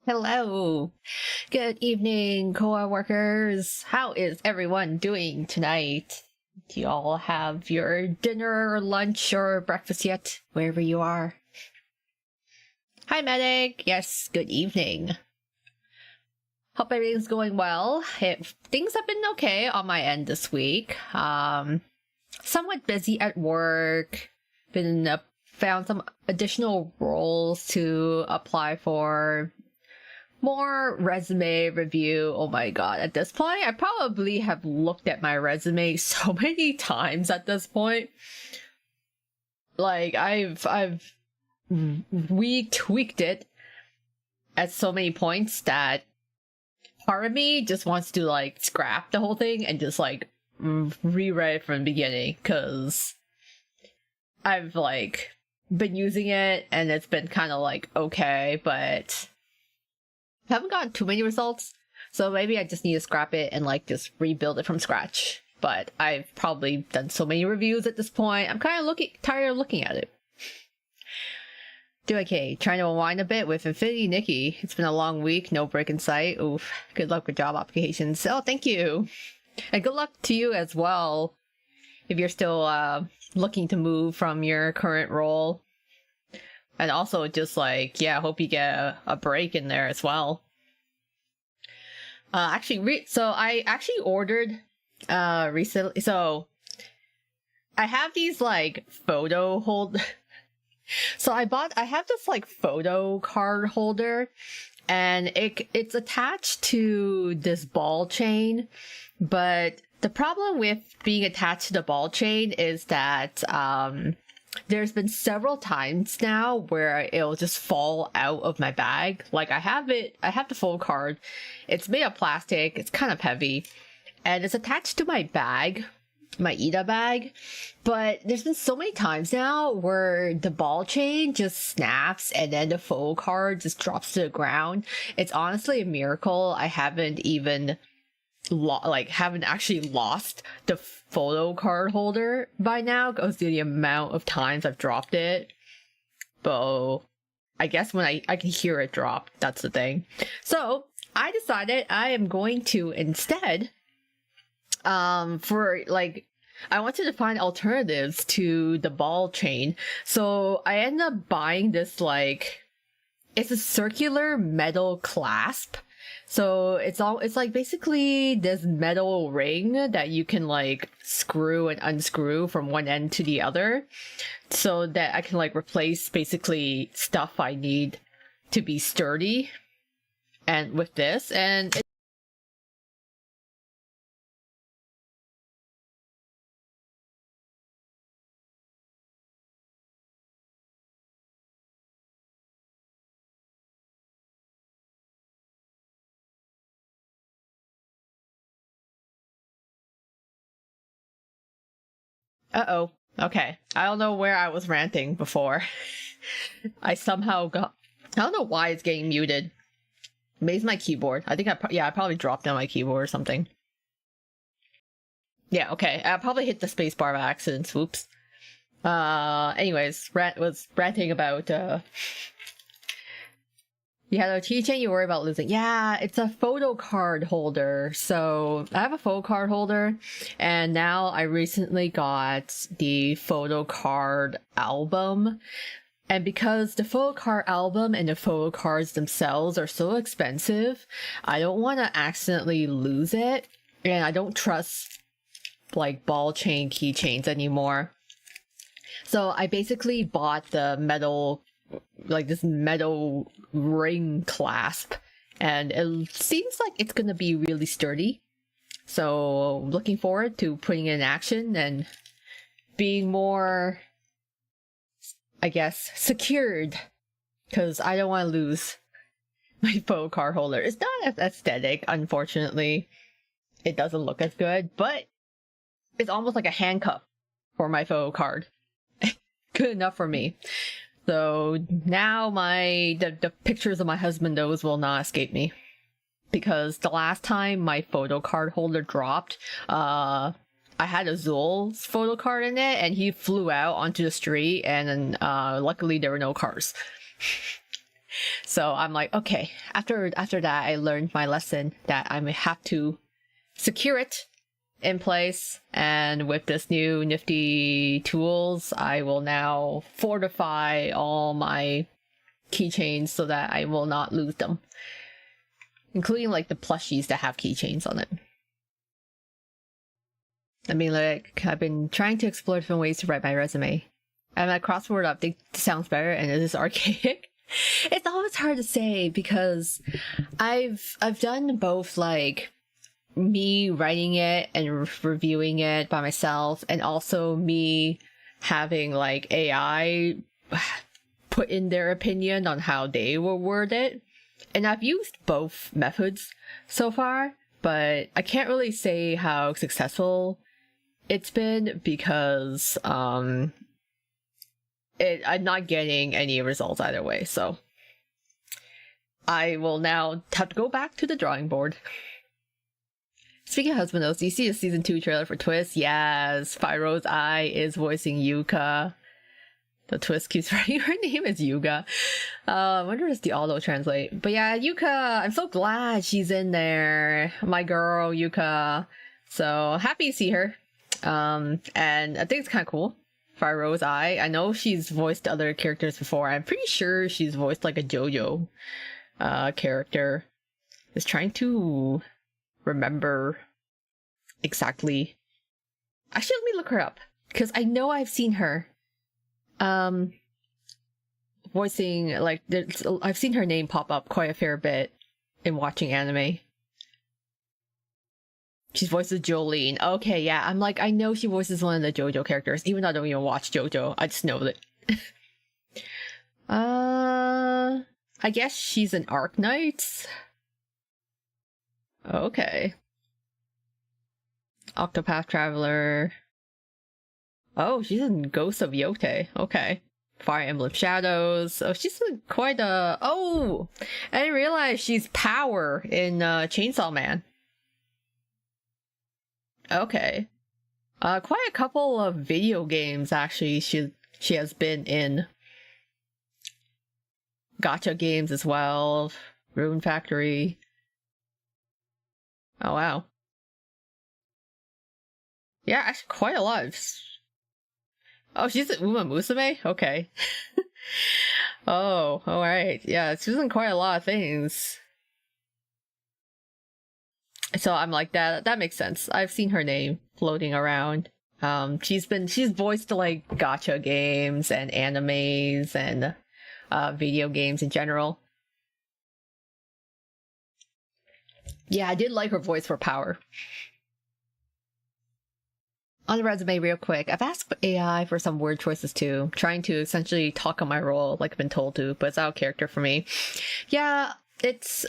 Hello. Good evening, co-workers. How is everyone doing tonight? Do you all have your dinner or lunch or breakfast yet, wherever you are? Hi, Medic. Yes, good evening. Hope everything's going well. Things have been okay on my end this week. Somewhat busy at work. Found some additional roles to apply for. More resume review. Oh my god, at this point, I probably have looked at my resume so many times at this point. Like, I've retweaked it at so many points that part of me just wants to, like, scrap the whole thing and just, like, rewrite it from the beginning, because I've, like, been using it and it's been kind of, like, okay, but I haven't gotten too many results, so maybe I just need to scrap it and like just rebuild it from scratch. But I've probably done so many reviews at this point, I'm kind of tired of looking at it. Okay, trying to unwind a bit with Infinity Nikki. It's been a long week, no break in sight. Oof, good luck with job applications. Oh, thank you. And good luck to you as well, if you're still looking to move from your current role. And also just like, yeah, hope you get a break in there as well. So I actually ordered recently. So I have these like photo hold. So I have this like photo card holder, and it's attached to this ball chain. But the problem with being attached to the ball chain is that there's been several times now where it'll just fall out of my bag. Like I have the full card. It's made of plastic. It's kind of heavy. And it's attached to my bag, my Ida bag. But there's been so many times now where the ball chain just snaps and then the full card just drops to the ground. It's honestly a miracle I haven't even haven't actually lost the photo card holder by now, because the amount of times I've dropped it. But I guess when I can hear it drop, that's the thing. So I decided I am going to instead I wanted to find alternatives to the ball chain. So I ended up buying this, like, it's a circular metal clasp. So it's like basically this metal ring that you can like screw and unscrew from one end to the other, so that I can like replace basically stuff I need to be sturdy, and with this, and uh-oh. Okay. I don't know where I was ranting before. I don't know why it's getting muted. Maybe it's my keyboard. I think I probably dropped down my keyboard or something. Yeah, okay. I probably hit the spacebar by accident. Whoops. Anyways, was ranting about, you had a keychain you worry about losing. Yeah, it's a photo card holder. So I have a photo card holder, and now I recently got the photo card album. And because the photo card album and the photo cards themselves are so expensive, I don't want to accidentally lose it. And I don't trust like ball chain keychains anymore. So I basically bought the metal, like this metal ring clasp, and it seems like it's gonna be really sturdy. So looking forward to putting it in action and being more, I guess, secured, because I don't want to lose my photo card holder. It's not aesthetic, unfortunately. It doesn't look as good, but it's almost like a handcuff for my photo card. Good enough for me. So now the pictures of my husbandos will not escape me, because the last time my photo card holder dropped, I had Azul's photo card in it, and he flew out onto the street, and then luckily there were no cars. So I'm like, okay, after that, I learned my lesson that I may have to secure it in place. And with this new nifty tools, I will now fortify all my keychains so that I will not lose them, including like the plushies that have keychains on it. I mean, like, I've been trying to explore different ways to write my resume. And that crossword update sounds better, and it is archaic. It's always hard to say because I've done both, like, me writing it and reviewing it by myself, and also me having like AI put in their opinion on how they will word it. And I've used both methods so far, but I can't really say how successful it's been because I'm not getting any results either way, so I will now have to go back to the drawing board. Speaking of husband notes, do you see the season 2 trailer for Twist? Yes, Fyro's Eye is voicing Yuka. The Twist keeps writing her name as Yuga. I wonder if the auto translate. But yeah, Yuka, I'm so glad she's in there. My girl, Yuka. So happy to see her. And I think it's kind of cool. Fyro's Eye. I know she's voiced other characters before. I'm pretty sure she's voiced like a JoJo character. Just trying to remember exactly. Actually, let me look her up because I know I've seen her voicing, like, I've seen her name pop up quite a fair bit in watching anime. She's voices Jolene. Okay, yeah, I'm like, I know she voices one of the JoJo characters, even though I don't even watch JoJo. I just know that. I guess she's an Arknight. Okay. Octopath Traveler. Oh, she's in Ghost of Yote. Okay. Fire Emblem Shadows. Oh, she's quite a... Oh! I didn't realize she's Power in Chainsaw Man. Okay. Quite a couple of video games, actually, she has been in. Gacha games as well. Rune Factory. Oh, wow. Yeah, actually quite a lot of... Oh, she's an Uma Musume? Okay. Oh, alright. Yeah, she's in quite a lot of things. So I'm like, that makes sense. I've seen her name floating around. She's voiced like gacha games and animes and video games in general. Yeah, I did like her voice for Power. On the resume real quick, I've asked AI for some word choices too, trying to essentially talk on my role like I've been told to, but it's out of character for me. Yeah, it's...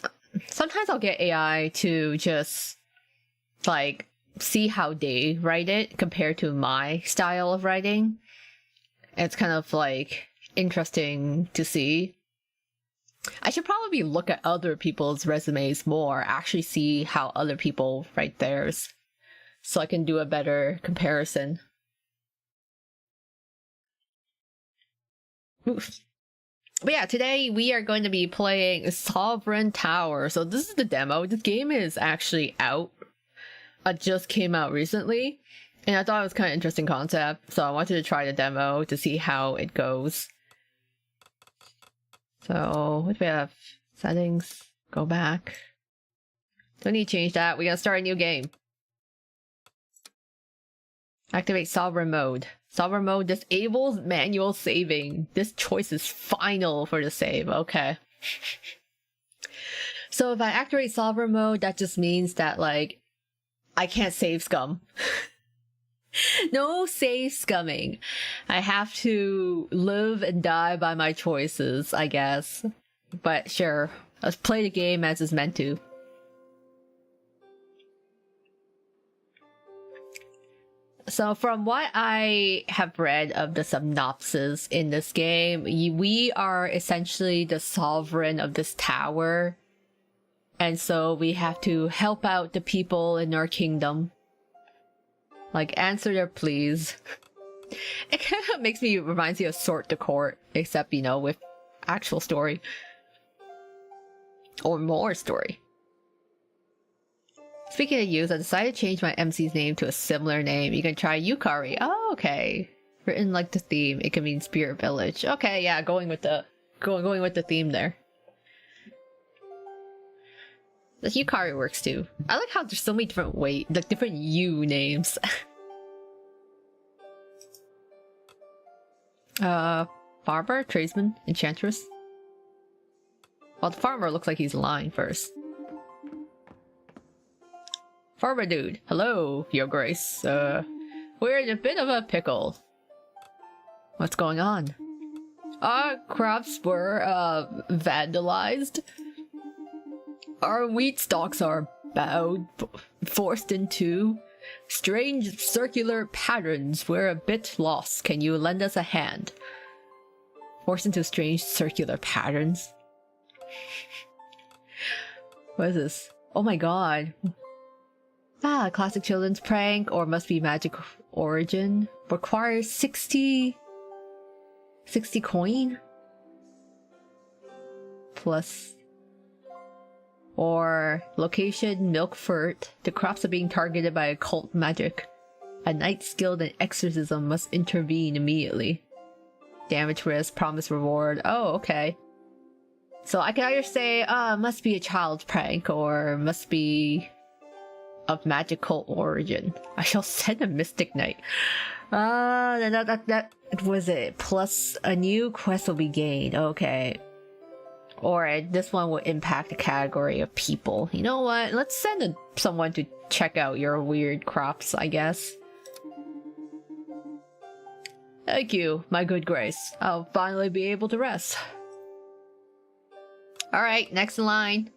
Sometimes I'll get AI to just, like, see how they write it compared to my style of writing. It's kind of, like, interesting to see. I should probably look at other people's resumes more, actually see how other people write theirs, so I can do a better comparison. Oof. But yeah, today we are going to be playing Sovereign Tower. So this is the demo. This game is actually out. It just came out recently. And I thought it was kind of an interesting concept. So I wanted to try the demo to see how it goes. So, what do we have? Settings. Go back. Don't need to change that. We're going to start a new game. Activate Sovereign Mode. Sovereign Mode disables manual saving. This choice is final for the save. Okay. So if I activate Sovereign Mode, that just means that, like, I can't save scum. No save scumming. I have to live and die by my choices, I guess. But sure, let's play the game as it's meant to. So from what I have read of the synopsis in this game, we are essentially the sovereign of this tower. And so we have to help out the people in our kingdom. Like, answer their pleas. It kind of reminds me of Sword to Court, except, you know, with actual story. Or more story. Speaking of use, I decided to change my MC's name to a similar name. You can try Yukari. Oh, okay. Written like the theme, it can mean Spirit Village. Okay, yeah, going with the theme there. The Yukari works too. I like how there's so many different different U names. Farmer, tradesman, enchantress. Well, the farmer looks like he's lying first. Farmer dude, hello, Your Grace. We're in a bit of a pickle. What's going on? Our crops were, vandalized. Our wheat stalks are forced into strange circular patterns. We're a bit lost. Can you lend us a hand? Forced into strange circular patterns? What is this? Oh my god. Ah, classic children's prank, or must be magic origin. Requires 60 coin? Plus. Or location, Milkfurt. The crops are being targeted by occult magic. A knight skilled in exorcism must intervene immediately. Damage risk, promise reward. Oh, okay. So I can either say, must be a child's prank, or must be of magical origin. I shall send a mystic knight. That was it. Plus a new quest will be gained. Okay. Or this one will impact the category of people. You know what? Let's send someone to check out your weird crops, I guess. Thank you, my good grace. I'll finally be able to rest. Alright, next in line.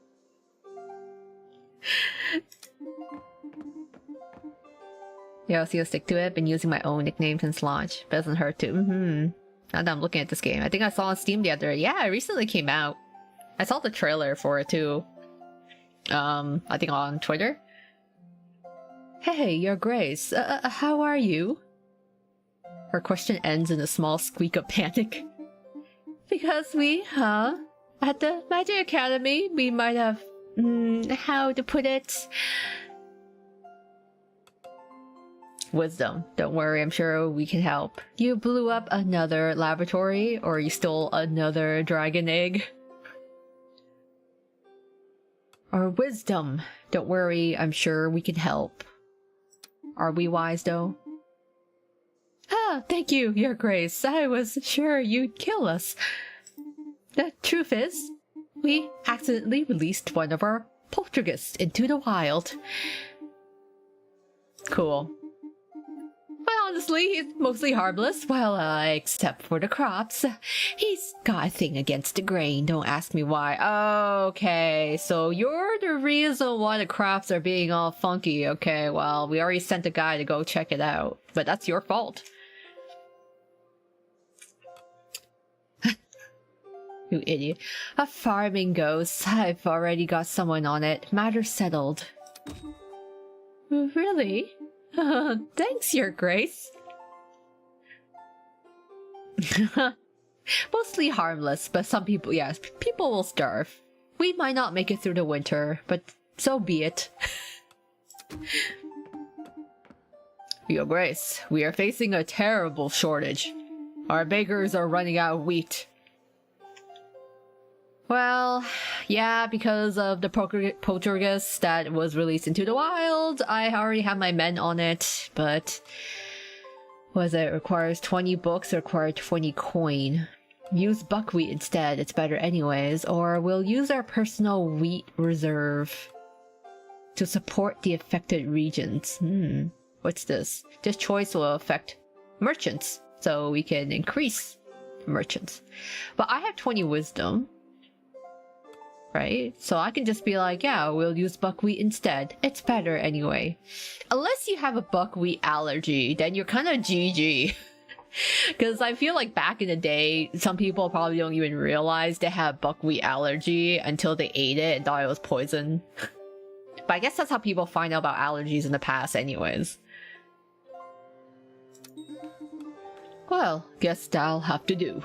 Yeah, see, I'll stick to it. Been using my own nickname since launch. But it doesn't hurt to. Now that I'm looking at this game. I think I saw on Steam the other... Yeah, it recently came out. I saw the trailer for it too. I think on Twitter. Hey, Your Grace. How are you? Her question ends in a small squeak of panic. Because we, at the Magic Academy, we might have... how to put it... Wisdom. Don't worry, I'm sure we can help. You blew up another laboratory, or you stole another dragon egg. Or wisdom. Don't worry, I'm sure we can help. Are we wise, though? Ah, thank you, Your Grace. I was sure you'd kill us. The truth is, we accidentally released one of our poltergeists into the wild. Cool. But honestly, he's mostly harmless, well, except for the crops. He's got a thing against the grain, don't ask me why. Okay, so you're the reason why the crops are being all funky. Okay, well, we already sent a guy to go check it out, but that's your fault. You idiot. A farming ghost. I've already got someone on it. Matter settled. Really? Thanks, Your Grace. Mostly harmless, but some people, yes, people will starve. We might not make it through the winter, but so be it. Your Grace, we are facing a terrible shortage. Our bakers are running out of wheat. Well, yeah, because of the poltergeist that was released into the wild, I already have my men on it, but... what it requires 20 books, it requires 20 coin. Use buckwheat instead, it's better anyways, or we'll use our personal wheat reserve to support the affected regions. What's this? This choice will affect merchants, so we can increase merchants. But I have 20 wisdom. Right? So I can just be like, yeah, we'll use buckwheat instead. It's better anyway. Unless you have a buckwheat allergy, then you're kind of GG. Because I feel like back in the day, some people probably don't even realize they have buckwheat allergy until they ate it and thought it was poison. But I guess that's how people find out about allergies in the past anyways. Well, guess that'll have to do.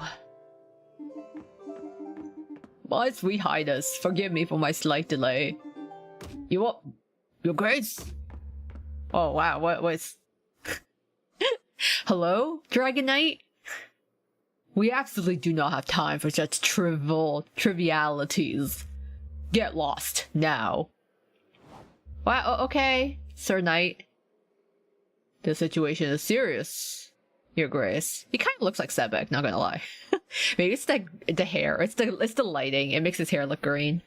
My sweet highness, forgive me for my slight delay. Your grace? Oh wow, what was... Hello, Dragon Knight? We absolutely do not have time for such trivialities. Get lost, now. Wow, okay, Sir Knight. The situation is serious, Your Grace. He kind of looks like Sebek, not gonna lie. Maybe it's the hair, it's the lighting, it makes his hair look green.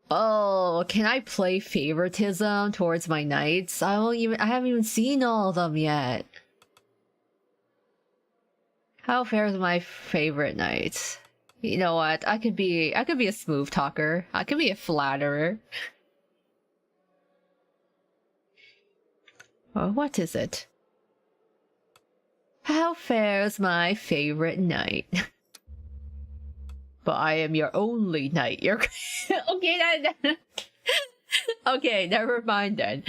Oh, can I play favoritism towards my knights? I haven't even seen all of them yet. How fares my favorite knight? You know what? I could be a smooth talker. I could be a flatterer. Oh, what is it? How fares my favorite knight? But I am your only knight. You're okay. Okay, never mind then.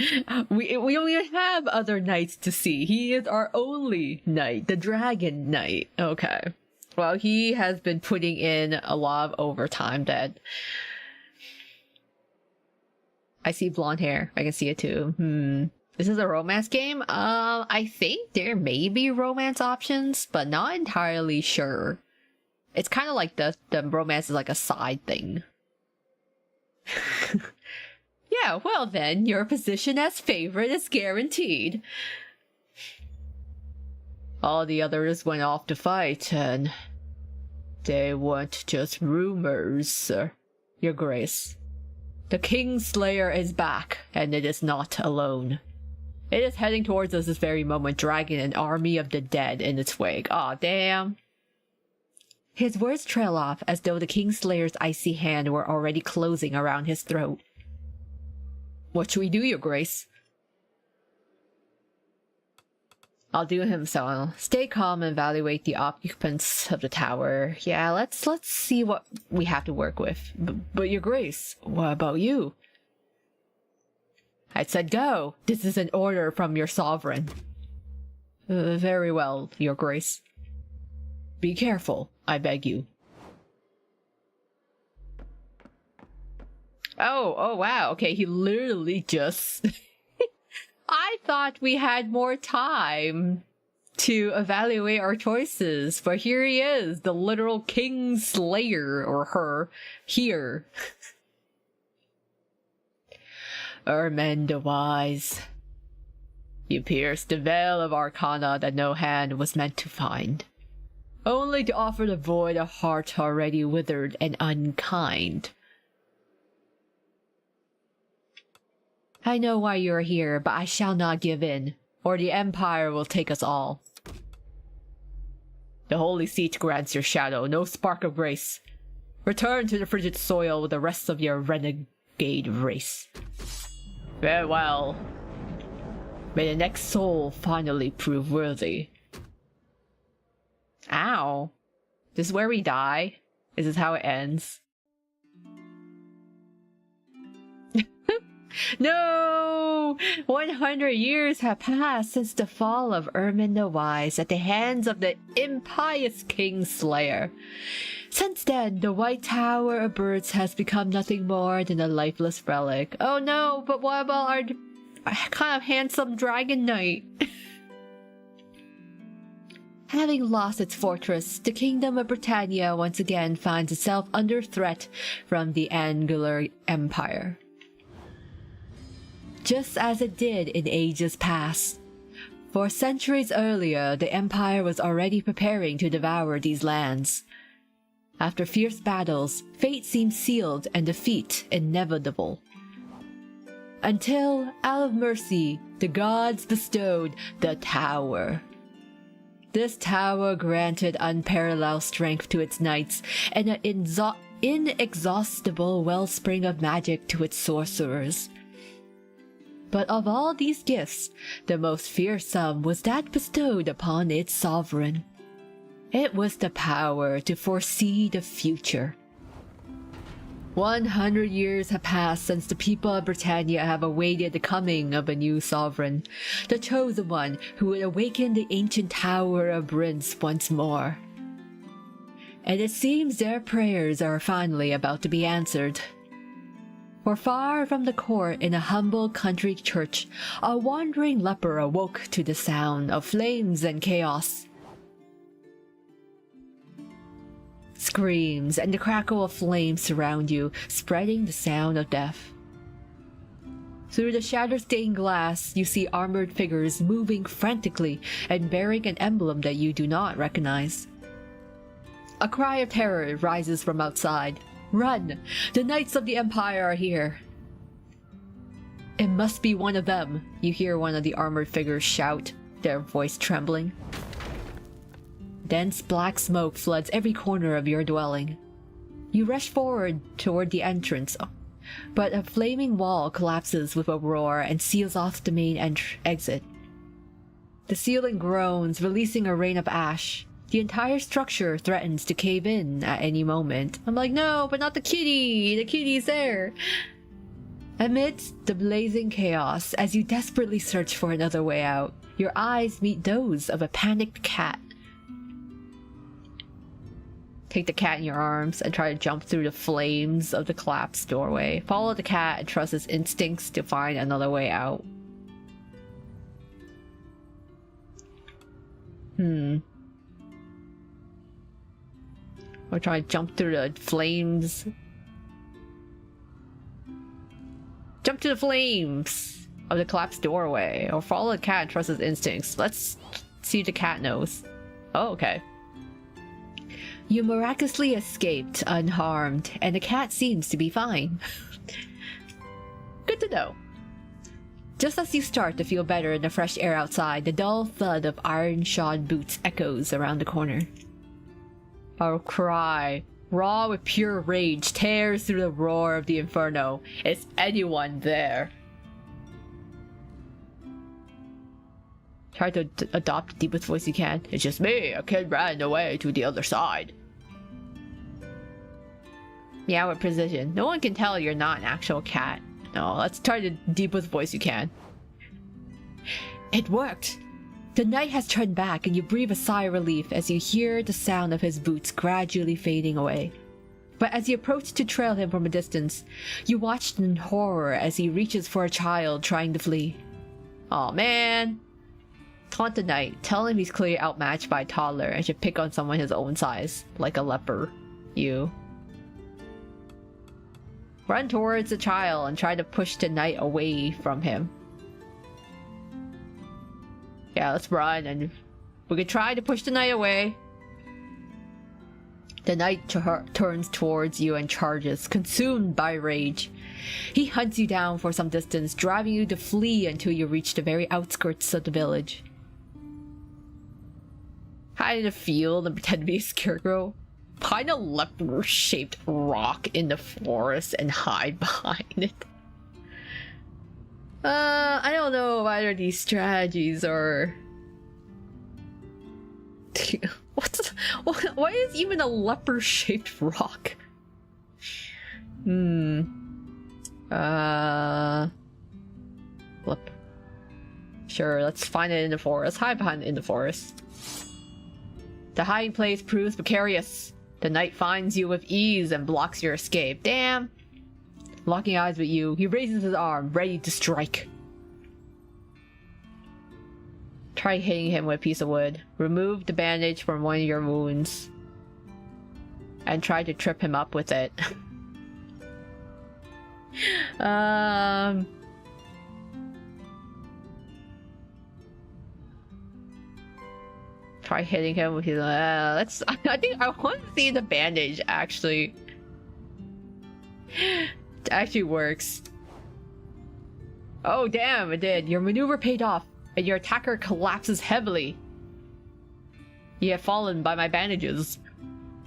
We don't even have other knights to see. He is our only knight, the Dragon Knight. Okay. Well, he has been putting in a lot of overtime then. I see blonde hair. I can see it too. This is a romance game? I think there may be romance options, but not entirely sure. It's kind of like the romance is like a side thing. Yeah, well then, your position as favorite is guaranteed. All the others went off to fight, and they weren't just rumors, Your Grace. The Kingslayer is back, and it is not alone. It is heading towards us this very moment, dragging an army of the dead in its wake. Aw, damn. His words trail off as though the Kingslayer's icy hand were already closing around his throat. What should we do, Your Grace? I'll do him so. Stay calm and evaluate the occupants of the tower. Yeah, let's see what we have to work with. But Your Grace, what about you? I said go. This is an order from your sovereign. Very well, Your Grace. Be careful, I beg you. Oh wow, okay, he literally just... I thought we had more time to evaluate our choices, but here he is, the literal Kingslayer, or her, here. Ermen the Wise. You pierced the veil of arcana that no hand was meant to find, only to offer the void a heart already withered and unkind. I know why you are here, but I shall not give in, or the Empire will take us all. The Holy Seat grants your shadow no spark of grace. Return to the frigid soil with the rest of your renegade race. Farewell. May the next soul finally prove worthy. Ow. This is where we die? Is this how it ends? No! 100 years have passed since the fall of Ermen the Wise at the hands of the impious Kingslayer. Since then, the White Tower of Birds has become nothing more than a lifeless relic. Oh no, but what about our kind of handsome Dragon Knight? Having lost its fortress, the Kingdom of Britannia once again finds itself under threat from the Angular Empire. Just as it did in ages past. For centuries earlier, the Empire was already preparing to devour these lands. After fierce battles, fate seemed sealed and defeat inevitable. Until, out of mercy, the gods bestowed the Tower. This tower granted unparalleled strength to its knights and an inexhaustible wellspring of magic to its sorcerers. But of all these gifts, the most fearsome was that bestowed upon its sovereign. It was the power to foresee the future. 100 years have passed since the people of Britannia have awaited the coming of a new sovereign, the chosen one who would awaken the ancient Tower of Brynns once more. and it seems their prayers are finally about to be answered. For far from the court in a humble country church, a wandering leper awoke to the sound of flames and chaos. Screams and the crackle of flames surround you, spreading the sound of death. Through the shattered stained glass, you see armored figures moving frantically and bearing an emblem that you do not recognize. A cry of terror rises from outside. Run! The Knights of the Empire are here! It must be one of them, you hear one of the armored figures shout, their voice trembling. Dense black smoke floods every corner of your dwelling. You rush forward toward the entrance, but a flaming wall collapses with a roar and seals off the main exit. The ceiling groans, releasing a rain of ash. The entire structure threatens to cave in at any moment. I'm like, no, but not the kitty! The kitty's there! Amidst the blazing chaos, as you desperately search for another way out, your eyes meet those of a panicked cat. Take the cat in your arms and try to jump through the flames of the collapsed doorway. Follow the cat and trust its instincts to find another way out. Or try to jump through the flames. Jump to the flames of the collapsed doorway. Or follow the cat and trust its instincts. Let's see if the cat knows. Oh, okay. You miraculously escaped unharmed, and the cat seems to be fine. Good to know. Just as you start to feel better in the fresh air outside, the dull thud of iron-shod boots echoes around the corner. A cry, raw with pure rage, tears through the roar of the inferno. Is anyone there? Try to adopt the deepest voice you can. It's just me, a kid ran away to the other side. Yeah, with precision. No one can tell you're not an actual cat. No, let's try the deepest voice you can. It worked! The knight has turned back and you breathe a sigh of relief as you hear the sound of his boots gradually fading away. But as you approach to trail him from a distance, you watch in horror as he reaches for a child trying to flee. Aw, man! Taunt the knight, tell him he's clearly outmatched by a toddler and should pick on someone his own size, like a leper. You. Run towards the child and try to push the knight away from him. Yeah, let's run and we could try to push the knight away. The knight turns towards you and charges, consumed by rage. He hunts you down for some distance, driving you to flee until you reach the very outskirts of the village. Hide in a field and pretend to be a scarecrow. Find a leper-shaped rock in the forest and hide behind it. I don't know if either of these strategies are... Why is even a leper-shaped rock? Flip. Sure, let's find it in the forest. Hide behind it in the forest. The hiding place proves precarious. The knight finds you with ease and blocks your escape. Damn! Locking eyes with you, he raises his arm, ready to strike. Try hitting him with a piece of wood. Remove the bandage from one of your wounds. And try to trip him up with it. Try hitting him with his... let's... I think I want to see the bandage, actually. It actually works. Oh, damn, it did. Your maneuver paid off, and your attacker collapses heavily. You have fallen by my bandages.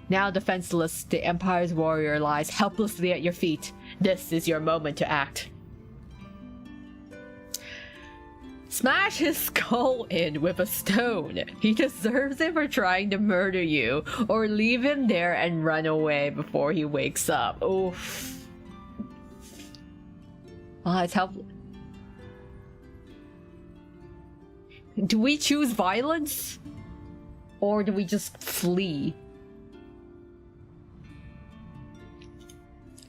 Now defenseless, the Empire's warrior lies helplessly at your feet. This is your moment to act. Smash his skull in with a stone. He deserves it for trying to murder you, or leave him there and run away before he wakes up. Oof. Ah, it's helpless. Do we choose violence? Or do we just flee?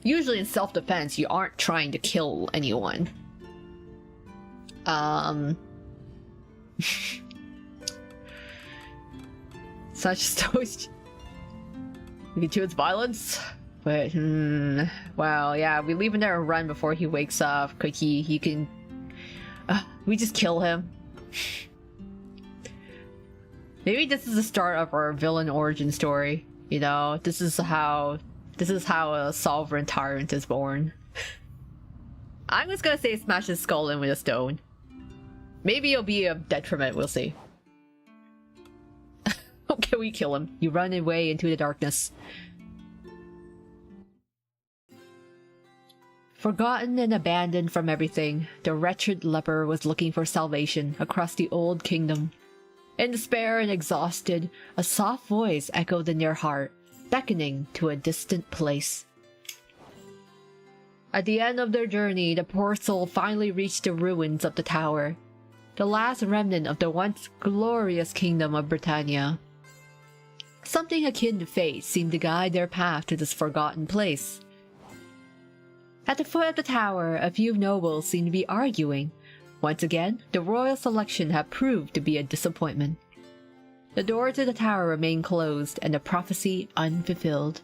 Usually in self-defense, you aren't trying to kill anyone. Such stoic. We can choose violence, but well, yeah, we leave him there and run before he wakes up. Could he can. We just kill him. Maybe this is the start of our villain origin story. You know, this is how a sovereign tyrant is born. I'm just gonna say smash his skull in with a stone. Maybe it'll be a detriment, we'll see. Okay, we kill him. You run away into the darkness. Forgotten and abandoned from everything, the wretched leper was looking for salvation across the old kingdom. In despair and exhausted, a soft voice echoed in their heart, beckoning to a distant place. At the end of their journey, the poor soul finally reached the ruins of the tower, the last remnant of the once glorious kingdom of Britannia. Something akin to fate seemed to guide their path to this forgotten place. At the foot of the tower, a few nobles seemed to be arguing. Once again, the royal selection had proved to be a disappointment. The door to the tower remained closed and the prophecy unfulfilled.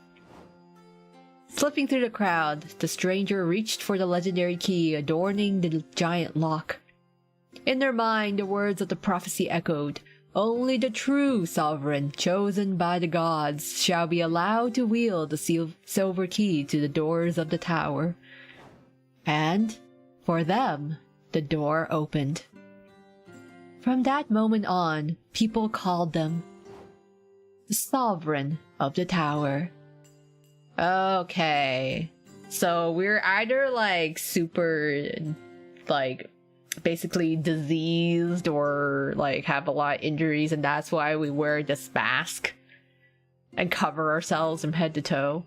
Slipping through the crowd, the stranger reached for the legendary key adorning the giant lock. In their mind, the words of the prophecy echoed, "Only the true sovereign, chosen by the gods, shall be allowed to wield the silver key to the doors of the tower." And, for them, the door opened. From that moment on, people called them the Sovereign of the Tower. Okay. So we're either like super, like, basically diseased or like have a lot of injuries, and that's why we wear this mask and cover ourselves from head to toe.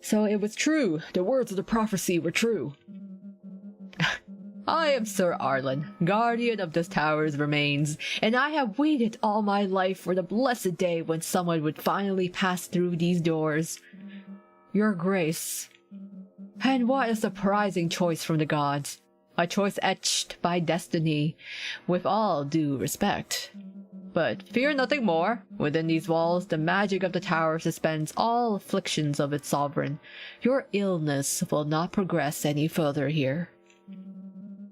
So it was true. The words of the prophecy were true. I am Sir Arlen, guardian of this tower's remains, and I have waited all my life for the blessed day when someone would finally pass through these doors. Your Grace. And what a surprising choice from the gods. A choice etched by destiny, with all due respect. But fear nothing more. Within these walls, the magic of the tower suspends all afflictions of its sovereign. Your illness will not progress any further here.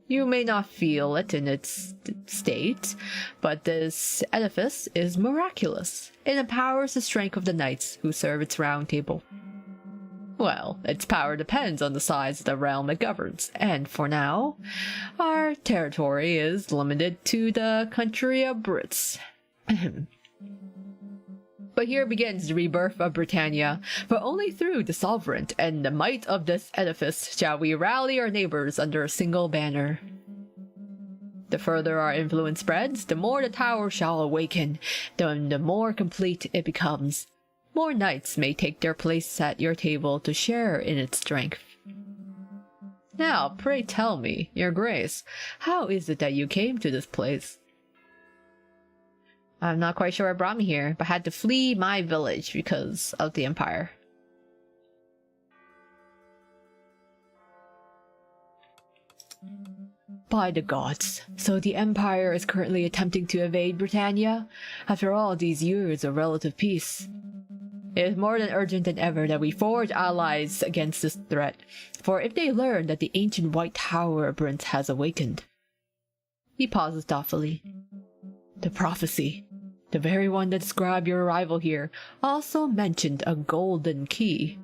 You may not feel it in its state, but this edifice is miraculous. It empowers the strength of the knights who serve its round table. Well, its power depends on the size of the realm it governs, and for now, our territory is limited to the country of Brits. But here begins the rebirth of Britannia, for only through the sovereign and the might of this edifice shall we rally our neighbors under a single banner. The further our influence spreads, the more the tower shall awaken, then the more complete it becomes. More knights may take their place at your table to share in its strength. Now, pray tell me, your grace, how is it that you came to this place? I'm not quite sure what brought me here, but had to flee my village because of the Empire. By the gods, so the Empire is currently attempting to invade Britannia, after all these years of relative peace. It is more than urgent than ever that we forge allies against this threat, for if they learn that the ancient White Tower of Brent has awakened... He pauses thoughtfully. The prophecy, the very one that described your arrival here, also mentioned a golden key.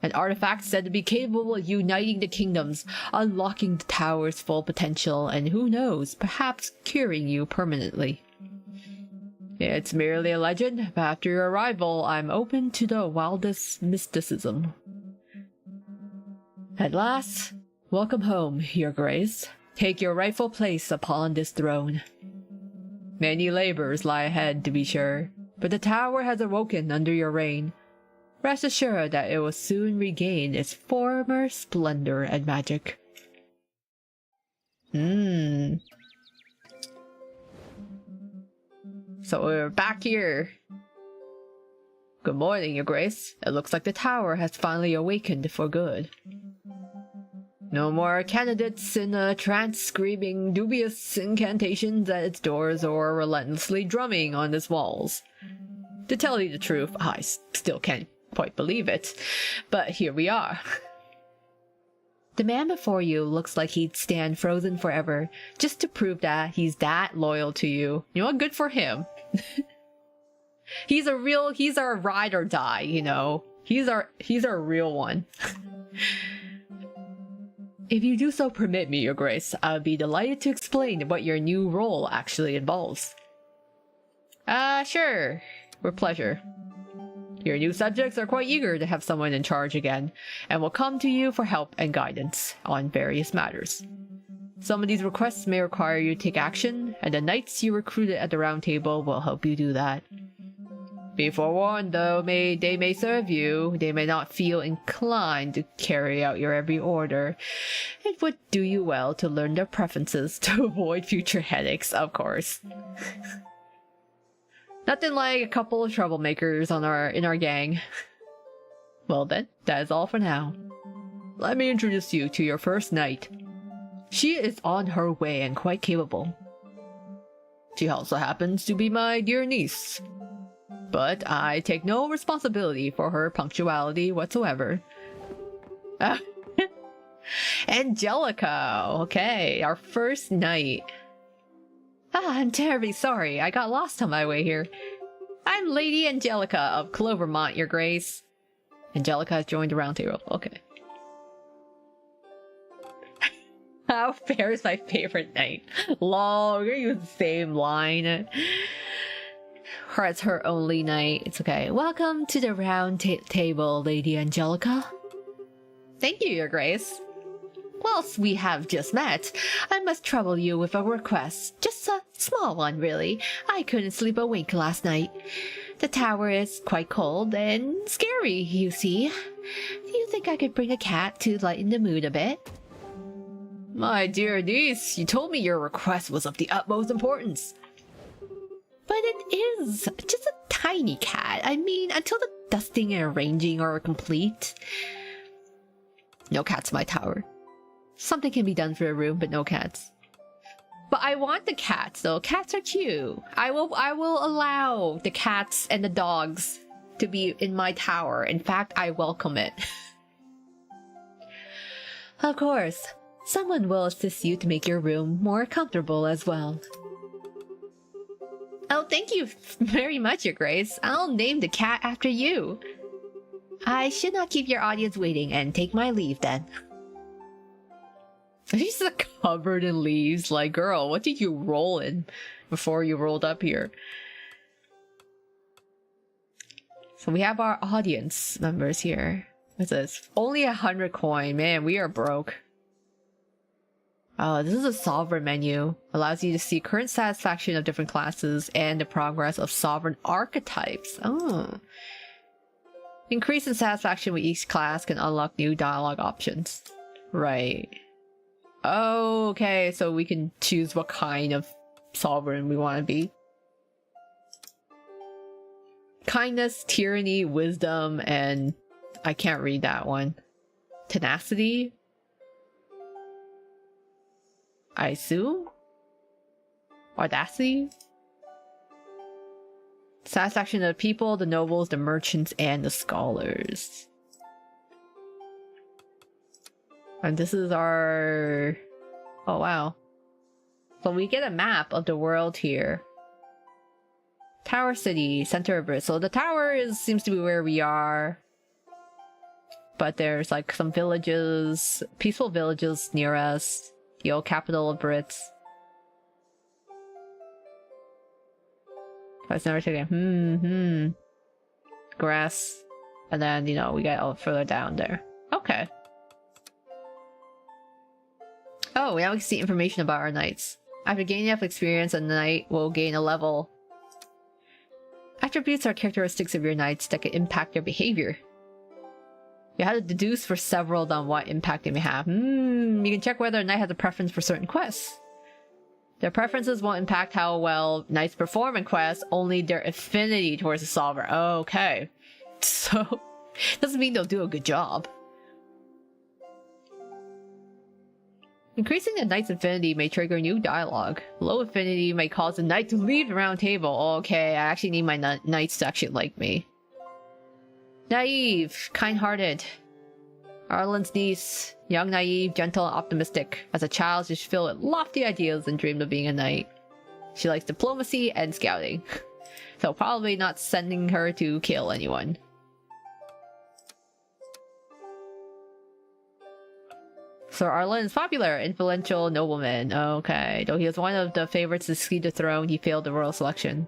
An artifact said to be capable of uniting the kingdoms, unlocking the tower's full potential, and who knows, perhaps curing you permanently. It's merely a legend, but after your arrival, I'm open to the wildest mysticism. At last, welcome home, your grace. Take your rightful place upon this throne. Many labors lie ahead, to be sure, but the tower has awoken under your reign. Rest assured that it will soon regain its former splendor and magic. So we're back here. Good morning, Your Grace. It looks like the tower has finally awakened for good. No more candidates in a trance screaming dubious incantations at its doors or relentlessly drumming on its walls. To tell you the truth, I still can't quite believe it, but here we are. The man before you looks like he'd stand frozen forever, just to prove that he's that loyal to you. You know what? Good for him. He's our ride or die, you know. He's our real one. If you do so permit me, Your Grace, I'll be delighted to explain what your new role actually involves. Sure. With pleasure. Your new subjects are quite eager to have someone in charge again, and will come to you for help and guidance on various matters. Some of these requests may require you to take action, and the knights you recruited at the Round Table will help you do that. Be forewarned, though they may serve you, they may not feel inclined to carry out your every order. It would do you well to learn their preferences to avoid future headaches, of course. Nothing like a couple of troublemakers in our gang. Well then, that is all for now. Let me introduce you to your first knight. She is on her way and quite capable. She also happens to be my dear niece. But I take no responsibility for her punctuality whatsoever. Angelica! Okay, our first knight. I'm terribly sorry, I got lost on my way here. I'm Lady Angelica of Clovermont, Your Grace. Angelica has joined the Round Table. Okay. How fair is my favorite knight? Lol, we're gonna use the same line. It's her only night. It's okay. Welcome to the Round Table, Lady Angelica. Thank you, Your Grace. Whilst we have just met, I must trouble you with a request. Just a small one, really. I couldn't sleep a wink last night. The tower is quite cold and scary, you see. Do you think I could bring a cat to lighten the mood a bit? My dear niece, you told me your request was of the utmost importance. But it is just a tiny cat. I mean, until the dusting and arranging are complete. No cats in my tower. Something can be done for a room, but no cats. But I want the cats, though. Cats are cute. I will allow the cats and the dogs to be in my tower. In fact, I welcome it. Of course, someone will assist you to make your room more comfortable as well. Oh, thank you very much, Your Grace. I'll name the cat after you. I should not keep your audience waiting and take my leave then. She's covered in leaves. Like, girl, what did you roll in before you rolled up here? So we have our audience members here. What's this? Only 100 coin. Man, we are broke. Oh, this is a sovereign menu. Allows you to see current satisfaction of different classes and the progress of sovereign archetypes. Oh. Increase in satisfaction with each class can unlock new dialogue options. Right. Oh, okay, so we can choose what kind of sovereign we want to be. Kindness, tyranny, wisdom, and I can't read that one. Tenacity? I assume? Audacity? Satisfaction of the people, the nobles, the merchants, and the scholars. And this is our... Oh, wow. So we get a map of the world here. Tower City, center of it. So the tower seems to be where we are. But there's like some villages, peaceful villages near us. The old capital of Brits. That's never taken. Grass. And then, you know, we get out further down there. Okay. Oh, now we can see information about our knights. After gaining enough experience, a knight will gain a level. Attributes are characteristics of your knights that can impact their behavior. You have to deduce for several on what impact they may have. You can check whether a knight has a preference for certain quests. Their preferences won't impact how well knights perform in quests, only their affinity towards the solver. Okay. So, doesn't mean they'll do a good job. Increasing the knight's affinity may trigger new dialogue. Low affinity may cause the knight to leave the round table. Okay, I actually need my knights to actually like me. Naive, kind-hearted. Arlen's niece, young, naive, gentle, and optimistic. As a child, she's filled with lofty ideals and dreamed of being a knight. She likes diplomacy and scouting. So probably not sending her to kill anyone. Sir Arlen is popular, influential nobleman. Okay, though he was one of the favorites to succeed the throne, he failed the royal selection.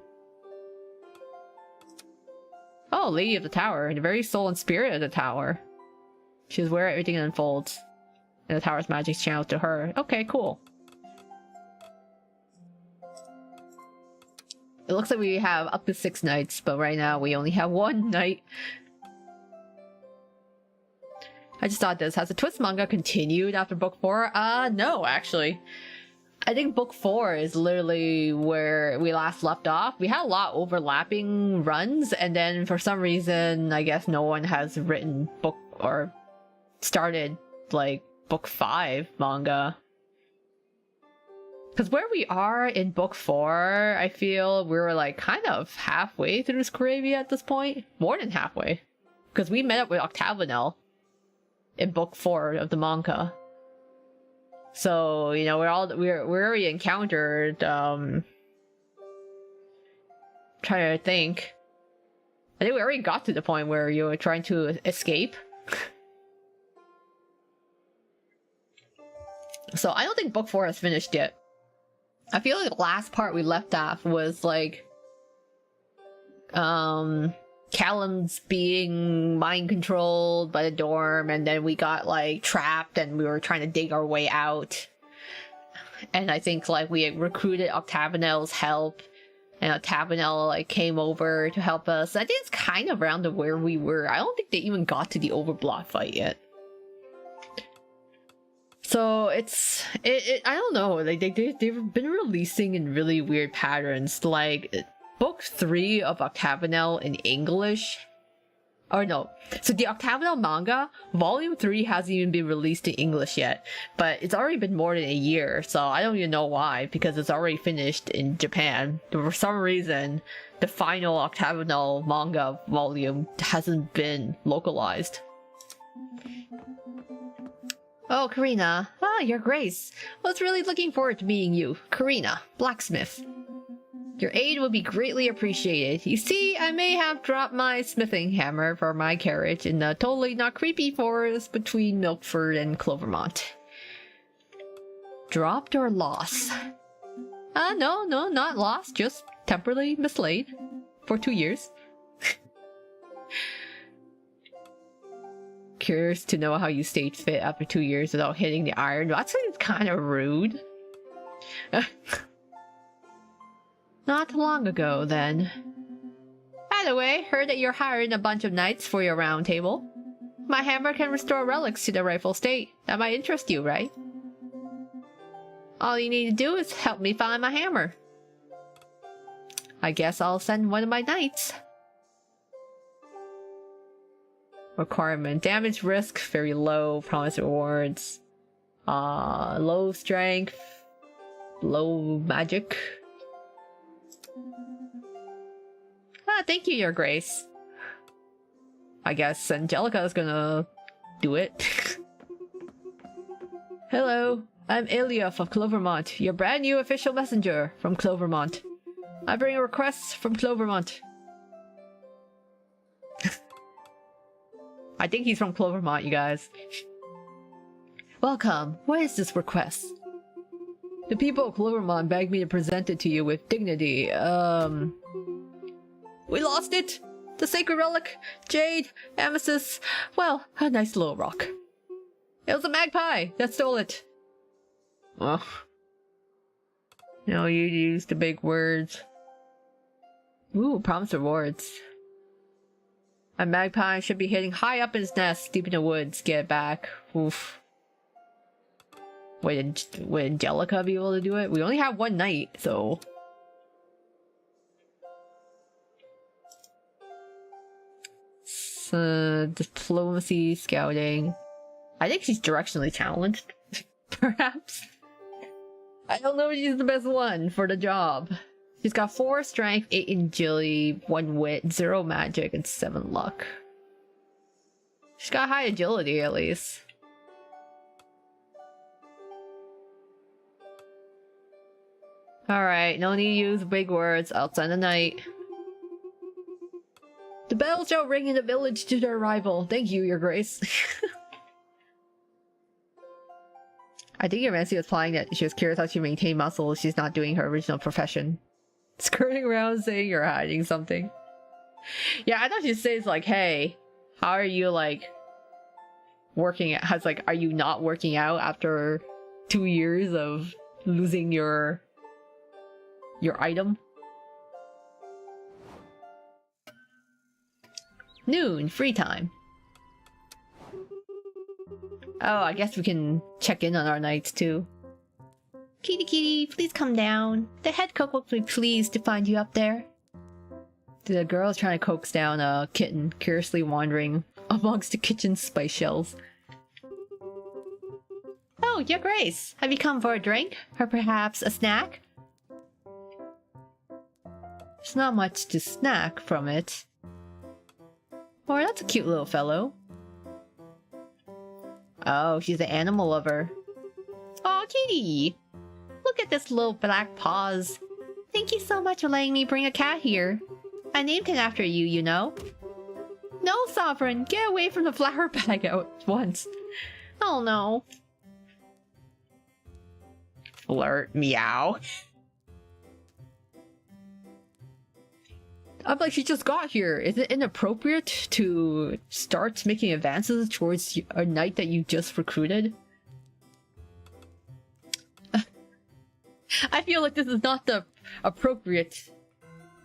Oh, Lady of the Tower, the very soul and spirit of the tower. She's where everything unfolds, and the tower's magic channeled to her. Okay, cool. It looks like we have up to 6 knights, but right now we only have 1 knight. I just thought this. Has the Twist manga continued after book 4? No, actually. I think book 4 is literally where we last left off. We had a lot of overlapping runs, and then for some reason, I guess no one has written book or started, like, book 5 manga. Because where we are in book 4, I feel we're, like, kind of halfway through Scravia at this point. More than halfway. Because we met up with Octagonal in book 4 of the manga. So, you know, we already encountered, trying to think. I think we already got to the point where you were trying to escape. So I don't think book 4 has finished yet. I feel like the last part we left off was like, Callum's being mind controlled by the dorm, and then we got like trapped and we were trying to dig our way out. And I think like we had recruited Octagonal's help, and Octagonal like came over to help us. I think it's kind of around to where we were. I don't think they even got to the Overblock fight yet. So I don't know, like they've been releasing in really weird patterns. Like book 3 of Octagonal in English. Or no. So the Octagonal manga, volume 3 hasn't even been released in English yet. But it's already been more than a year, so I don't even know why, because it's already finished in Japan. For some reason, the final Octagonal manga volume hasn't been localized. Oh, Karina. Ah, your Grace. Was really looking forward to meeting you. Karina, blacksmith. Your aid would be greatly appreciated. You see, I may have dropped my smithing hammer for my carriage in the totally not creepy forest between Milford and Clovermont. Dropped or lost? No, not lost, just temporarily mislaid. For 2 years. Curious to know how you stayed fit after 2 years without hitting the iron. That's kind of rude. Not long ago, then. By the way, heard that you're hiring a bunch of knights for your round table. My hammer can restore relics to their rightful state. That might interest you, right? All you need to do is help me find my hammer. I guess I'll send one of my knights. Requirement. Damage risk, very low. Promise rewards. Low strength. Low magic. Thank you, Your Grace. I guess Angelica is gonna do it. Hello, I'm Eliaf of Clovermont, your brand new official messenger from Clovermont. I bring requests from Clovermont. I think he's from Clovermont, you guys. Welcome. What is this request? The people of Clovermont begged me to present it to you with dignity. We lost it! The sacred relic, jade, amethyst, well, a nice little rock. It was a magpie that stole it. Oh. No, you used the big words. Ooh, promise rewards. A magpie should be hitting high up in its nest, deep in the woods. Get it back. Oof. Would Angelica be able to do it? We only have one night, so... Diplomacy, scouting. I think she's directionally challenged, perhaps. I don't know if she's the best one for the job. She's got 4 strength, 8 agility, 1 wit, 0 magic, and 7 luck. She's got high agility, at least. Alright, no need to use big words outside the night. The bell shall ring in the village to their arrival. Thank you, your grace. I think Irancy was implying that she was curious how she maintained muscle if she's not doing her original profession. Skirting around saying you're hiding something. Yeah, I thought she'd say it's like, hey, how are you, like, working out? How's, like, are you not working out after 2 years of losing your item? Noon, free time. Oh, I guess we can check in on our nights too. Kitty kitty, please come down. The head cook will be pleased to find you up there. The girl is trying to coax down a kitten, curiously wandering amongst the kitchen spice shells. Oh, your grace! Have you come for a drink? Or perhaps a snack? There's not much to snack from it. Oh, that's a cute little fellow. Oh, she's an animal lover. Oh, kitty! Look at this little black paws. Thank you so much for letting me bring a cat here. I named it after you, you know. No, Sovereign! Get away from the flower bag at once. Oh no. Flirt, meow. I'm like, she just got here. Is it inappropriate to start making advances towards a knight that you just recruited? I feel like this is not the appropriate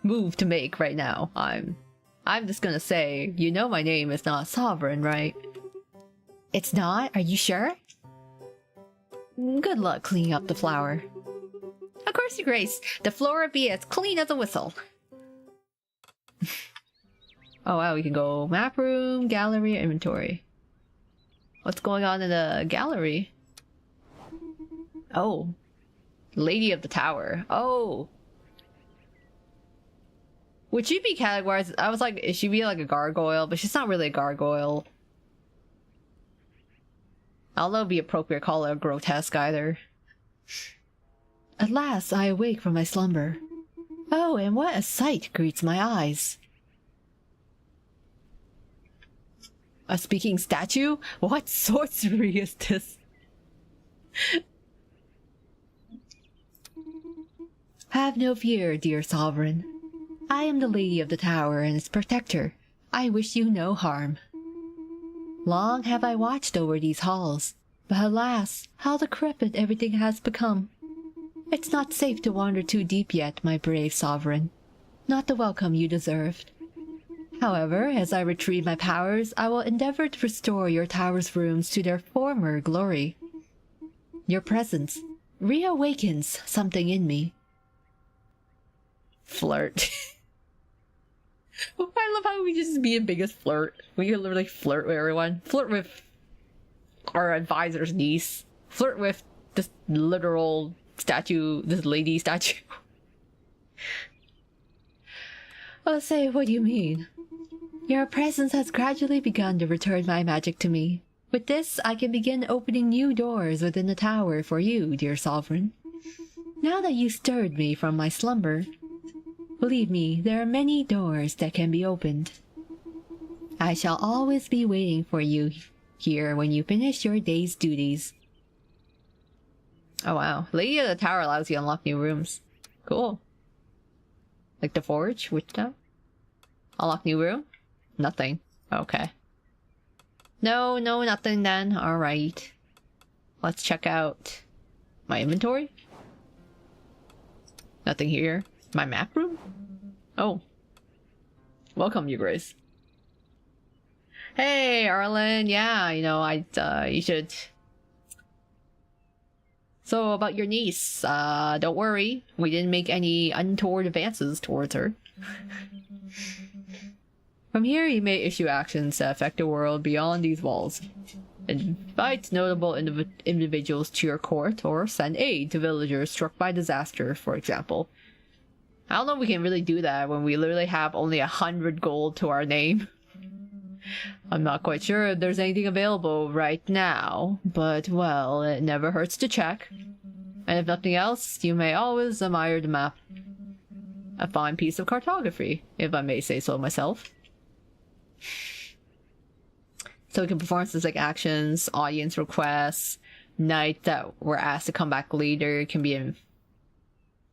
move to make right now. I'm just gonna say, you know my name is not Sovereign, right? It's not? Are you sure? Good luck cleaning up the flower. Of course, your grace. The floor will be as clean as a whistle. Oh wow, we can go map room, gallery, inventory. What's going on in the gallery? Oh. Lady of the Tower. Oh. Would she be categorized? I was like, is she be like a gargoyle? But she's not really a gargoyle. Although it'd be appropriate to call her a grotesque either. At last I awake from my slumber. Oh, and what a sight greets my eyes. A speaking statue? What sorcery is this? Have no fear, dear Sovereign. I am the Lady of the Tower and its protector. I wish you no harm. Long have I watched over these halls, but alas, how decrepit everything has become. It's not safe to wander too deep yet, my brave Sovereign. Not the welcome you deserved. However, as I retrieve my powers, I will endeavor to restore your tower's rooms to their former glory. Your presence reawakens something in me. Flirt. I love how we just be the biggest flirt. We can literally flirt with everyone. Flirt with our advisor's niece. Flirt with this literal statue, this lady statue. I'll say, what do you mean? Your presence has gradually begun to return my magic to me. With this, I can begin opening new doors within the tower for you, dear Sovereign. Now that you stirred me from my slumber, believe me, there are many doors that can be opened. I shall always be waiting for you here when you finish your day's duties. Oh wow. Lady of the Tower allows you to unlock new rooms. Cool. Like the forge? Which time? Unlock new room? Nothing. Okay. No, nothing then. Alright. Let's check out my inventory. Nothing here. My map room? Oh. Welcome, you Grace. Hey, Arlen. Yeah, you know, you should So about your niece, don't worry. We didn't make any untoward advances towards her. From here, you may issue actions that affect the world beyond these walls. Invite notable individuals to your court, or send aid to villagers struck by disaster, for example. I don't know if we can really do that when we literally have only 100 gold to our name. I'm not quite sure if there's anything available right now, but well, it never hurts to check. And if nothing else, you may always admire the map. A fine piece of cartography, if I may say so myself. So we can perform things like actions, audience requests, knights that were asked to come back later can be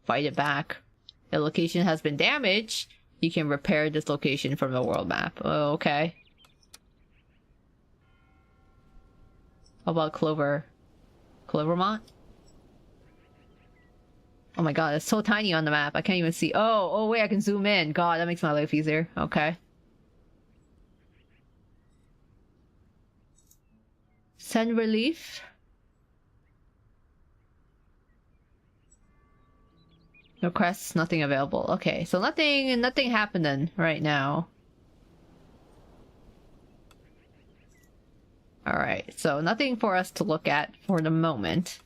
invited back. If the location has been damaged, you can repair this location from the world map. Oh, okay. How about Clovermont? Oh my god, it's so tiny on the map. I can't even see. Oh wait, I can zoom in. God, that makes my life easier. Okay. Send relief. Requests, nothing available. Okay, so nothing happening right now. Alright, so nothing for us to look at for the moment.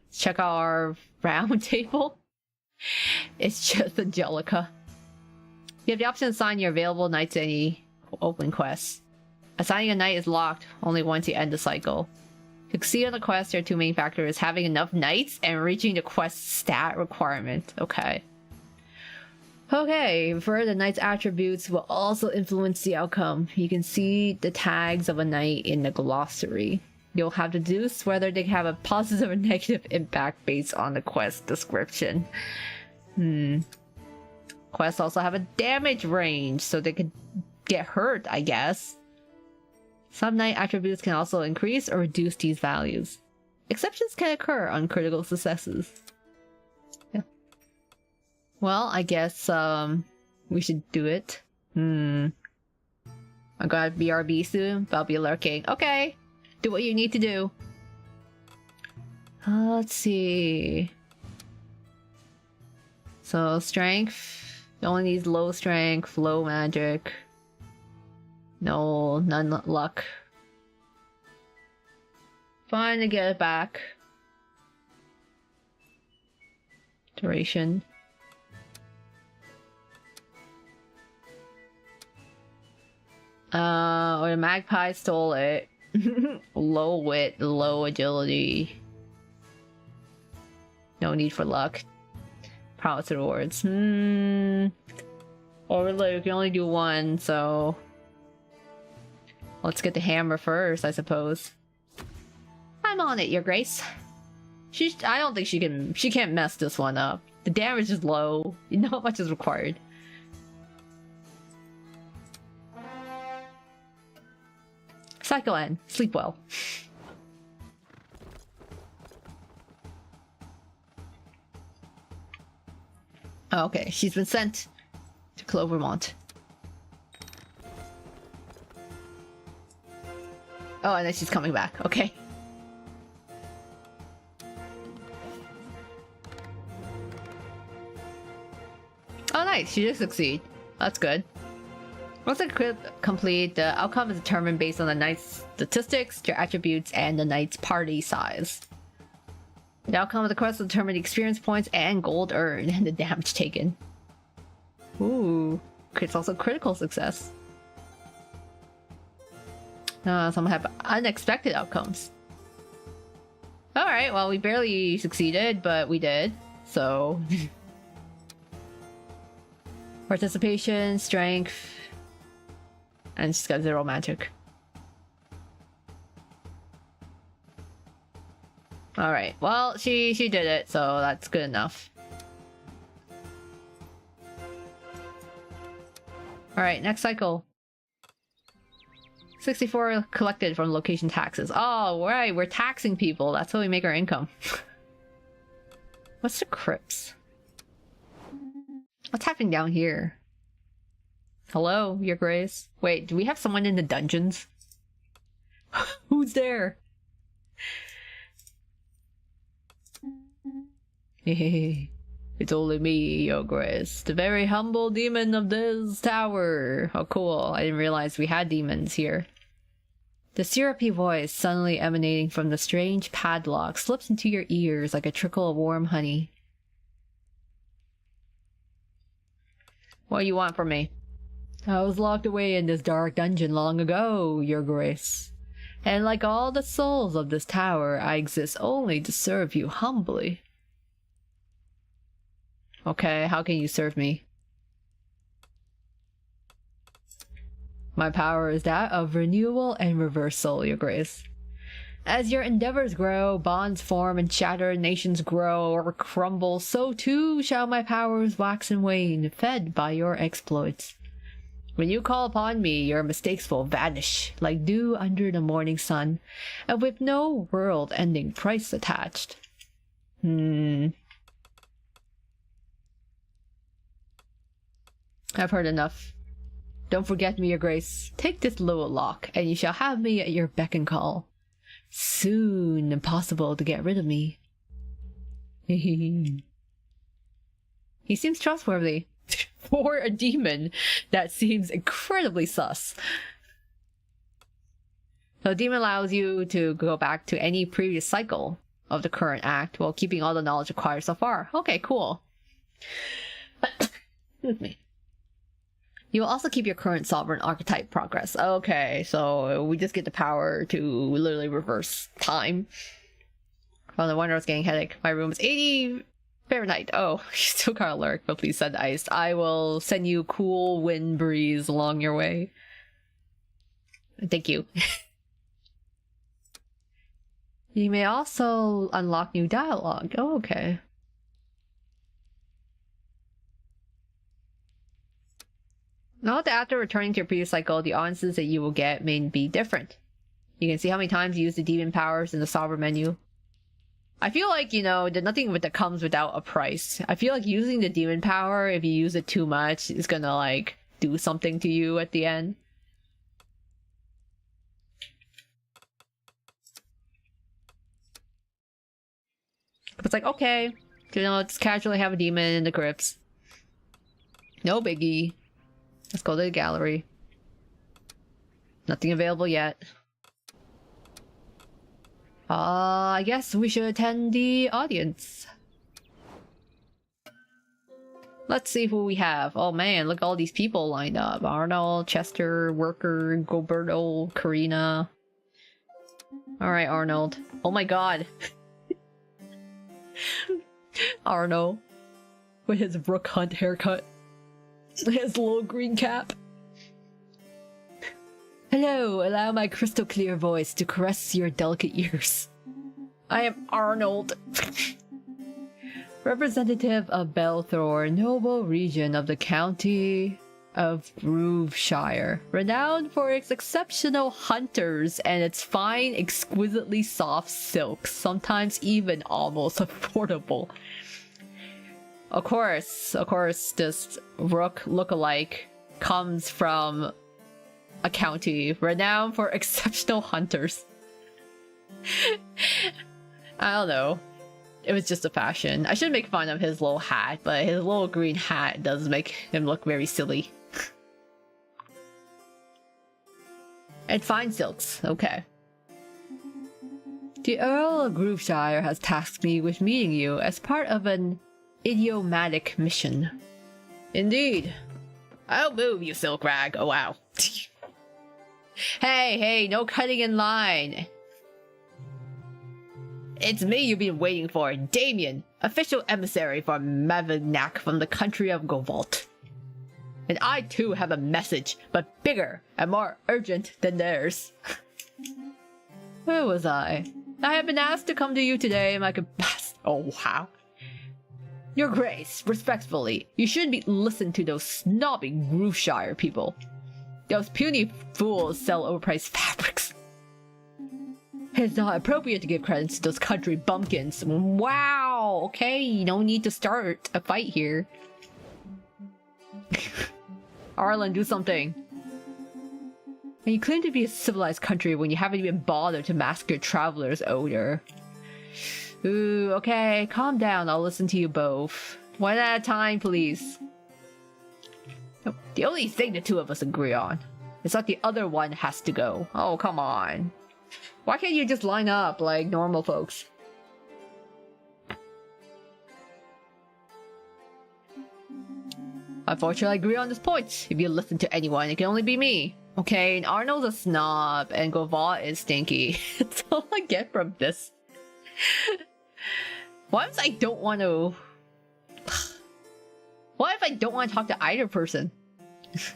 Let's check out our round table. It's just Angelica. You have the option to assign your available knights to any open quests. Assigning a knight is locked only once you end the cycle. To succeed on the quest, there are two main factors: having enough knights and reaching the quest stat requirement. Okay. Okay, for the knight's attributes will also influence the outcome. You can see the tags of a knight in the glossary. You'll have to deduce whether they have a positive or negative impact based on the quest description. Quests also have a damage range, so they could get hurt, I guess. Some knight attributes can also increase or reduce these values. Exceptions can occur on critical successes. Yeah. Well, I guess we should do it. I gotta BRB soon, but I'll be lurking. Okay, do what you need to do. Let's see. So strength, it only needs low strength, low magic. No, none luck. Fine to get it back. Duration. Or the magpie stole it. Low wit, low agility. No need for luck. Promise rewards. Or like, we can only do one, so let's get the hammer first, I suppose. I'm on it, Your Grace. I don't think she can't mess this one up. The damage is low. You know how much is required. Cycle end. Sleep well. Okay, she's been sent to Clovermont. Oh, and then she's coming back. Okay. Oh, nice. She did succeed. That's good. Once the quest complete, the outcome is determined based on the knight's statistics, their attributes, and the knight's party size. The outcome of the quest will determine the experience points and gold earned and the damage taken. Ooh. It's also critical success. Some have unexpected outcomes. Alright, well, we barely succeeded, but we did. So... Participation, strength... And she's got 0 magic. Alright, well, she did it, so that's good enough. Alright, next cycle. 64 collected from location taxes. Oh, right, we're taxing people. That's how we make our income. What's the crypts? What's happening down here? Hello, Your Grace. Wait, do we have someone in the dungeons? Who's there? It's only me, Your Grace, the very humble demon of this tower. Oh, cool. I didn't realize we had demons here. The syrupy voice suddenly emanating from the strange padlock slips into your ears like a trickle of warm honey. What do you want from me? I was locked away in this dark dungeon long ago, Your Grace. And like all the souls of this tower, I exist only to serve you humbly. Okay, how can you serve me? My power is that of renewal and reversal, Your Grace. As your endeavors grow, bonds form and shatter, nations grow or crumble, so too shall my powers wax and wane, fed by your exploits. When you call upon me, your mistakes will vanish, like dew under the morning sun, and with no world-ending price attached. I've heard enough. Don't forget me, Your Grace. Take this little lock, and you shall have me at your beck and call. Soon impossible to get rid of me. He seems trustworthy. For a demon, that seems incredibly sus. So demon allows you to go back to any previous cycle of the current act while keeping all the knowledge acquired so far. Okay, cool. Excuse me. You will also keep your current sovereign archetype progress. Okay, so we just get the power to literally reverse time. Oh, no wonder I was getting a headache. My room is 80 Fahrenheit. Oh, you still got alert, but please send ice. I will send you cool wind breeze along your way. Thank you. You may also unlock new dialogue. Oh, okay. Note that after returning to your previous cycle, the audiences that you will get may be different. You can see how many times you use the demon powers in the sovereign menu. I feel like, you know, there's nothing that comes without a price. I feel like using the demon power, if you use it too much, is gonna, like, do something to you at the end. It's like, okay, you know, let's casually have a demon in the crypts. No biggie. Let's go to the gallery. Nothing available yet. I guess we should attend the audience. Let's see who we have. Oh man, look at all these people lined up. Arnold, Chester, Worker, Goberto, Karina. Alright, Arnold. Oh my god. Arnold. With his Rook Hunt haircut. His little green cap. Hello, allow my crystal clear voice to caress your delicate ears. I am Arnold. Representative of Belthor, noble region of the county of Grooveshire, renowned for its exceptional hunters and its fine, exquisitely soft silks, sometimes even almost affordable. Of course, this Rook lookalike comes from a county renowned for exceptional hunters. I don't know. It was just a fashion. I should make fun of his little hat, but his little green hat does make him look very silly. And fine silks, okay. The Earl of Grooveshire has tasked me with meeting you as part of an idiomatic mission. Indeed. I'll move, you silk rag. Oh wow. Hey, no cutting in line. It's me you've been waiting for, Damien, official emissary for Mavignac from the country of Govalt. And I too have a message, but bigger and more urgent than theirs. Where was I? I have been asked to come to you today in my capacity. Oh wow. Your Grace, respectfully, you shouldn't listen to those snobby Grooveshire people. Those puny fools sell overpriced fabrics. It's not appropriate to give credit to those country bumpkins. Wow, okay, you don't need to start a fight here. Arlen, do something. And you claim to be a civilized country when you haven't even bothered to mask your traveler's odor. Ooh, okay, calm down. I'll listen to you both. One at a time, please. The only thing the two of us agree on is that the other one has to go. Oh, come on. Why can't you just line up like normal folks? Unfortunately, I agree on this point. If you listen to anyone, it can only be me. Okay, and Arnold's a snob, and Govat is stinky. That's all I get from this. What if I don't want to... What if I don't want to talk to either person?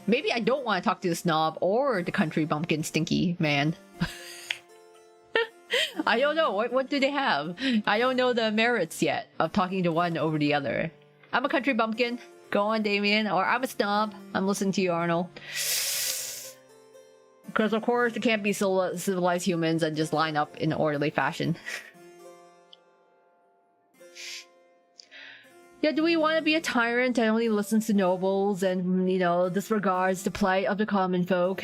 Maybe I don't want to talk to the snob or the country bumpkin stinky man. I don't know. What do they have? I don't know the merits yet of talking to one over the other. I'm a country bumpkin. Go on, Damien. Or I'm a snob. I'm listening to you, Arnold. Because of course it can't be civilized humans and just line up in an orderly fashion. Yeah, do we want to be a tyrant that only listens to nobles and, you know, disregards the plight of the common folk?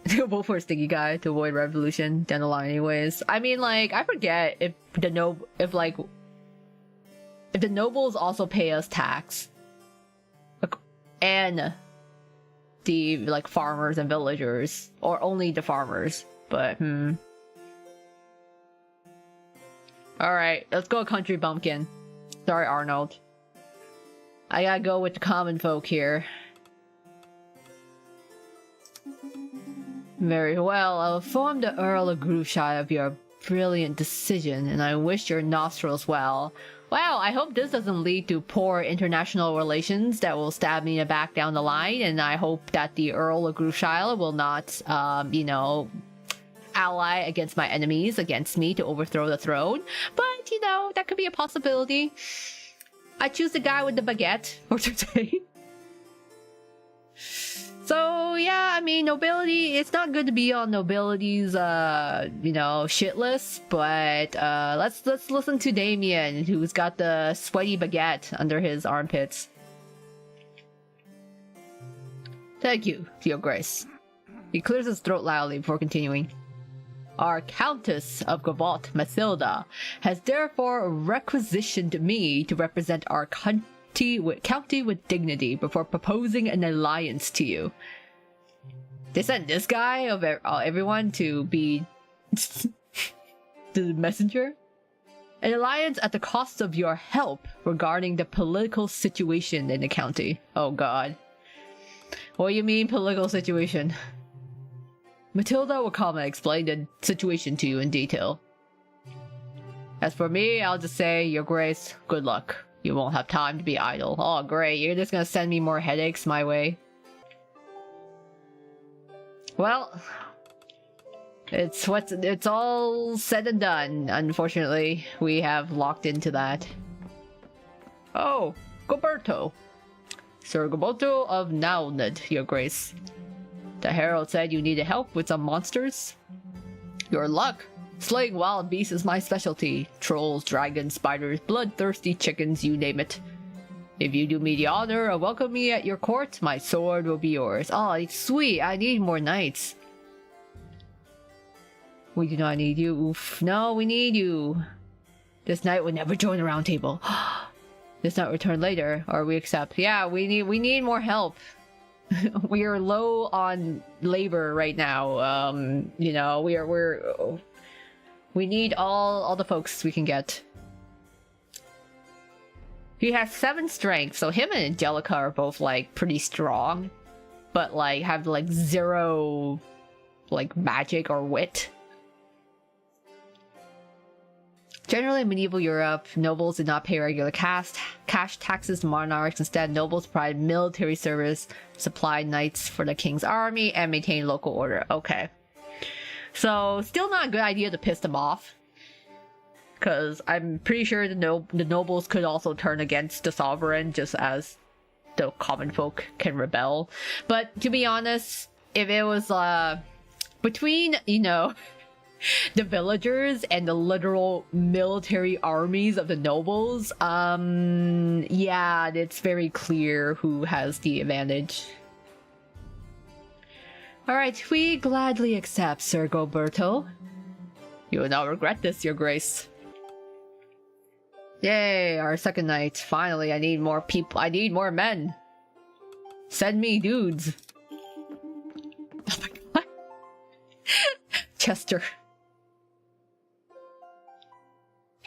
Vote for a sticky guy to avoid revolution down the line anyways. I mean, like, I forget if the nobles also pay us tax. And the, like, farmers and villagers. Or only the farmers. But, Alright, let's go country bumpkin. Sorry, Arnold. I gotta go with the common folk here. Very well, I'll inform the Earl of Grooveshire of your brilliant decision, and I wish your nostrils well. Wow, I hope this doesn't lead to poor international relations that will stab me in the back down the line, and I hope that the Earl of Grooveshire will not, you know, ally against my enemies, against me to overthrow the throne. But, you know, that could be a possibility. I choose the guy with the baguette for today. So, yeah, I mean, nobility, it's not good to be on nobility's, you know, shit list, but, let's listen to Damien, who's got the sweaty baguette under his armpits. Thank you, Your Grace. He clears his throat loudly before continuing. Our Countess of Gavot, Mathilda, has therefore requisitioned me to represent our county with dignity before proposing an alliance to you. They sent this guy of everyone to be the messenger? An alliance at the cost of your help regarding the political situation in the county. Oh god. What do you mean political situation? Matilda will come and explain the situation to you in detail. As for me, I'll just say, Your Grace, good luck. You won't have time to be idle. Oh great, you're just gonna send me more headaches my way? Well, it's all said and done. Unfortunately, we have locked into that. Oh, Goberto. Sir Goberto of Naunad, Your Grace. The herald said you needed help with some monsters. Your luck. Slaying wild beasts is my specialty. Trolls, dragons, spiders, bloodthirsty chickens, you name it. If you do me the honor of welcoming me at your court, my sword will be yours. Oh, sweet, I need more knights. We do not need you. Oof. No, we need you. This knight would never join the round table. This knight return later, or we accept. Yeah, we need more help. We are low on labor right now. You know, we need all the folks we can get. He has 7 strength, so him and Angelica are both like pretty strong, but like have like 0 like magic or wit. Generally, in medieval Europe, nobles did not pay regular cash taxes to monarchs. Instead, nobles provided military service, supplied knights for the king's army, and maintained local order. Okay. So, still not a good idea to piss them off. Because I'm pretty sure the nobles could also turn against the sovereign, just as the common folk can rebel. But, to be honest, if it was, between, you know, the villagers and the literal military armies of the nobles, yeah, it's very clear who has the advantage. Alright, we gladly accept, Sir Gilberto. You will not regret this, Your Grace. Yay, our second night. Finally, I need more people. I need more men. Send me dudes. Oh my god. Chester.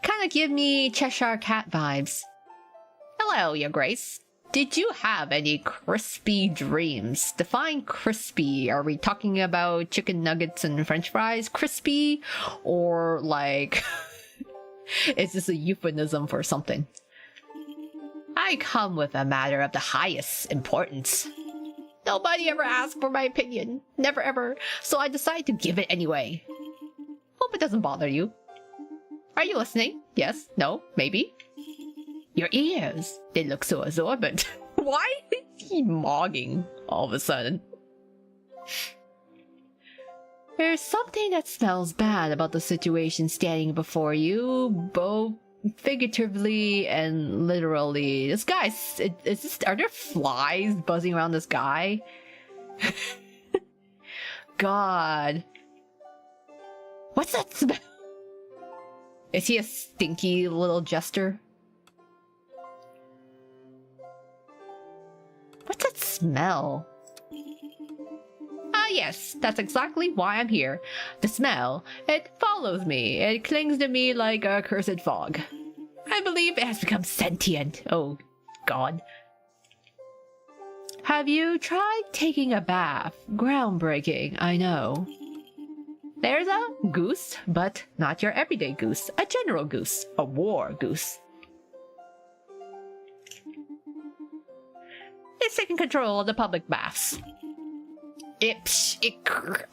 Kinda give me Cheshire Cat vibes. Hello, Your Grace. Did you have any crispy dreams? Define crispy. Are we talking about chicken nuggets and french fries crispy? Or like... is this a euphemism for something? I come with a matter of the highest importance. Nobody ever asked for my opinion. Never ever. So I decided to give it anyway. Hope it doesn't bother you. Are you listening? Yes? No? Maybe? Your ears. They look so absorbent. Why is he mogging all of a sudden? There's something that smells bad about the situation standing before you, both figuratively and literally. This guy, are there flies buzzing around this guy? God. What's that smell? Is he a stinky little jester? What's that smell? Ah yes, that's exactly why I'm here. The smell, it follows me. It clings to me like a cursed fog. I believe it has become sentient. Oh, God. Have you tried taking a bath? Groundbreaking, I know. There's a goose, but not your everyday goose. A general goose. A war goose. It's taking control of the public baths. And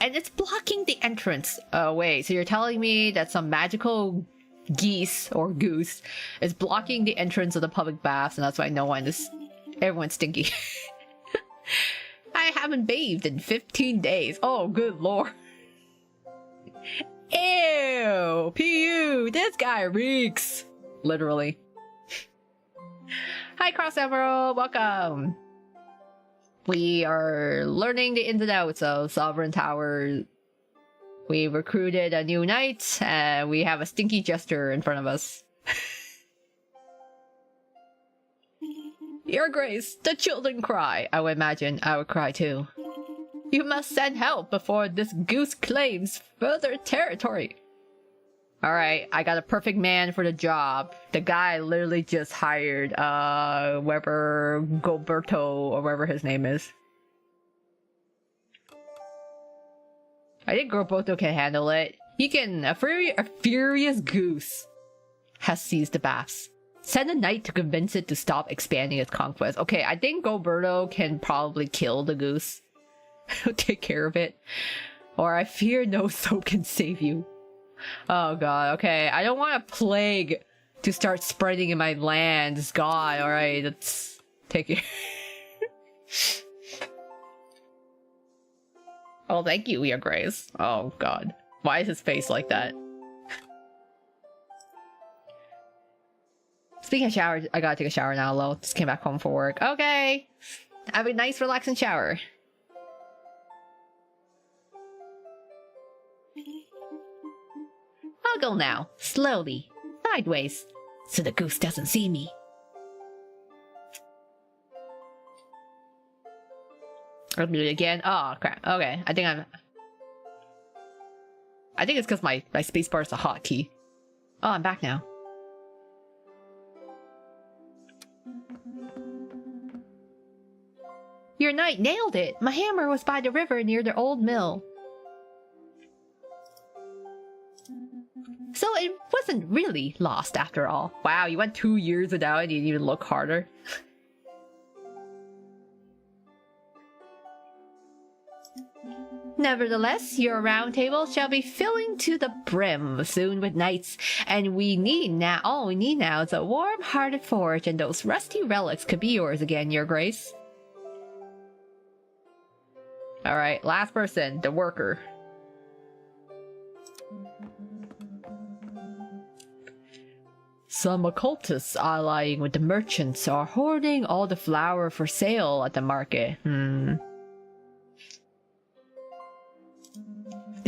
it's blocking the entrance. Oh wait, so you're telling me that some magical geese or goose is blocking the entrance of the public baths, and that's why everyone's stinky. I haven't bathed in 15 days. Oh, good lord. Ew, PU, this guy reeks. Literally. Hi, Cross Emerald, welcome. We are learning the ins and outs of Sovereign Tower. We recruited a new knight, and we have a stinky jester in front of us. Your Grace, the children cry. I would imagine I would cry too. You must send help before this goose claims further territory. Alright, I got a perfect man for the job. The guy literally just hired, whoever Gilberto, or whatever his name is. I think Gilberto can handle it. He can, a furious goose has seized the baths. Send a knight to convince it to stop expanding its conquest. Okay, I think Gilberto can probably kill the goose. Take care of it. Or I fear no soap can save you. Oh god, okay. I don't want a plague to start spreading in my lands. God, alright, let's take it. Oh, thank you, Your Grace. Oh god. Why is his face like that? Speaking of showers, I gotta take a shower now, lol. Just came back home for work. Okay. Have a nice, relaxing shower. I'll go now, slowly, sideways, so the goose doesn't see me. I'll do it again. Oh crap. Okay, I think it's because my spacebar is a hotkey. Oh, I'm back now. Your knight nailed it! My hammer was by the river near the old mill. So it wasn't really lost after all. Wow, you went 2 years without it, you didn't even look harder. Nevertheless, your round table shall be filling to the brim soon with knights, and all we need now is a warm-hearted forge, and those rusty relics could be yours again, Your Grace. Alright, last person, the worker. Some occultists allying with the merchants are hoarding all the flour for sale at the market.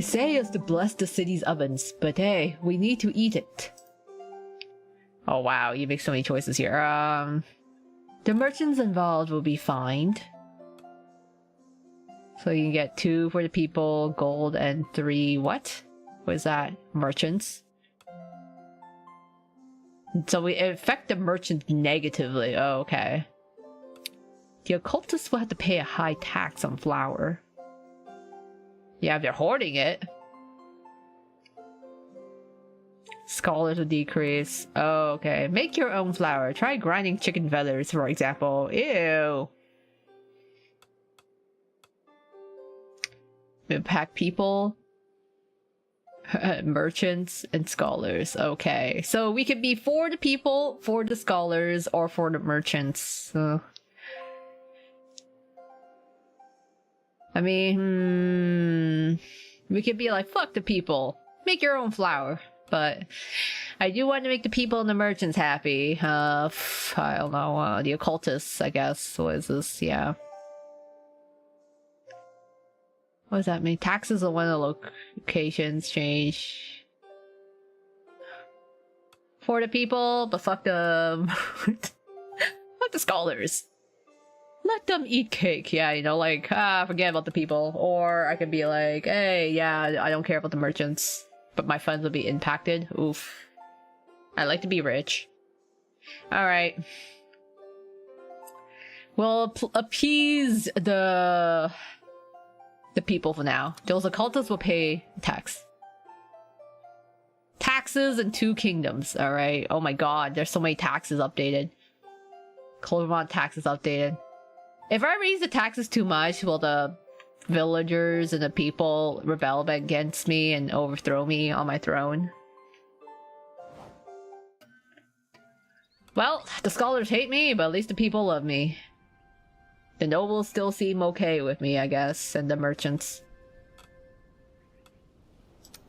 Say us to bless the city's ovens, but hey, we need to eat it. Oh wow, you make so many choices here. The merchants involved will be fined. So you can get 2 for the people, gold, and 3 what? What is that? Merchants. So we affect the merchants negatively. Oh, okay. The occultists will have to pay a high tax on flour. Yeah, if they're hoarding it. Scholars will decrease. Oh, okay. Make your own flour. Try grinding chicken feathers, for example. Ew. Impact people. Merchants and scholars. Okay. So we could be for the people, for the scholars, or for the merchants. I mean, we could be like, fuck the people. Make your own flour. But I do want to make the people and the merchants happy. I don't know, the occultists, I guess. What is this? Yeah. What does that mean? Taxes on one of the locations change. For the people, but fuck them. Fuck the scholars. Let them eat cake. Yeah, you know, like, forget about the people. Or I could be like, hey, yeah, I don't care about the merchants. But my funds will be impacted. Oof. I like to be rich. Alright. We'll appease the people for now. Those occultists will pay tax. Taxes in 2 kingdoms. Alright. Oh my god, there's so many taxes updated. Clovermont taxes updated. If I raise the taxes too much, will the villagers and the people rebel against me and overthrow me on my throne? Well, the scholars hate me, but at least the people love me. The nobles still seem okay with me, I guess, and the merchants.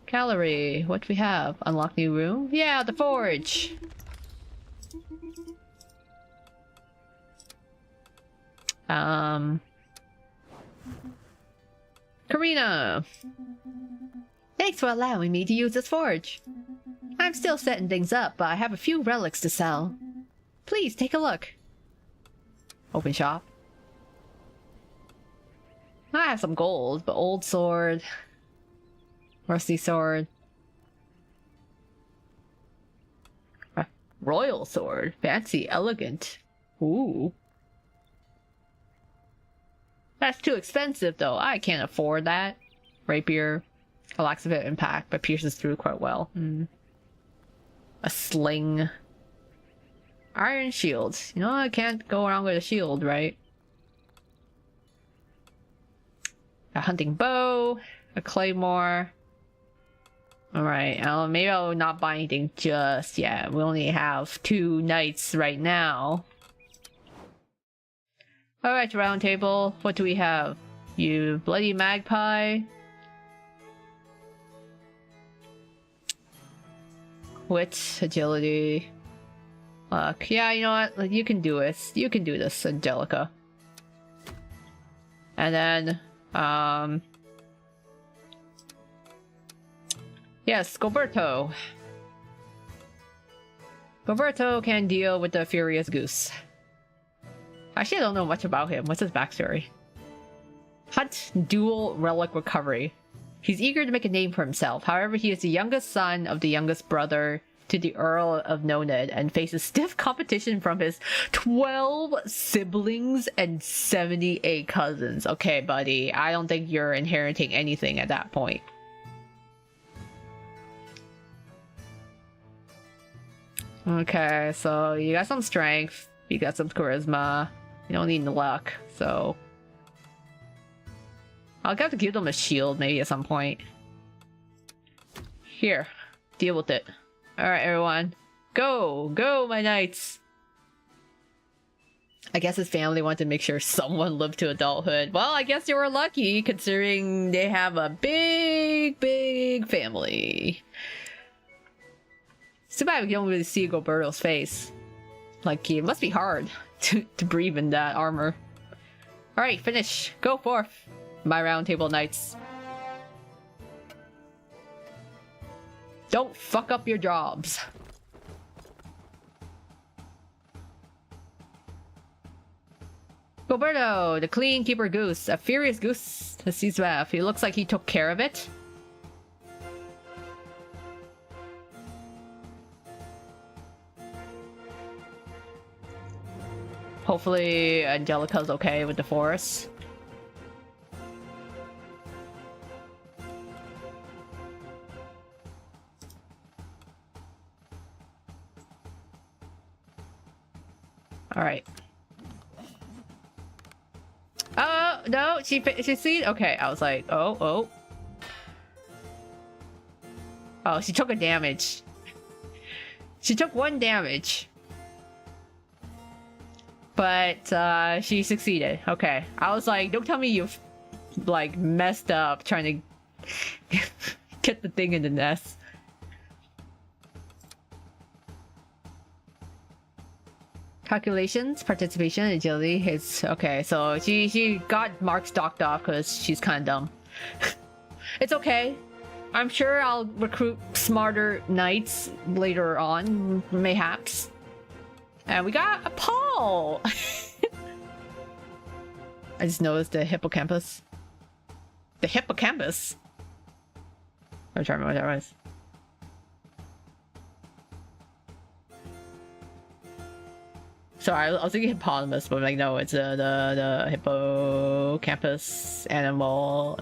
Gallery, what do we have? Unlock new room? Yeah, the forge! Karina! Thanks for allowing me to use this forge. I'm still setting things up, but I have a few relics to sell. Please take a look. Open shop. I have some gold, but old sword. Rusty sword. Royal sword. Fancy, elegant. Ooh. That's too expensive though. I can't afford that. Rapier. Lacks a bit of impact, but pierces through quite well. A sling. Iron shield. You know, I can't go around with a shield, right? A hunting bow. A claymore. Alright, maybe I'll not buy anything just yet. We only have 2 knights right now. Alright, round table. What do we have? You bloody magpie. Wits, agility. Luck. Yeah, you know what? Like, you can do this. You can do this, Angelica. And then, yes, Goberto. Goberto can deal with the Furious Goose. Actually, I don't know much about him. What's his backstory? Hunt dual relic recovery. He's eager to make a name for himself. However, he is the youngest son of the youngest brother to the Earl of Noned and faces stiff competition from his 12 siblings and 78 cousins. Okay, buddy. I don't think you're inheriting anything at that point. Okay, so you got some strength. You got some charisma. You don't need luck, so... I'll have to give them a shield maybe at some point. Here. Deal with it. Alright, everyone. Go! Go, my knights! I guess his family wanted to make sure someone lived to adulthood. Well, I guess you were lucky, considering they have a big, big family. It's too bad we don't really see Goberto's face. Like, it must be hard to breathe in that armor. Alright, finish. Go forth, my round table knights. Don't fuck up your jobs. Roberto, the clean keeper goose. A furious goose has seized Beth. He looks like he took care of it. Hopefully Angelica's okay with the forest. Alright. Oh, no, she see? Okay, I was like, oh. Oh, she took a damage. She took 1 damage. But, she succeeded. Okay. I was like, don't tell me you've, like, messed up trying to get the thing in the nest. Calculations, participation, agility, it's okay. So she got marks docked off because she's kind of dumb. It's okay. I'm sure I'll recruit smarter knights later on, mayhaps. And we got a Paul. I just noticed the hippocampus. The hippocampus. I'm trying to remember what that was. Sorry, I was thinking hippopotamus, but I'm like, no, it's the hippocampus animal.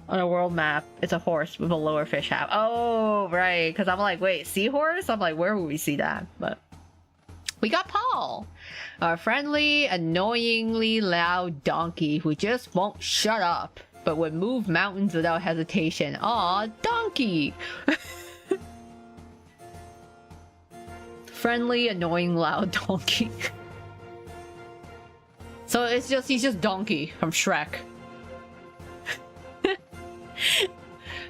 On a world map, it's a horse with a lower fish hat. Oh, right, because I'm like, wait, seahorse? I'm like, where would we see that? But we got Paul, a friendly, annoyingly loud donkey who just won't shut up, but would move mountains without hesitation. Aw, donkey! Friendly, annoying, loud donkey. So it's just, he's just Donkey from Shrek.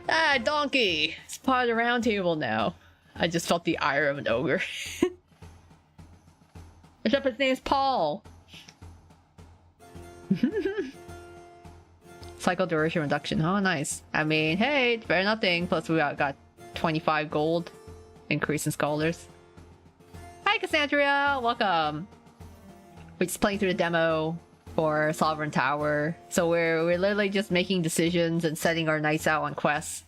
Ah, Donkey! It's part of the round table now. I just felt the ire of an ogre. Except his name's Paul. Cycle duration reduction. Oh, nice. I mean, hey, it's better than nothing. Plus we got 25 gold. Increase in scholars. Hi, Cassandra! Welcome! We're just playing through the demo for Sovereign Tower. So we're literally just making decisions and setting our knights out on quests.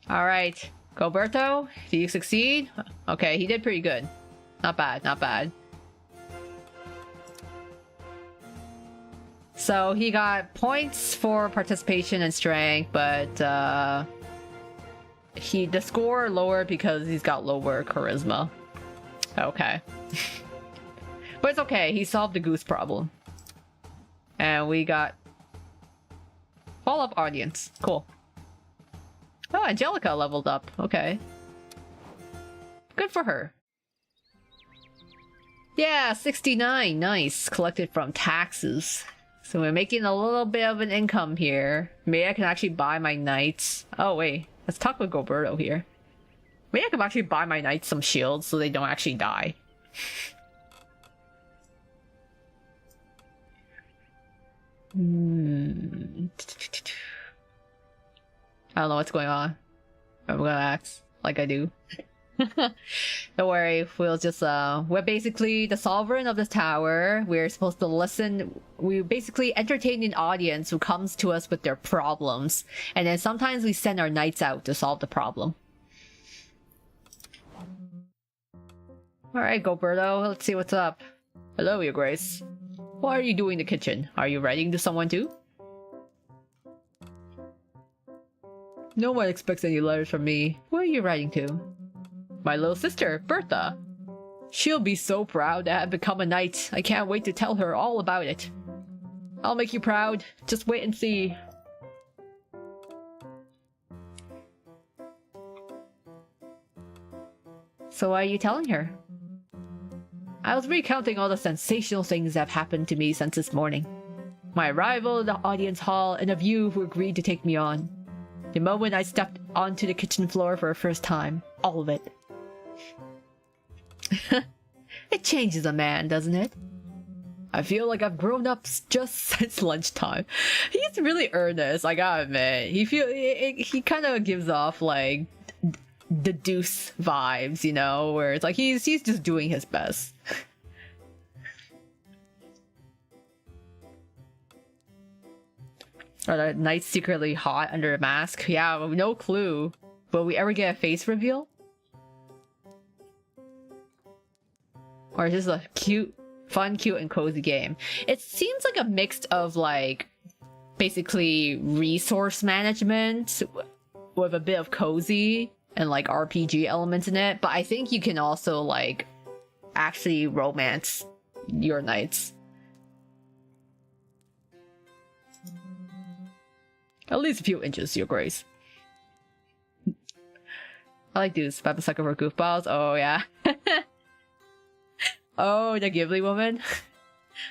Alright. Goberto, do you succeed? Okay, he did pretty good. Not bad, not bad. So he got points for participation and strength, but the score lower because he's got lower charisma. Okay. But it's okay, he solved the goose problem. And we got follow-up audience. Cool. Oh, Angelica leveled up. Okay. Good for her. Yeah, 69. Nice. Collected from taxes. So we're making a little bit of an income here. Maybe I can actually buy my knights. Oh, wait. Let's talk with Goberto here. Maybe I can actually buy my knights some shields so they don't actually die. I don't know what's going on. I'm gonna ask like I do. Don't worry, we'll just we're basically the sovereign of this tower. We're supposed to listen. We basically entertain an audience who comes to us with their problems, and then sometimes we send our knights out to solve the problem. Alright, Goberto, let's see what's up. Hello, Your Grace. What are you doing in the kitchen? Are you writing to someone too? No one expects any letters from me. Who are you writing to? My little sister, Bertha. She'll be so proud to have become a knight. I can't wait to tell her all about it. I'll make you proud. Just wait and see. So why are you telling her? I was recounting all the sensational things that have happened to me since this morning. My arrival in the audience hall and of you who agreed to take me on. The moment I stepped onto the kitchen floor for the first time. All of it. It changes a man, doesn't it? I feel like I've grown up just since lunchtime. He's really earnest, I gotta admit. He kind of gives off like the Deuce vibes, you know, where it's like he's just doing his best. Are the knights secretly hot under a mask? Yeah, no clue. Will we ever get a face reveal? Or is this a fun, cute, and cozy game? It seems like a mix of like basically resource management with a bit of cozy and like RPG elements in it, but I think you can also like actually romance your knights. At least a few inches, your grace. I like dudes, but I'm a sucker for goofballs. Oh yeah. Oh, the Ghibli woman.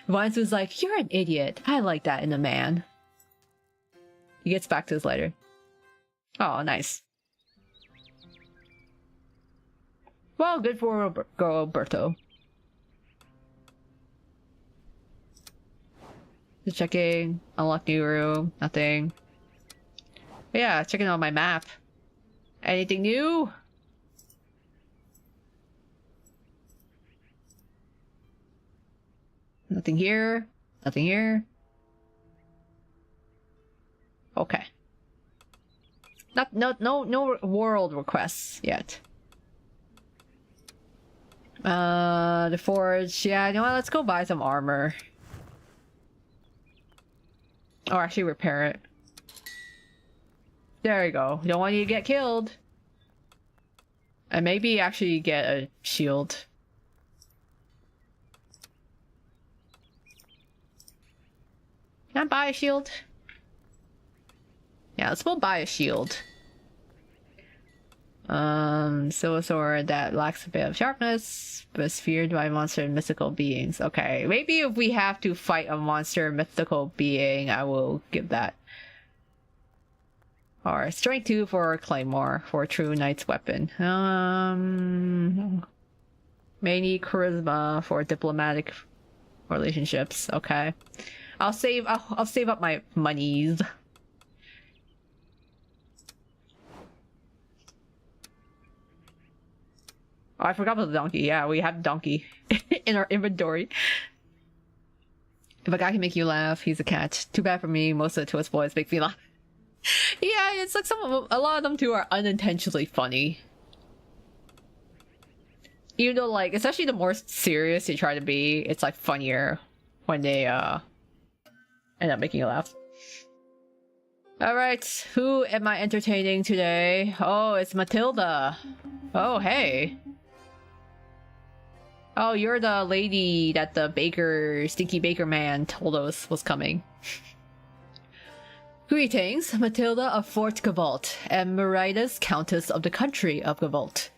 Once was like, "You're an idiot." I like that in a man. He gets back to us later. Oh, nice. Well, good for Roberto. Just checking. Unlock new room. Nothing. But yeah, checking on my map. Anything new? Nothing here. Nothing here. Okay. No world requests yet. The forge. Yeah, you know what? Let's go buy some armor. Or actually repair it. There you go. Don't want you to get killed. And maybe actually get a shield. Can I buy a shield? Yeah, let's go buy a shield. Silver sword that lacks a bit of sharpness, but is feared by monster and mythical beings. Okay, maybe if we have to fight a monster or mythical being, I will give that. Or strength 2 for claymore for a true knight's weapon. May need charisma for diplomatic relationships. Okay, I'll save up my monies. Oh, I forgot about the donkey. Yeah, we have donkey in our inventory. If a guy can make you laugh, he's a cat. Too bad for me. Most of the Twist boys make me laugh. Yeah, it's like a lot of them too are unintentionally funny. Even though, like, especially the more serious they try to be, it's like funnier when they end up making you laugh. Alright, who am I entertaining today? Oh, it's Matilda. Oh, hey. Oh, you're the lady that the stinky baker man told us was coming. Greetings, Matilda of Fort Gavolt, and Meridas, Countess of the country of Gavolt.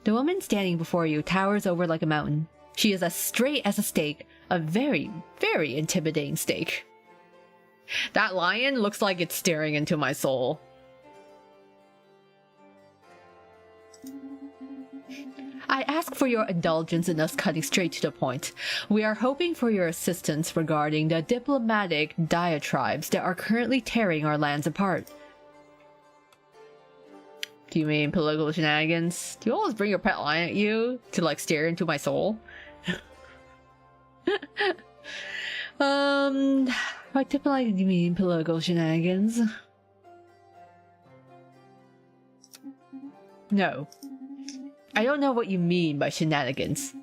The woman standing before you towers over like a mountain. She is as straight as a stake, a very, very intimidating stake. That lion looks like it's staring into my soul. I ask for your indulgence in us cutting straight to the point. We are hoping for your assistance regarding the diplomatic diatribes that are currently tearing our lands apart. Do you mean political shenanigans? Do you always bring your pet lion at you to like stare into my soul? By diplomatic, do you mean political shenanigans? No. I don't know what you mean by shenanigans.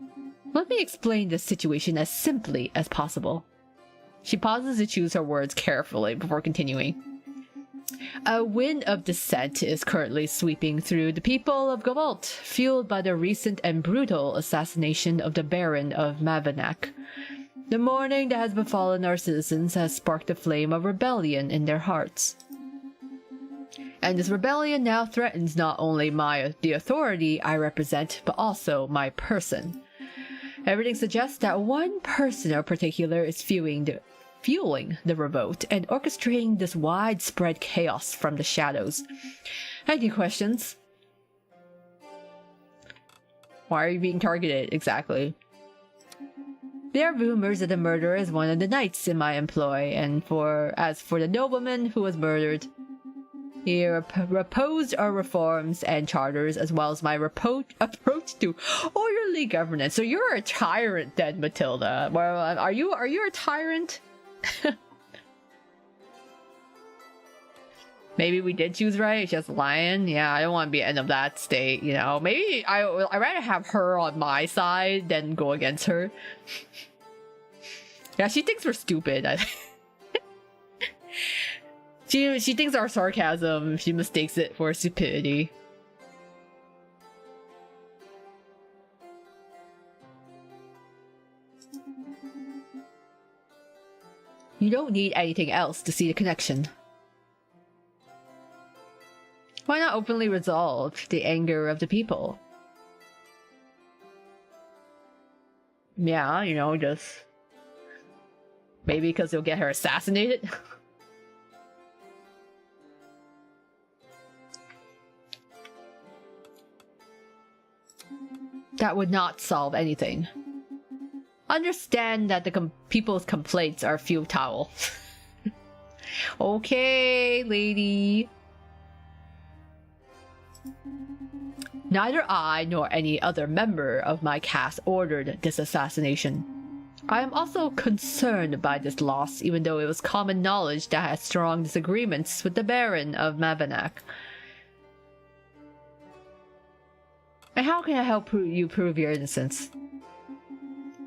Let me explain the situation as simply as possible. She pauses to choose her words carefully before continuing. A wind of dissent is currently sweeping through the people of Gavolt, fueled by the recent and brutal assassination of the Baron of Mavanac. The mourning that has befallen our citizens has sparked a flame of rebellion in their hearts. And this rebellion now threatens not only the authority I represent, but also my person. Everything suggests that one person in particular is fueling the revolt and orchestrating this widespread chaos from the shadows. Any questions? Why are you being targeted exactly? There are rumors that the murderer is one of the knights in my employ, and as for the nobleman who was murdered, he opposed our reforms and charters, as well as my approach to orderly governance. So you're a tyrant then, Matilda. Well, are you a tyrant? Maybe we did choose right. It's just lying. Yeah, I don't want to be end of that state, you know. Maybe I'd rather have her on my side than go against her. Yeah, she thinks we're stupid. She thinks our sarcasm, she mistakes it for stupidity. You don't need anything else to see the connection. Why not openly resolve the anger of the people? Yeah, you know, just... maybe because you'll get her assassinated? That would not solve anything. Understand that the people's complaints are futile. Okay, lady. Neither I nor any other member of my caste ordered this assassination. I am also concerned by this loss, even though it was common knowledge that I had strong disagreements with the Baron of Mavanac. And how can I help you prove your innocence?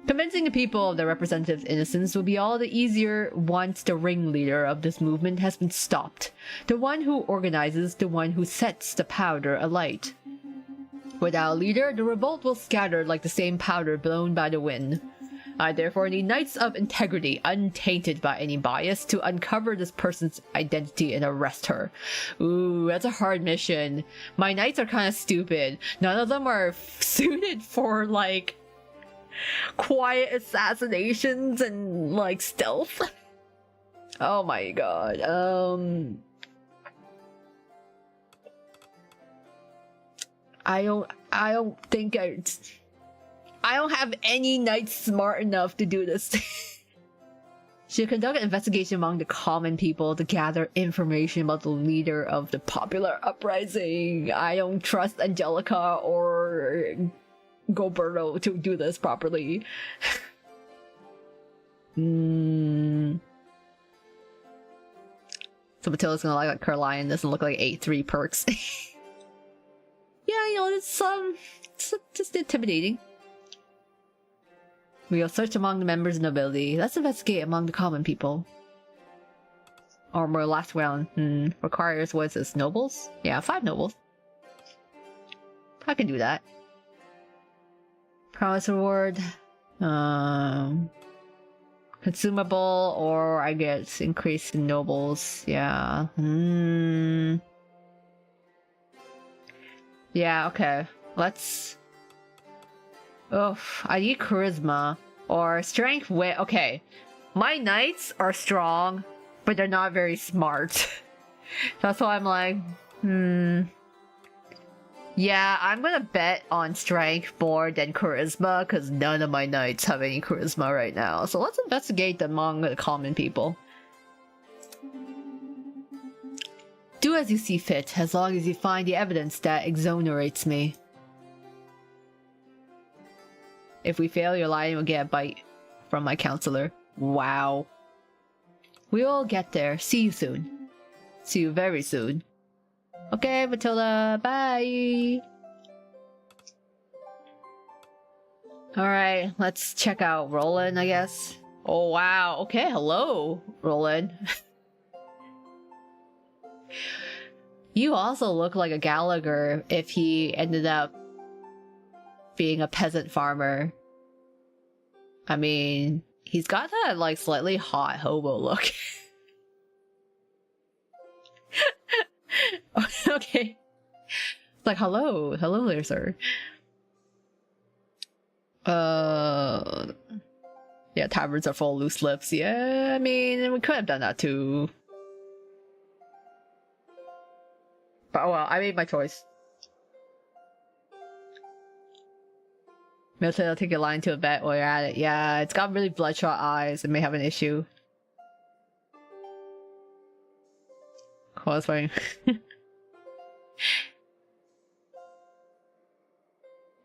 Convincing the people of the representative's innocence will be all the easier once the ringleader of this movement has been stopped. The one who organizes, the one who sets the powder alight. Without a leader, the revolt will scatter like the same powder blown by the wind. I therefore need knights of integrity, untainted by any bias, to uncover this person's identity and arrest her. Ooh, that's a hard mission. My knights are kind of stupid. None of them are suited for, like, quiet assassinations and, like, stealth. Oh my god. I don't think I don't have any knights smart enough to do this. Should conduct an investigation among the common people to gather information about the leader of the popular uprising. I don't trust Angelica or Goberto to do this properly. So Matilda's gonna like Caroline doesn't look like 8-3 perks. Yeah, you know, it's just intimidating. We'll search among the members of nobility. Let's investigate among the common people. Or more last round. Requires, what is this, nobles? Yeah, 5 nobles. I can do that. Promise reward. Consumable, or I get increase in nobles. Yeah. Yeah, okay. Let's... Ugh, I need charisma. Or strength wit. Okay. My knights are strong, but they're not very smart. That's why I'm like, yeah, I'm gonna bet on strength more than charisma, because none of my knights have any charisma right now. So let's investigate among the common people. Do as you see fit, as long as you find the evidence that exonerates me. If we fail, your lying will get a bite from my counselor. Wow. We will get there. See you soon. See you very soon. Okay, Matilda. Bye. Alright, let's check out Roland, I guess. Oh, wow. Okay, hello, Roland. You also look like a Gallagher if he ended up being a peasant farmer. I mean, he's got that, like, slightly hot hobo look. Okay. It's like, hello there, sir. Yeah, taverns are full of loose lips. Yeah, I mean, we could have done that too. But oh well, I made my choice. Milton will take a line to a vet while you're at it. Yeah, it's got really bloodshot eyes. It may have an issue. Causeway.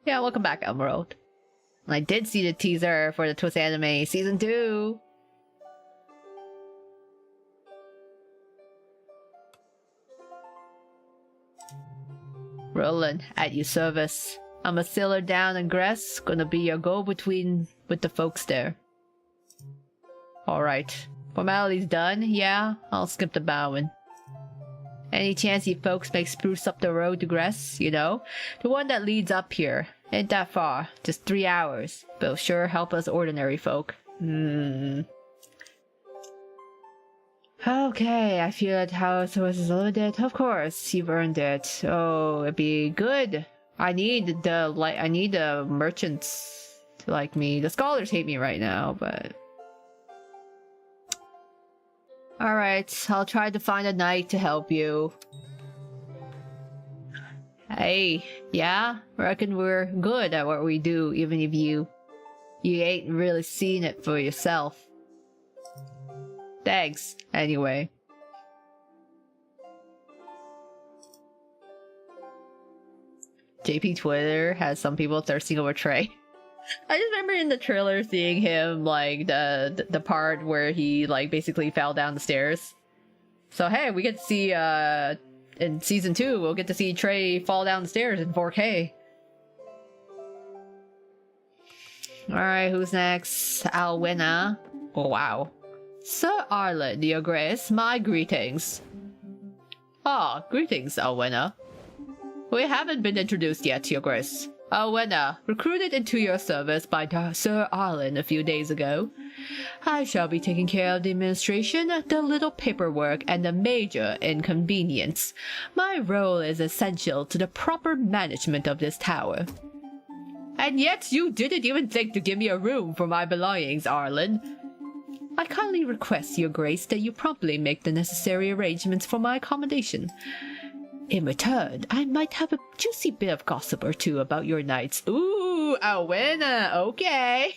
Yeah, welcome back, Emerald. I did see the teaser for the Twist anime season 2. Roland, at your service. I'm a sailor down in Gress, gonna be your go-between with the folks there. Alright. Formalities done, yeah? I'll skip the bowing. Any chance you folks may spruce up the road to Gress, you know? The one that leads up here. Ain't that far. Just 3 hours. But it'll sure help us ordinary folk. Okay, I feel that house was loaded. Of course, you've earned it. Oh, it'd be good. I need the merchants to like me. The scholars hate me right now, but... Alright, I'll try to find a knight to help you. Hey, yeah? Reckon we're good at what we do, even if you ain't really seen it for yourself. Thanks, anyway. JP Twitter has some people thirsting over Trey. I just remember in the trailer seeing him, like, the part where he, like, basically fell down the stairs. So hey, we get to see, in season 2, we'll get to see Trey fall down the stairs in 4K. Alright, who's next? Alwina. Oh, wow. Sir Arlen, your grace, my greetings. Ah, greetings, Alwina. We haven't been introduced yet, your grace. Alwina, recruited into your service by Sir Arlen a few days ago. I shall be taking care of the administration, the little paperwork, and the major inconvenience. My role is essential to the proper management of this tower. And yet you didn't even think to give me a room for my belongings, Arlen. I kindly request, your grace, that you promptly make the necessary arrangements for my accommodation. In return, I might have a juicy bit of gossip or two about your knights. Ooh, Alwina, okay.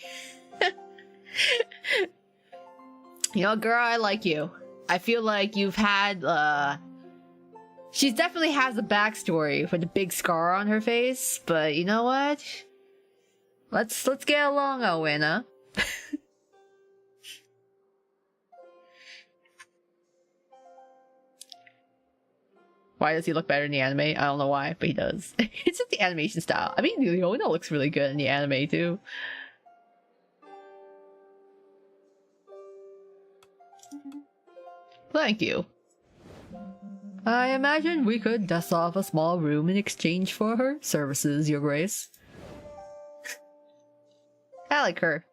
You know, girl, I like you. I feel like you've had, she definitely has a backstory with a big scar on her face, but you know what? Let's get along, Alwina. Why does he look better in the anime? I don't know why, but he does. It's just the animation style. I mean, Leona looks really good in the anime, too. Thank you. I imagine we could dust off a small room in exchange for her services, your grace. I like her.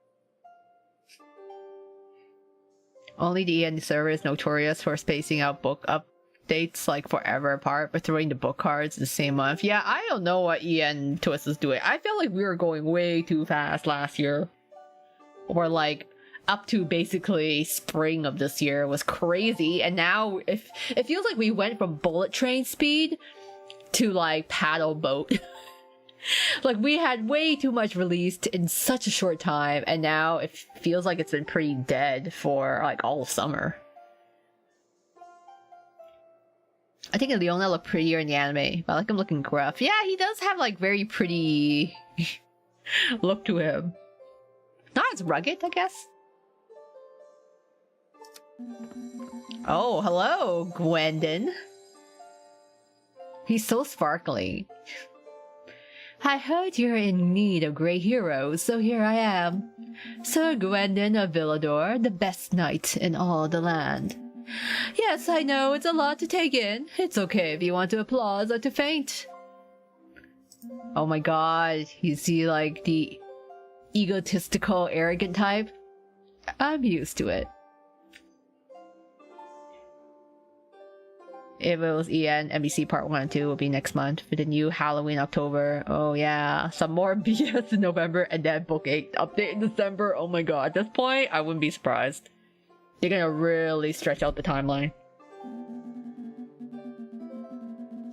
Only the EN server is notorious for spacing out book updates like forever apart, but throwing the book cards the same month. Yeah, I don't know what EN Twist is doing. I feel like we were going way too fast last year. Or like up to basically spring of this year was crazy, and now it feels like we went from bullet train speed to like paddle boat. Like we had way too much released in such a short time, and now it feels like it's been pretty dead for like all summer. I think Leona looked prettier in the anime, but I like him looking gruff. Yeah, he does have like very pretty look to him. Not as rugged, I guess. Oh, hello, Gwendon. He's so sparkly. I heard you're in need of great heroes, so here I am. Sir Gwendon of Villador, the best knight in all the land. Yes, I know, it's a lot to take in. It's okay if you want to applaud or to faint. Oh my god, you see like the egotistical, arrogant type? I'm used to it. If it was EN, MBC Part 1 and 2 will be next month for the new Halloween October. Oh yeah, some more BS in November and then Book 8 update in December. Oh my god, at this point, I wouldn't be surprised. They're gonna really stretch out the timeline.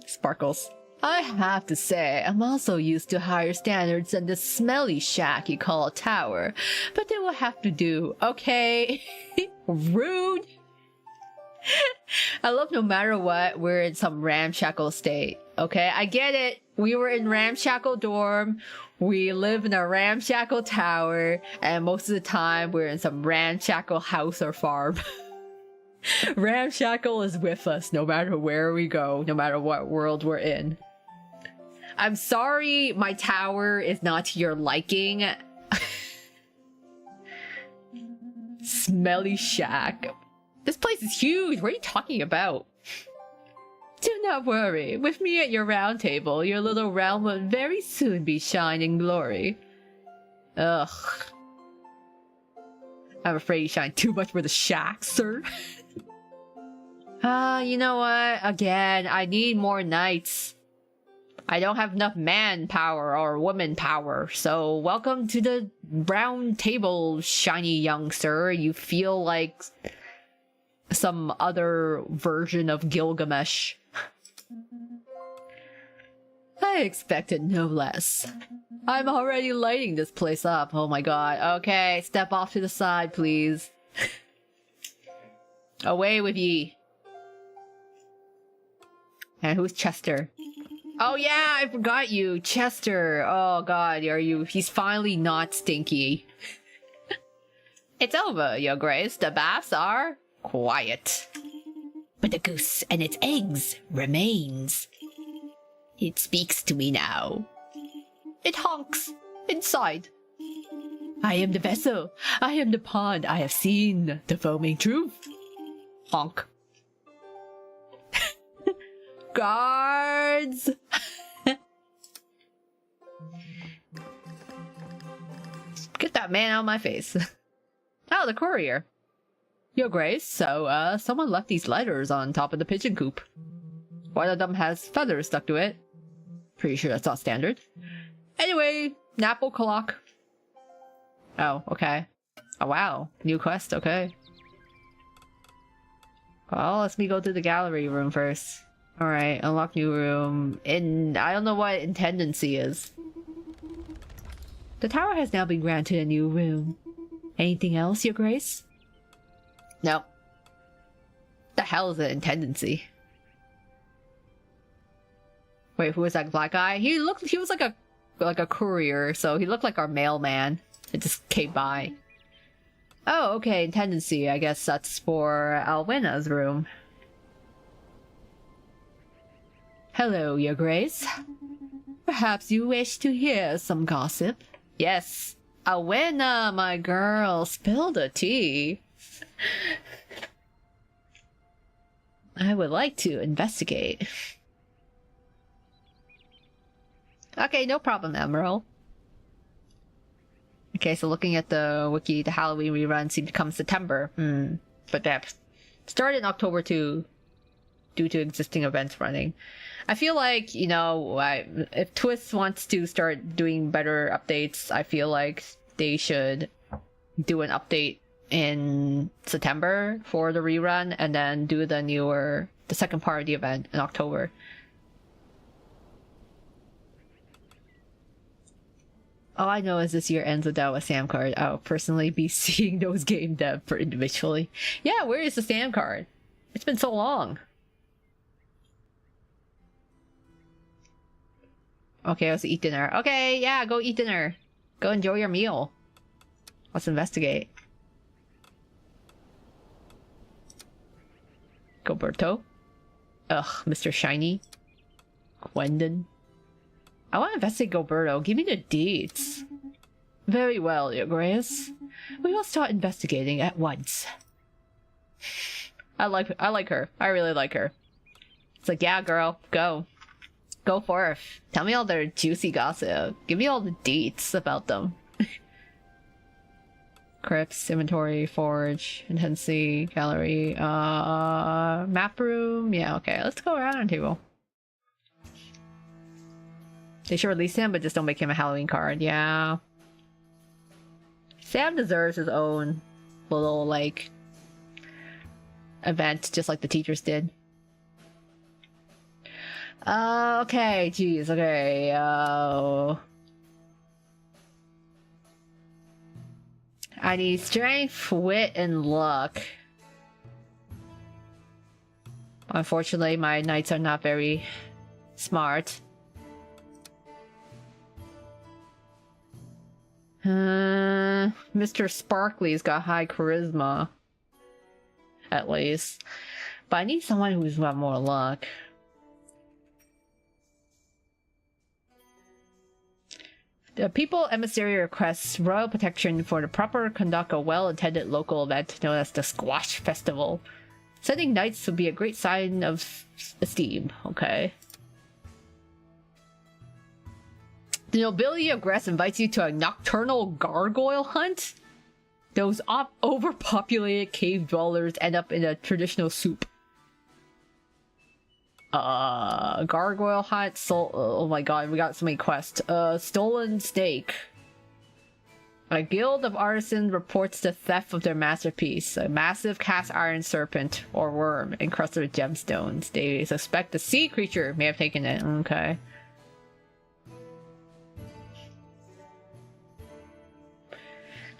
Sparkles. I have to say, I'm also used to higher standards than the smelly shack you call a tower, but they will have to do, okay? Rude! I love no matter what, we're in some ramshackle state, okay? I get it. We were in ramshackle dorm, we live in a ramshackle tower, and most of the time we're in some ramshackle house or farm. Ramshackle is with us no matter where we go, no matter what world we're in. I'm sorry my tower is not to your liking. Smelly shack. This place is huge. What are you talking about? Do not worry. With me at your round table, your little realm will very soon be shining glory. Ugh. I'm afraid you shine too much for the shack, sir. You know what? Again, I need more knights. I don't have enough manpower or woman power, so welcome to the round table, shiny young sir. You feel like some other version of Gilgamesh. I expected no less. I'm already lighting this place up. Oh my god. Okay, step off to the side, please. Away with ye. And who's Chester? Oh yeah, I forgot you, Chester. Oh god, are you? He's finally not stinky. It's over, your grace. The baths are quiet. But the goose and its eggs remains. It speaks to me now. It honks inside. I am the vessel. I am the pond. I have seen the foaming truth. Honk. Guards! Get that man out of my face. Oh, the courier. Your grace, so, someone left these letters on top of the pigeon coop. One of them has feathers stuck to it. Pretty sure that's not standard. Anyway, Napple clock. Oh, okay. Oh, wow. New quest, okay. Well, let me go to the gallery room first. Alright, unlock new room. And I don't know what intendancy is. The tower has now been granted a new room. Anything else, your grace? No. The hell is an intendancy? Wait, who was that black guy? He was like a courier, so he looked like our mailman. It just came by. Oh, okay, intendancy. I guess that's for Alwena's room. Hello, your grace. Perhaps you wish to hear some gossip? Yes. Alwena, my girl, spill the tea. I would like to investigate. Okay, no problem, Emerald. Okay, so looking at the wiki, the Halloween rerun seemed to come September. But that started in October too, due to existing events running. I feel like, you know, if Twist wants to start doing better updates, I feel like they should do an update in September for the rerun and then do the second part of the event in October. All I know is this year ends without a SAM card. I'll personally be seeing those game dev for individually. Yeah, where is the SAM card? It's been so long. Okay, let's eat dinner. Okay, yeah, go eat dinner. Go enjoy your meal. Let's investigate. Gilberto. Ugh, Mr. Shiny. Gwendon. I want to investigate Gilberto. Give me the deeds. Very well, your grace. We will start investigating at once. I like her. I really like her. It's like, yeah, girl, go. Go forth. Tell me all their juicy gossip. Give me all the deets about them. Crypts, inventory, forge, intensity, gallery, map room. Yeah, okay, let's go around our table. They should release him, but just don't make him a Halloween card. Yeah. Sam deserves his own little, like, event, just like the teachers did. Okay, jeez, okay, I need strength, wit, and luck. Unfortunately, my knights are not very smart. Mr. Sparkly's got high charisma. At least. But I need someone who's got more luck. The People Emissary requests royal protection for the proper conduct a well-attended local event known as the Squash Festival. Sending knights would be a great sign of esteem. Okay. The nobility of Grass invites you to a nocturnal gargoyle hunt. Those overpopulated cave dwellers end up in a traditional soup. Gargoyle hunt, oh my god, we got so many quests. Stolen snake. A guild of artisans reports the theft of their masterpiece, a massive cast iron serpent or worm encrusted with gemstones. They suspect the sea creature may have taken it. Okay.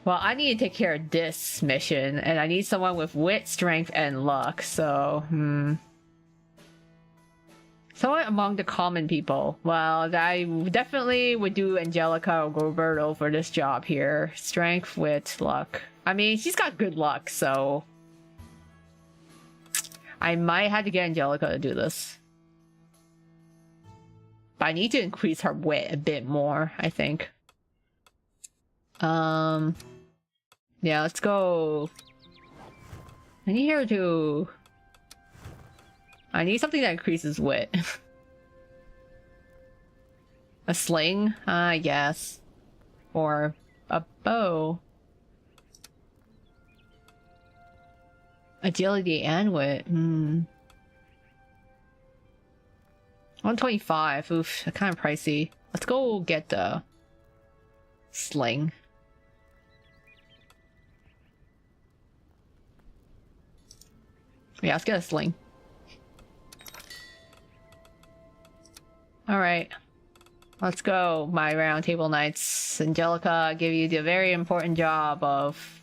Well, I need to take care of this mission, and I need someone with wit, strength, and luck, so, Someone among the common people. Well, I definitely would do Angelica or Roberto for this job here. Strength, wit, luck. I mean, she's got good luck, so... I might have to get Angelica to do this. But I need to increase her wit a bit more, I think. Yeah, let's go. I need her to... I need something that increases wit. A sling? I guess. Or a bow. Agility and wit. 125. Oof, that's kind of pricey. Let's go get the sling. Yeah, let's get a sling. Alright. Let's go, my round table knights. Angelica, I give you the very important job of...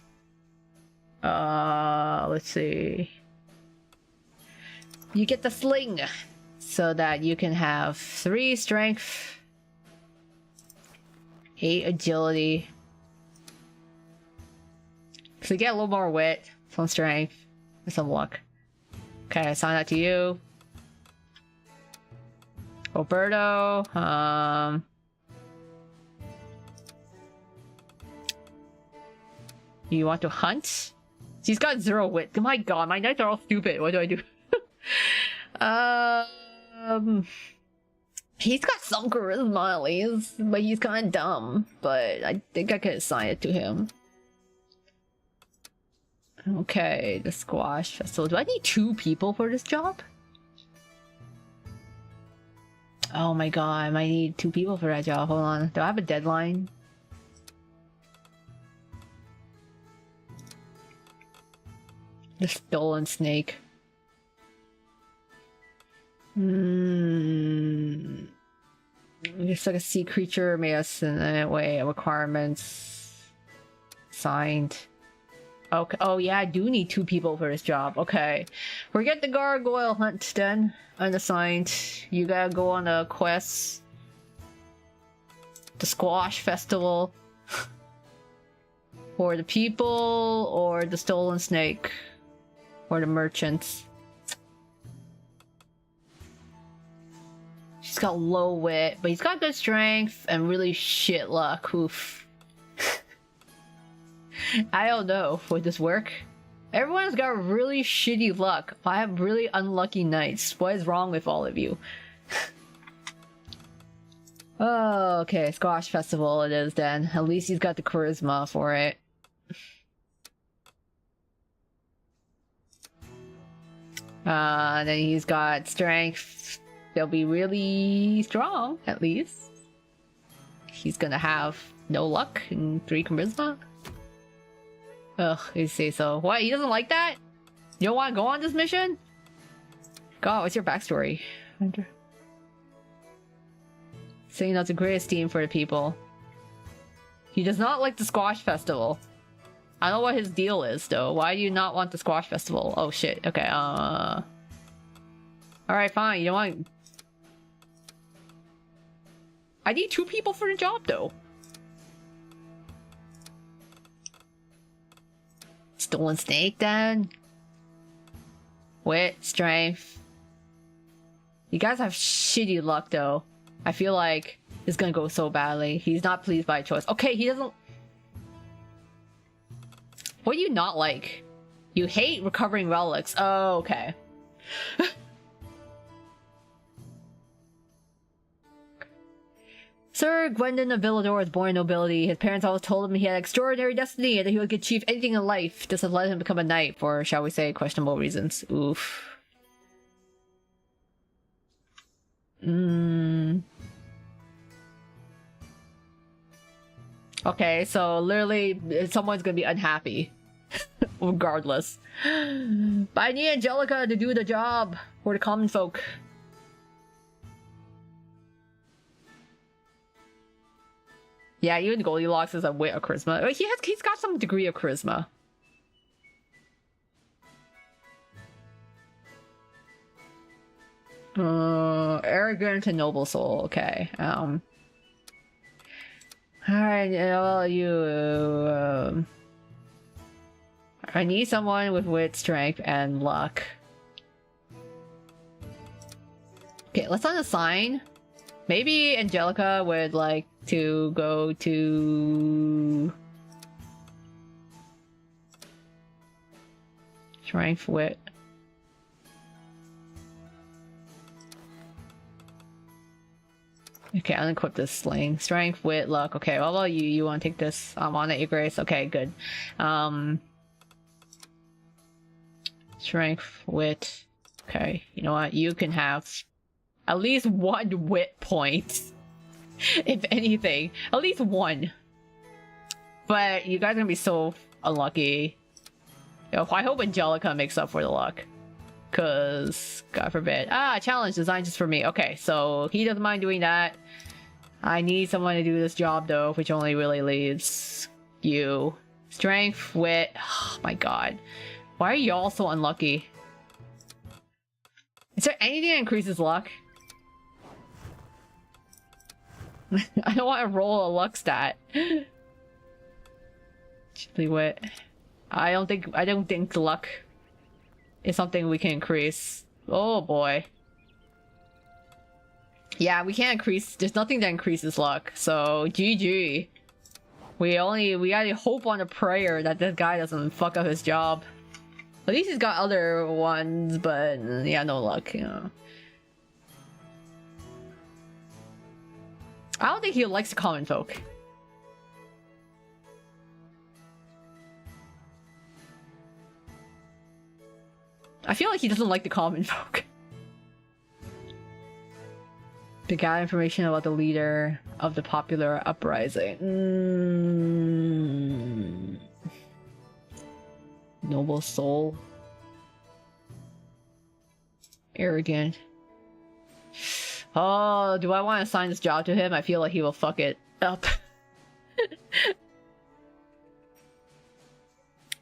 let's see... You get the sling! So that you can have 3 strength... 8 agility... So you get a little more wit, some strength, and some luck. Okay, I assign that to you. Roberto, you want to hunt? She's got 0 wit. My god, my knights are all stupid. What do I do? He's got some charisma at least, but he's kind of dumb. But I think I could assign it to him. Okay, the Squash Festival. Do I need 2 people for this job? Oh my god, I might need 2 people for that job. Hold on. Do I have a deadline? The stolen snake. It's like a sea creature made us in a way. Requirements. Signed. Okay. Oh yeah, I do need 2 people for this job. Okay. Forget the gargoyle hunt then. Unassigned. You gotta go on a quest. The Squash Festival. Or the people, or the stolen snake. Or the merchants. She's got low wit, but he's got good strength and really shit luck. Oof. I don't know. Would this work? Everyone's got really shitty luck. I have really unlucky nights. What is wrong with all of you? Oh, okay. Squash Festival it is then. At least he's got the charisma for it. Then he's got strength. They'll be really strong, at least. He's gonna have no luck and 3 charisma. Ugh, you say so. What? He doesn't like that? You don't want to go on this mission? God, what's your backstory? Saying that's a great esteem for the people. He does not like the squash festival. I don't know what his deal is, though. Why do you not want the squash festival? Oh, shit. Okay, Alright, fine. You know what? I need 2 people for the job, though. Stolen snake, then? Wit, strength. You guys have shitty luck, though. I feel like it's gonna go so badly. He's not pleased by choice. Okay, he doesn't... What do you not like? You hate recovering relics. Oh, okay. Sir Gwendon of Villador was born in nobility. His parents always told him he had extraordinary destiny and that he would achieve anything in life. This has led him to become a knight for, shall we say, questionable reasons. Oof. Okay, so literally someone's gonna be unhappy. Regardless. But I need Angelica to do the job for the common folk. Yeah, even Goldilocks is a wit or charisma. He's got some degree of charisma. Arrogant and noble soul. Okay. Alright, well, you... I need someone with wit, strength, and luck. Okay, let's unassign. Maybe Angelica would like to go to... Strength, wit. Okay, I'll equip this sling. Strength, wit, luck. Okay, what about you? You want to take this? I'm on it, your grace. Okay, good. Strength, wit. Okay, you know what? You can have at least 1 wit point. If anything. At least 1. But you guys are gonna be so unlucky. I hope Angelica makes up for the luck. Cause, God forbid. Challenge designed just for me. Okay, so he doesn't mind doing that. I need someone to do this job though, which only really leaves you. Strength, wit. Oh my god. Why are y'all so unlucky? Is there anything that increases luck? I don't want to roll a luck stat. Chiefly wit. I don't think luck is something we can increase. Oh boy. Yeah, we can't increase. There's nothing that increases luck. So GG. We gotta hope on a prayer that this guy doesn't fuck up his job. At least he's got other ones, but yeah, no luck, you know. I don't think he likes the common folk. I feel like he doesn't like the common folk. To gather information about the leader of the popular uprising. Noble soul. Arrogant. Oh, do I want to assign this job to him? I feel like he will fuck it up.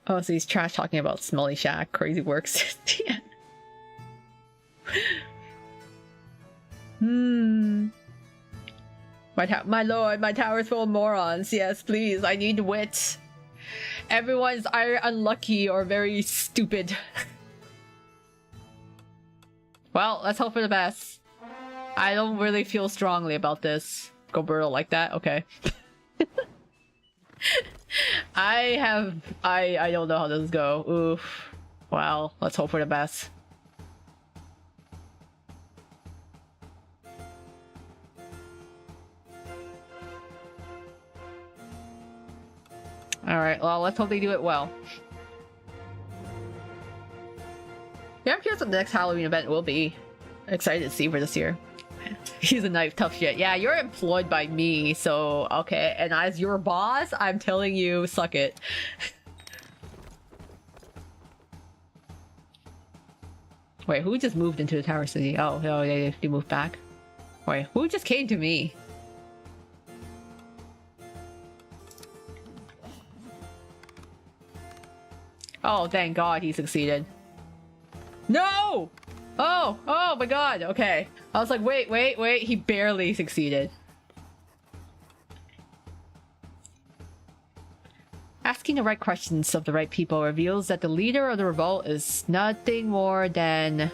Oh, so he's trash talking about Smelly Shack, crazy works. My lord, my tower's full of morons. Yes, please, I need wit. Everyone's either unlucky or very stupid. Well, let's hope for the best. I don't really feel strongly about this. Go brutal like that? Okay. I don't know how this go. Oof. Well, let's hope for the best. Alright, well, let's hope they do it well. Yeah, I'm curious what the next Halloween event will be. Excited to see for this year. He's a knife, tough shit. Yeah, you're employed by me, so okay. And as your boss, I'm telling you, suck it. Wait, who just moved into the Tower City? Oh, they moved back. Wait, who just came to me? Oh, thank God he succeeded. No! Oh my God, okay. I was like, wait, he barely succeeded. Asking the right questions of the right people reveals that the leader of the revolt is nothing more than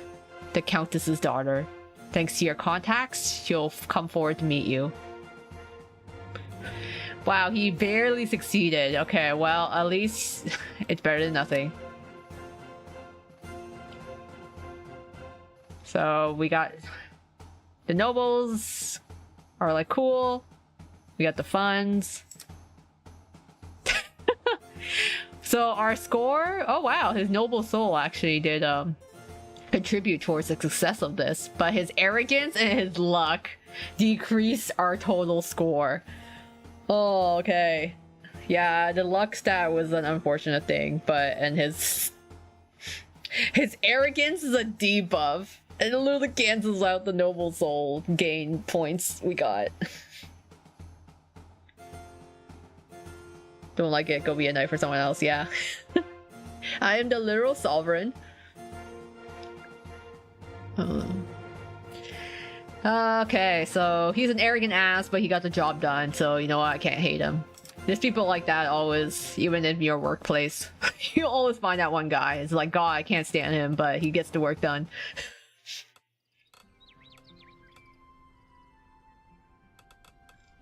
the Countess's daughter. Thanks to your contacts, she'll come forward to meet you. Wow, he barely succeeded. Okay, well, at least it's better than nothing. So we got the nobles are like cool. We got the funds. So our score, oh wow, his noble soul actually did contribute towards the success of this, but his arrogance and his luck decreased our total score. Oh, okay. Yeah, the luck stat was an unfortunate thing, but and his arrogance is a debuff. It literally cancels out the noble soul gain points we got. Don't like it, go be a knight for someone else, yeah. I am the literal sovereign. Okay, so he's an arrogant ass, but he got the job done, so you know what, I can't hate him. There's people like that always, even in your workplace. You'll always find that one guy. It's like, God, I can't stand him, but he gets the work done.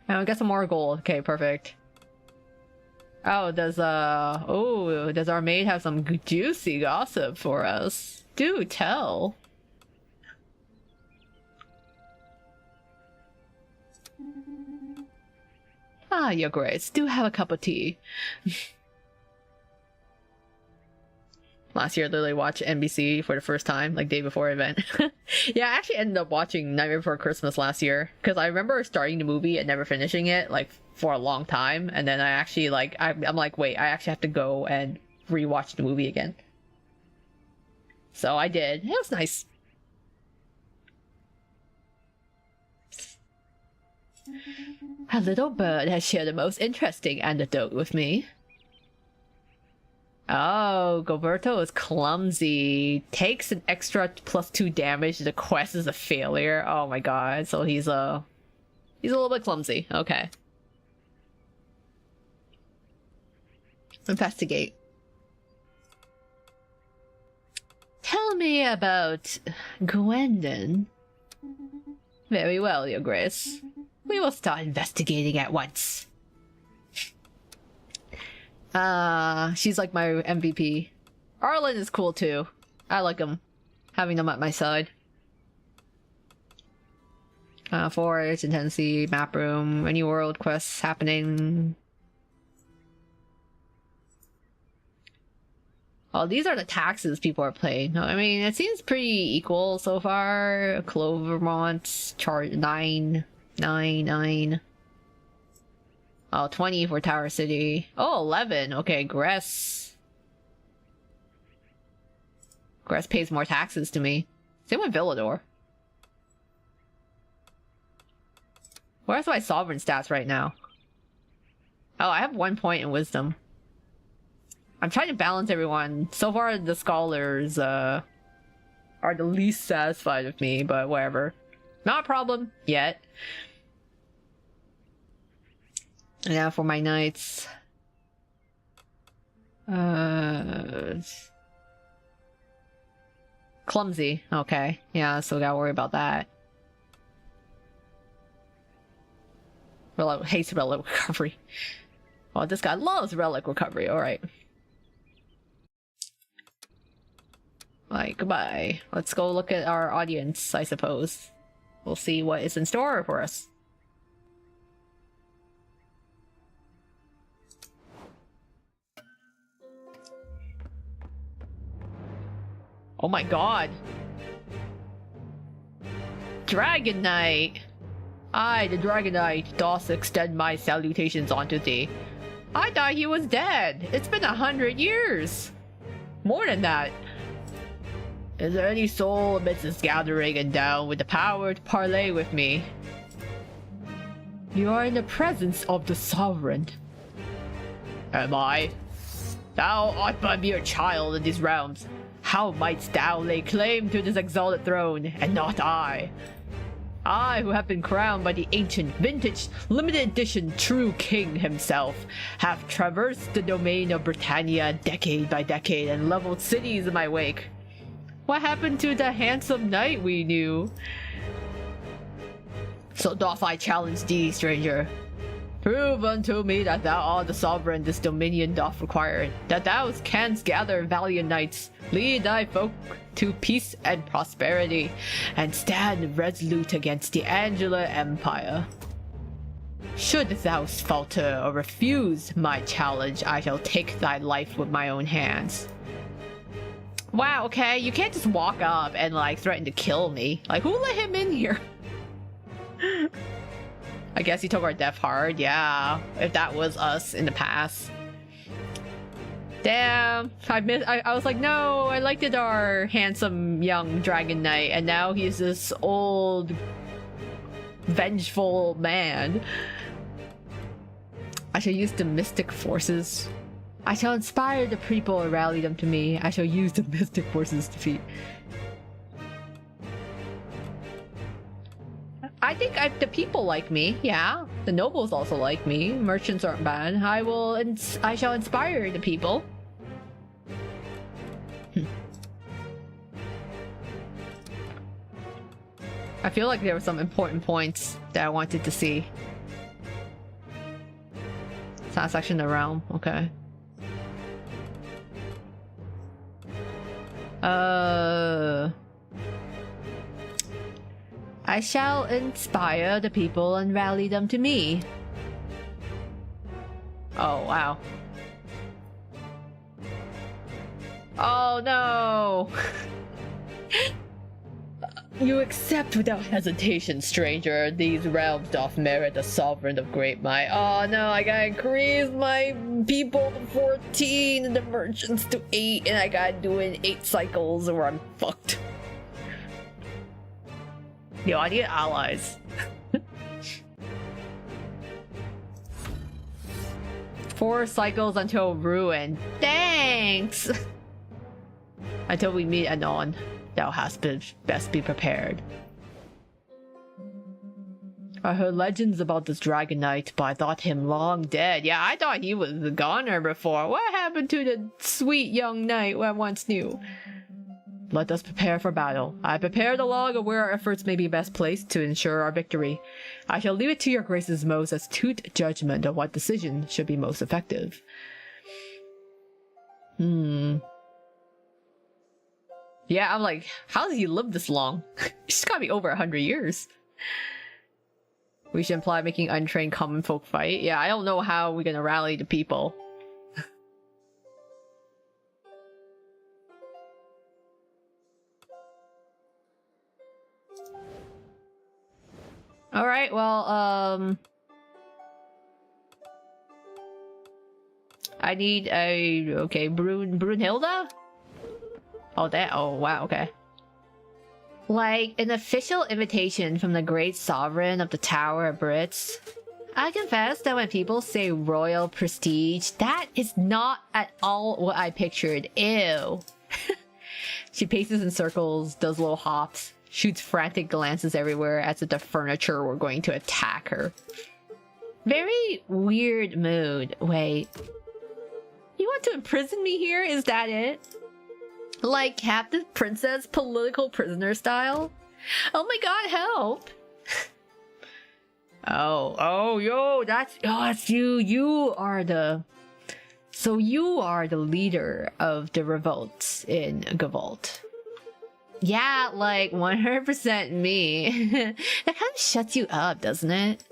And we got some more gold. Okay, perfect. Oh, does our maid have some juicy gossip for us? Do tell. Ah, your grace, do have a cup of tea. Last year I literally watched NBC for the first time, like day before event. Yeah, I actually ended up watching Nightmare Before Christmas last year, because I remember starting the movie and never finishing it, like, for a long time, and then I actually, like, I'm like, wait, I actually have to go and rewatch the movie again. So I did. It was nice. A little bird has shared the most interesting anecdote with me. Oh, Goberto is clumsy. Takes an extra +2 damage. The quest is a failure. Oh my god. So he's a little bit clumsy. Okay. Investigate. Tell me about Gwendon. Very well, Your Grace. We will start investigating at once. She's like my MVP. Arlen is cool too. I like him. Having them at my side. Forest, intensity, map room, any world quests happening. Oh, these are the taxes people are paying. I mean, it seems pretty equal so far. Clovermont, charge 9. Oh, 20 for Tower City. Oh, 11. Okay, Gress. Gress pays more taxes to me. Same with Villador. Where's my sovereign stats right now? Oh, I have 1 point in wisdom. I'm trying to balance everyone. So far, the scholars are the least satisfied with me, but whatever. Not a problem yet. And now for my knights. Clumsy. Okay. Yeah, so gotta worry about that. Hates relic recovery. Oh, this guy loves relic recovery. Alright. Like, goodbye. Let's go look at our audience, I suppose. We'll see what is in store for us. Oh my god. Dragon Knight! I, the Dragon Knight, doth extend my salutations unto thee. I thought he was dead. It's been 100 years. More than that. Is there any soul amidst this gathering endowed with the power to parley with me? You are in the presence of the sovereign. Am I? Thou art but a mere child in these realms. How mightst thou lay claim to this exalted throne, and not I? I, who have been crowned by the ancient, vintage, limited edition true king himself, have traversed the domain of Britannia decade by decade and leveled cities in my wake. What happened to the handsome knight we knew? So doth I challenge thee, stranger. Prove unto me that thou art the sovereign this dominion doth require, that thou canst gather valiant knights, lead thy folk to peace and prosperity, and stand resolute against the Angela Empire. Should thou falter or refuse my challenge, I shall take thy life with my own hands. Wow, okay, you can't just walk up and like threaten to kill me. Like, who let him in here? I guess he took our death hard, yeah. If that was us in the past. Damn, I was like, no, I liked it, our handsome young dragon knight, and now he's this old, vengeful man. I shall use the mystic forces. I shall inspire the people and rally them to me. I shall use the mystic forces to defeat. I think the people like me, yeah. The nobles also like me. Merchants aren't bad. I shall inspire the people. I feel like there were some important points that I wanted to see. Section of the realm, okay. I shall inspire the people and rally them to me. Oh, wow. Oh, no! You accept without hesitation, stranger. These realms doth merit a sovereign of great might. Oh, no, I gotta increase my people to 14 and the merchants to 8, and I gotta do it in 8 cycles or I'm fucked. Yo, I need allies. 4 cycles until ruin. Thanks! Until we meet anon, thou hast best be prepared. I heard legends about this dragon knight, but I thought him long dead. Yeah, I thought he was a goner before. What happened to the sweet young knight I once knew? Let us prepare for battle. I prepared a log of where our efforts may be best placed to ensure our victory. I shall leave it to your grace's most astute judgment of what decision should be most effective. Yeah, I'm like, how does he live this long? He's gotta be over 100 years. We should imply making untrained common folk fight. Yeah, I don't know how we're gonna rally the people. Alright, well, I need a... okay, Brunhilde? Oh, wow, okay. Like, an official invitation from the great sovereign of the Tower of Brits. I confess that when people say royal prestige, that is not at all what I pictured. Ew. She paces in circles, does little hops, shoots frantic glances everywhere as if the furniture were going to attack her. Very weird mood. Wait. You want to imprison me here? Is that it? Like Captain Princess political prisoner style? Oh my god, help! Yo, that's you. You are the... So you are the leader of the revolts in Gavolt. Yeah, like 100% me. That kind of shuts you up, doesn't it?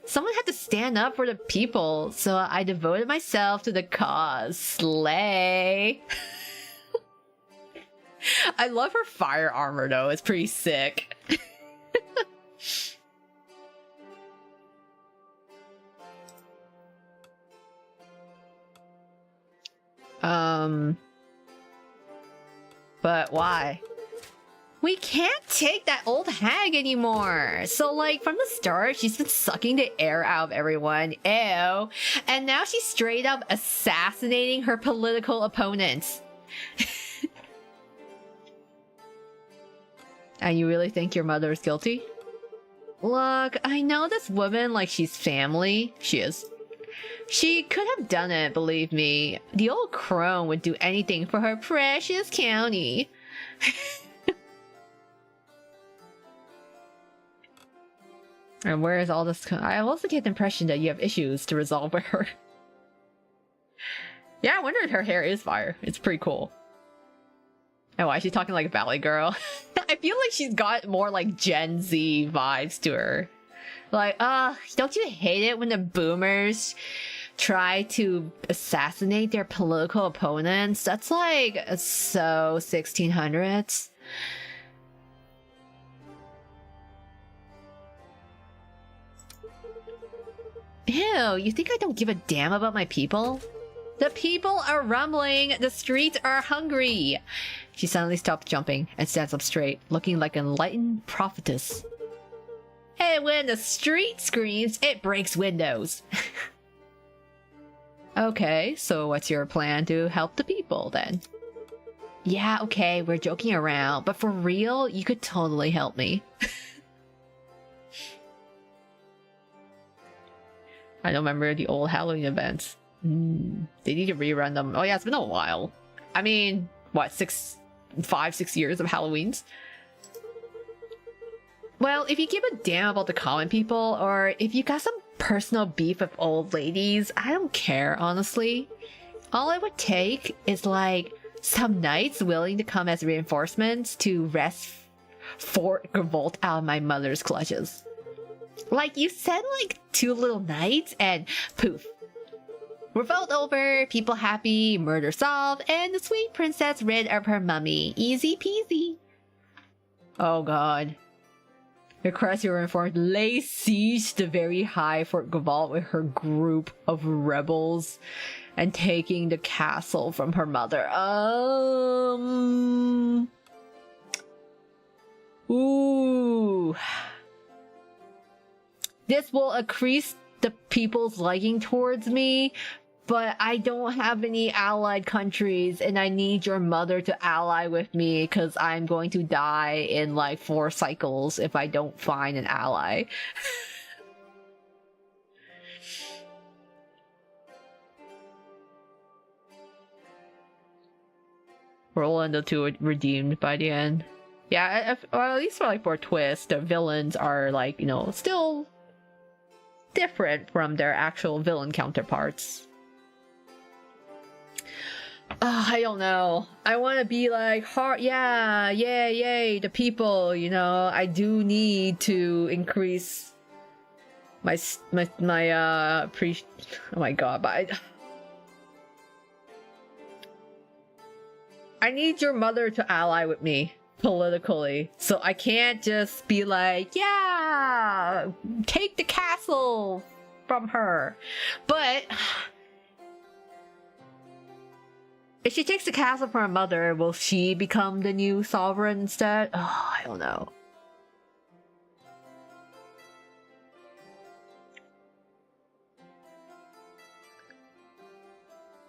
Someone had to stand up for the people, so I devoted myself to the cause. Slay! I love her fire armor though, it's pretty sick. But why? We can't take that old hag anymore. So, like, from the start, she's been sucking the air out of everyone. Ew. And now she's straight up assassinating her political opponents. And you really think your mother is guilty? Look, I know this woman like she's family. She is. She could have done it, believe me. The old crone would do anything for her precious county. And where is all this? I also get the impression that you have issues to resolve with her. Yeah, I wondered her hair is fire. It's pretty cool. And why is she talking like a Valley girl? I feel like she's got more like Gen Z vibes to her. Like, don't you hate it when the boomers try to assassinate their political opponents? That's like so 1600s. Ew, you think I don't give a damn about my people? The people are rumbling, the streets are hungry. She suddenly stops jumping and stands up straight, looking like an enlightened prophetess. And when the street screams, it breaks windows. Okay, so what's your plan to help the people then? Yeah, okay, we're joking around, but for real, you could totally help me. I don't remember the old Halloween events. They need to rerun them. Oh yeah, it's been a while. I mean, what, 5, 6 years of Halloweens? Well, if you give a damn about the common people, or if you got some personal beef with old ladies, I don't care, honestly. All it would take is like some knights willing to come as reinforcements to wrest Fort Revolt out of my mother's clutches. Like, you send like 2 little knights and poof. Revolt over, people happy, murder solved, and the sweet princess rid of her mummy. Easy peasy. Oh god. Request your informed, lay siege to very high Fort Revolt with her group of rebels and taking the castle from her mother. Ooh. This will increase the people's liking towards me, but I don't have any allied countries, and I need your mother to ally with me because I'm going to die in like 4 cycles if I don't find an ally. Roll into 2 redeemed by the end. Yeah, well, at least for like for a twist, the villains are like, you know, still different from their actual villain counterparts. I don't know. I want to be like, yeah, yay, the people, you know. I do need to increase my oh my god, but I need your mother to ally with me politically, so I can't just be like, yeah, take the castle from her. But if she takes the castle from her mother, will she become the new sovereign instead? Oh, I don't know.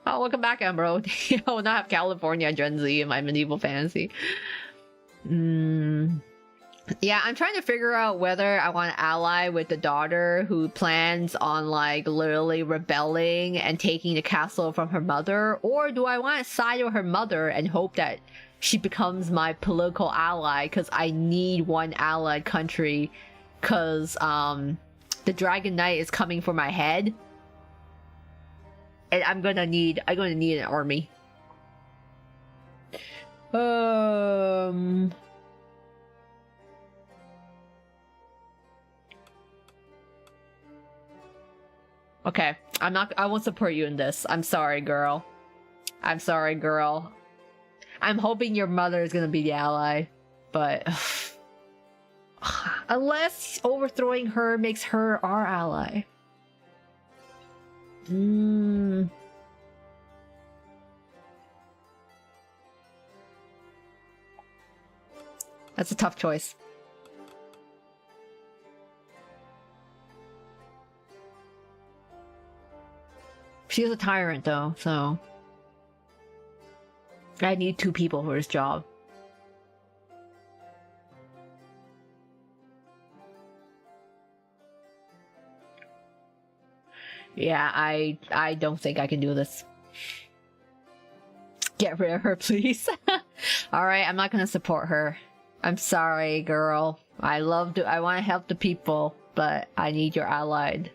Oh, welcome back, Emerald. I will not have California Gen Z in my medieval fantasy. Yeah, I'm trying to figure out whether I want to ally with the daughter who plans on like literally rebelling and taking the castle from her mother, or do I want to side with her mother and hope that she becomes my political ally, because I need one allied country, because the Dragon Knight is coming for my head, and I'm gonna need an army. Okay, I won't support you in this. I'm sorry, girl. I'm sorry, girl. I'm hoping your mother is gonna be the ally, but unless overthrowing her makes her our ally. That's a tough choice. She's a tyrant though, so I need 2 people for this job. Yeah, I don't think I can do this. Get rid of her, please. Alright, I'm not gonna support her. I'm sorry, girl. I want to help the people, but I need your allied.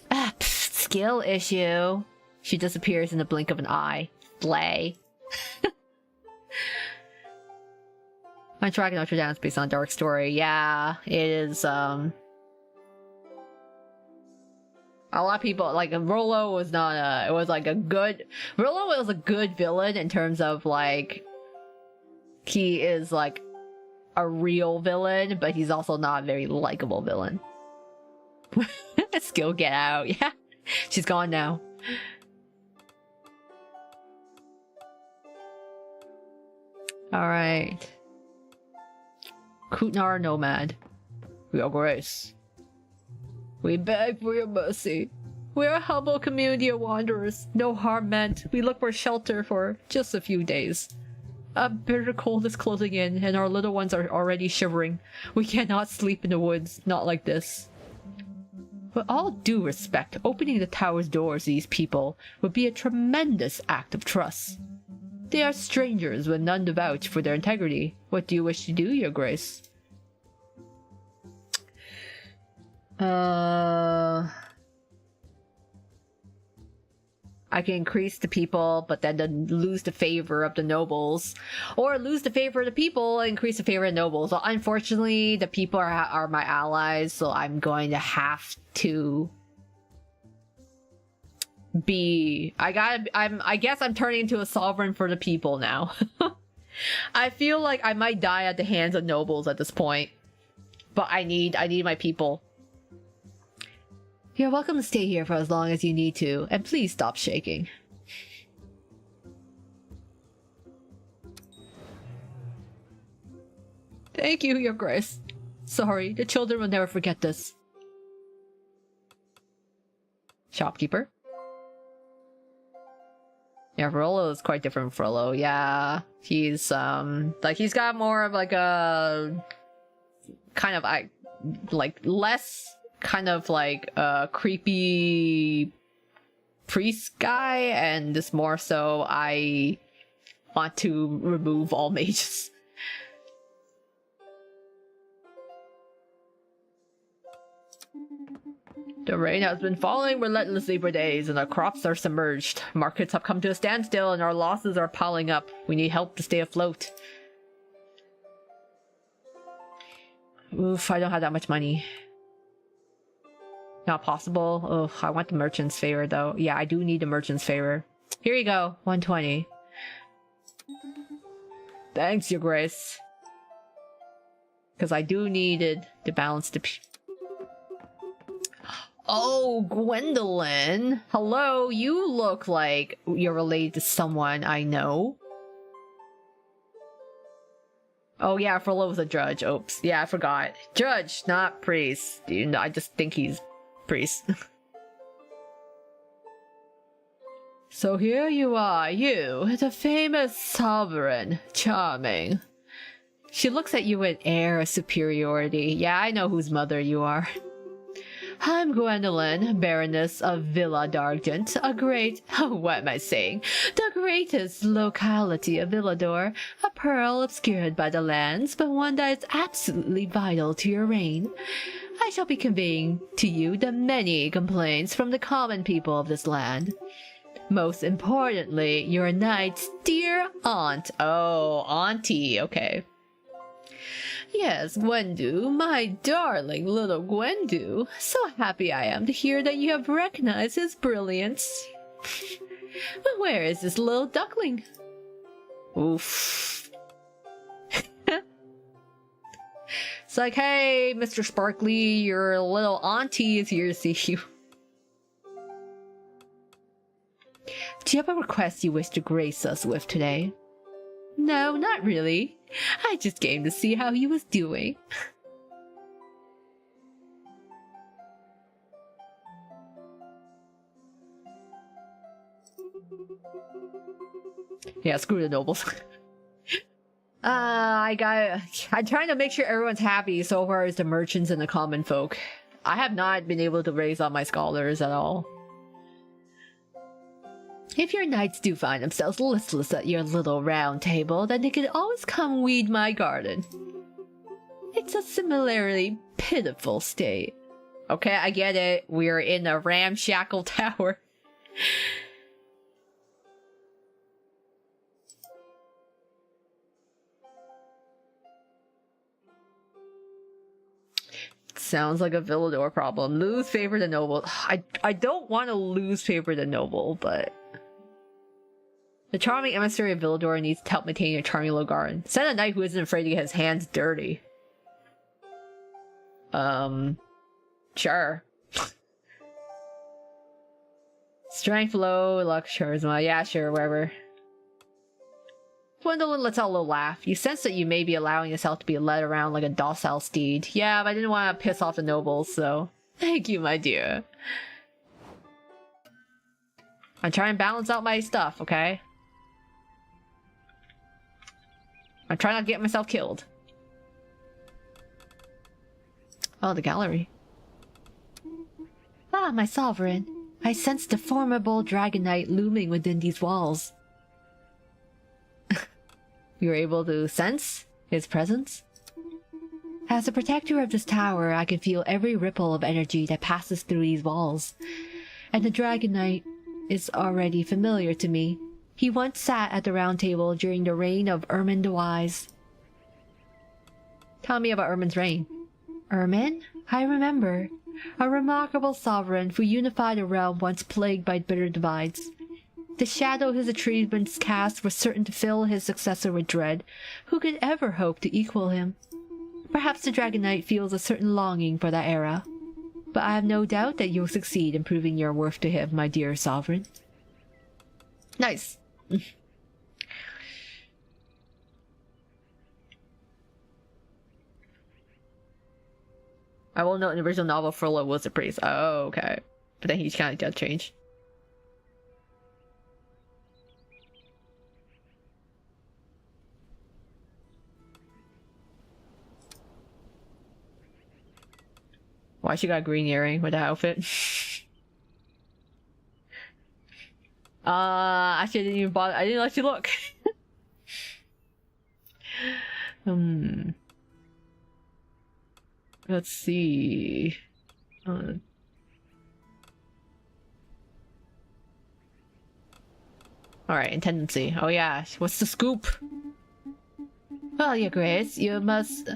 Ah, pfft, skill issue. She disappears in the blink of an eye. Slay. My track in Notre Dame is based on a dark story. Yeah, it is, a lot of people, like, Rollo was not it was like a good, Rollo was a good villain in terms of, like, he is, like, a real villain, but he's also not a very likable villain. Skill, get out. Yeah, she's gone now. Alright. Kutnar Nomad. Your Grace. We beg for your mercy. We are a humble community of wanderers. No harm meant. We look for shelter for just a few days. A bitter cold is closing in, and our little ones are already shivering. We cannot sleep in the woods, not like this. With all due respect, opening the tower's doors to these people would be a tremendous act of trust. They are strangers with none to vouch for their integrity. What do you wish to do, Your Grace? I can increase the people, but then lose the favor of the nobles. Or lose the favor of the people and increase the favor of the nobles. So unfortunately, the people are my allies, so I'm going to have to be... I guess I'm turning into a sovereign for the people now. I feel like I might die at the hands of nobles at this point. But I need my people. You're welcome to stay here for as long as you need to, and please stop shaking. Thank you, Your Grace. Sorry, the children will never forget this. Shopkeeper? Yeah, Frollo is quite different from Frollo. Yeah, he's, like, he's got more of, like, a... kind of, like, less... kind of like a creepy priest guy, and this more so I want to remove all mages. The rain has been falling relentlessly for days and our crops are submerged. Markets have come to a standstill and our losses are piling up. We need help to stay afloat. Oof, I don't have that much money. Not possible. Ugh, I want the merchant's favor though. Yeah, I do need the merchant's favor. Here you go, 120. Thanks, Your Grace. Because I do need it to balance the... Oh, Gwendolyn. Hello, you look like you're related to someone I know. Oh yeah, Frollo was a judge. Oops. Yeah, I forgot. Judge, not priest. I just think he's priest. So here you are, you, the famous sovereign. Charming. She looks at you with an air of superiority. Yeah, I know whose mother you are. I'm Gwendolyn, Baroness of Villa d'Argent, what am I saying? The greatest locality of Villador, a pearl obscured by the lands, but one that is absolutely vital to your reign. I shall be conveying to you the many complaints from the common people of this land. Most importantly, your knight's dear aunt. Oh, auntie, okay. Yes, Gwendu, my darling little Gwendu. So happy I am to hear that you have recognized his brilliance. But where is this little duckling? Oof. It's like, hey, Mr. Sparkly, your little auntie is here to see you. Do you have a request you wish to grace us with today? No, not really. I just came to see how he was doing. Yeah, screw the nobles. I'm trying to make sure everyone's happy so far as the merchants and the common folk. I have not been able to raise all my scholars at all. If your knights do find themselves listless at your little round table, then they can always come weed my garden. It's a similarly pitiful state. Okay, I get it. We're in a ramshackle tower. Sounds like a Villador problem. Lose favor to noble. I don't want to lose favor to noble, but... The charming emissary of Villador needs help maintaining a charming little garden. Send a knight who isn't afraid to get his hands dirty. Sure. Strength low, luck, charisma. Yeah, sure, whatever. Gwendolyn lets out a little laugh. You sense that you may be allowing yourself to be led around like a docile steed. Yeah, but I didn't want to piss off the nobles, so... Thank you, my dear. I'm trying to balance out my stuff, okay? I'm trying not to get myself killed. Oh, the gallery. Ah, my sovereign. I sense the formidable dragon knight looming within these walls. You were able to sense his presence? As a protector of this tower, I can feel every ripple of energy that passes through these walls. And the Dragon Knight is already familiar to me. He once sat at the round table during the reign of Ermin the Wise. Tell me about Ermin's reign. Ermin? I remember. A remarkable sovereign who unified a realm once plagued by bitter divides. The shadow his achievements cast was certain to fill his successor with dread. Who could ever hope to equal him? Perhaps the Dragon Knight feels a certain longing for that era. But I have no doubt that you'll succeed in proving your worth to him, my dear sovereign. Nice. I will note in the original novel, Frollo was a priest. Oh, okay. But then he kind of got changed. Why she got a green earring with that outfit? Actually I didn't even bother. I didn't let you look. Let's see. Alright, intendency. Oh yeah, what's the scoop? Well, your grace, you must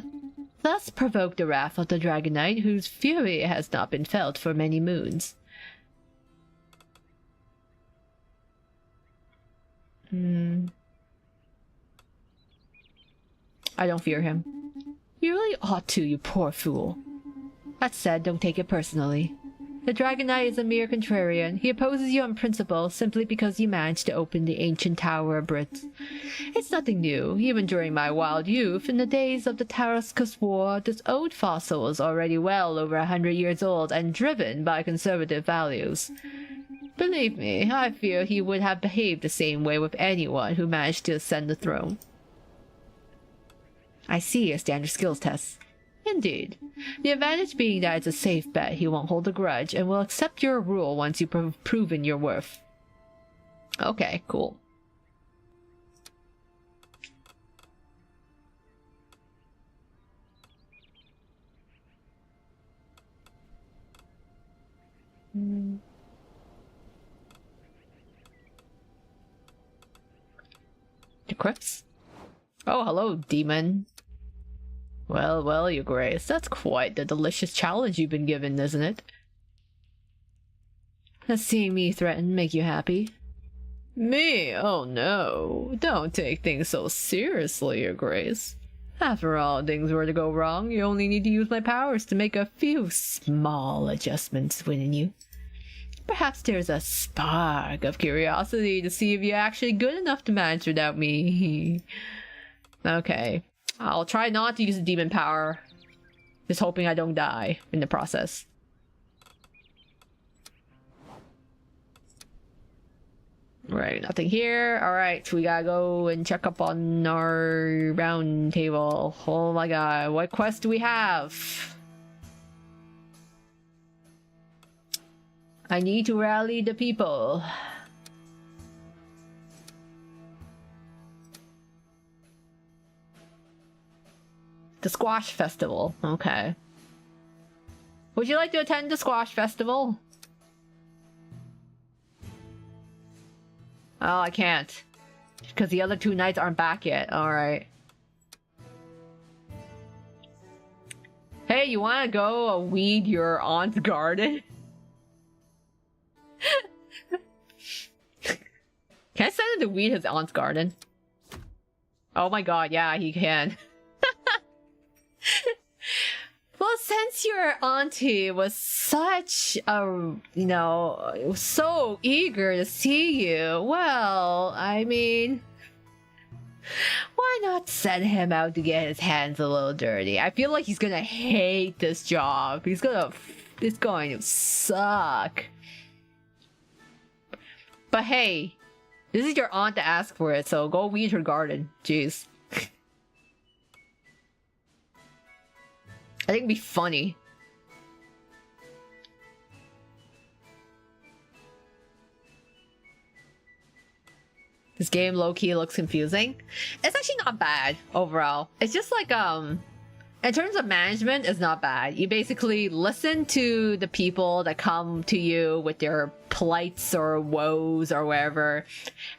thus provoke the wrath of the Dragon Knight, whose fury has not been felt for many moons. I don't fear him. You really ought to, you poor fool. That said, don't take it personally. The Dragon Knight is a mere contrarian. He opposes you on principle simply because you managed to open the ancient Tower of Brits. It's nothing new. Even during my wild youth, in the days of the Tarascus War, this old fossil was already well over 100 years old and driven by conservative values. Believe me, I fear he would have behaved the same way with anyone who managed to ascend the throne. I see a standard skills test. Indeed. The advantage being that it's a safe bet he won't hold a grudge and will accept your rule once you've proven your worth. Okay, cool. The crypts? Oh, hello, demon. Well, well, your grace, that's quite the delicious challenge you've been given, isn't it? Does seeing me threatened make you happy? Me? Oh no. Don't take things so seriously, your grace. After all, things were to go wrong, you only need to use my powers to make a few small adjustments within you. Perhaps there's a spark of curiosity to see if you're actually good enough to manage without me. Okay. I'll try not to use the demon power. Just hoping I don't die in the process. Right, nothing here. Alright, we gotta go and check up on our round table. Oh my god, what quest do we have? I need to rally the people. The Squash Festival. Okay. Would you like to attend the Squash Festival? Oh, I can't. Because the other two knights aren't back yet. Alright. Hey, you wanna go weed your aunt's garden? Can I send him to weed his aunt's garden? Oh my god, yeah, he can. Well, since your auntie was such a, you know, so eager to see you, well, I mean, why not send him out to get his hands a little dirty? I feel like he's gonna hate this job. It's going to suck. But hey, this is your aunt to ask for it, so go weed her garden. Jeez. I think it'd be funny. This game low-key looks confusing. It's actually not bad overall. It's just like, in terms of management, it's not bad. You basically listen to the people that come to you with their plights or woes or whatever.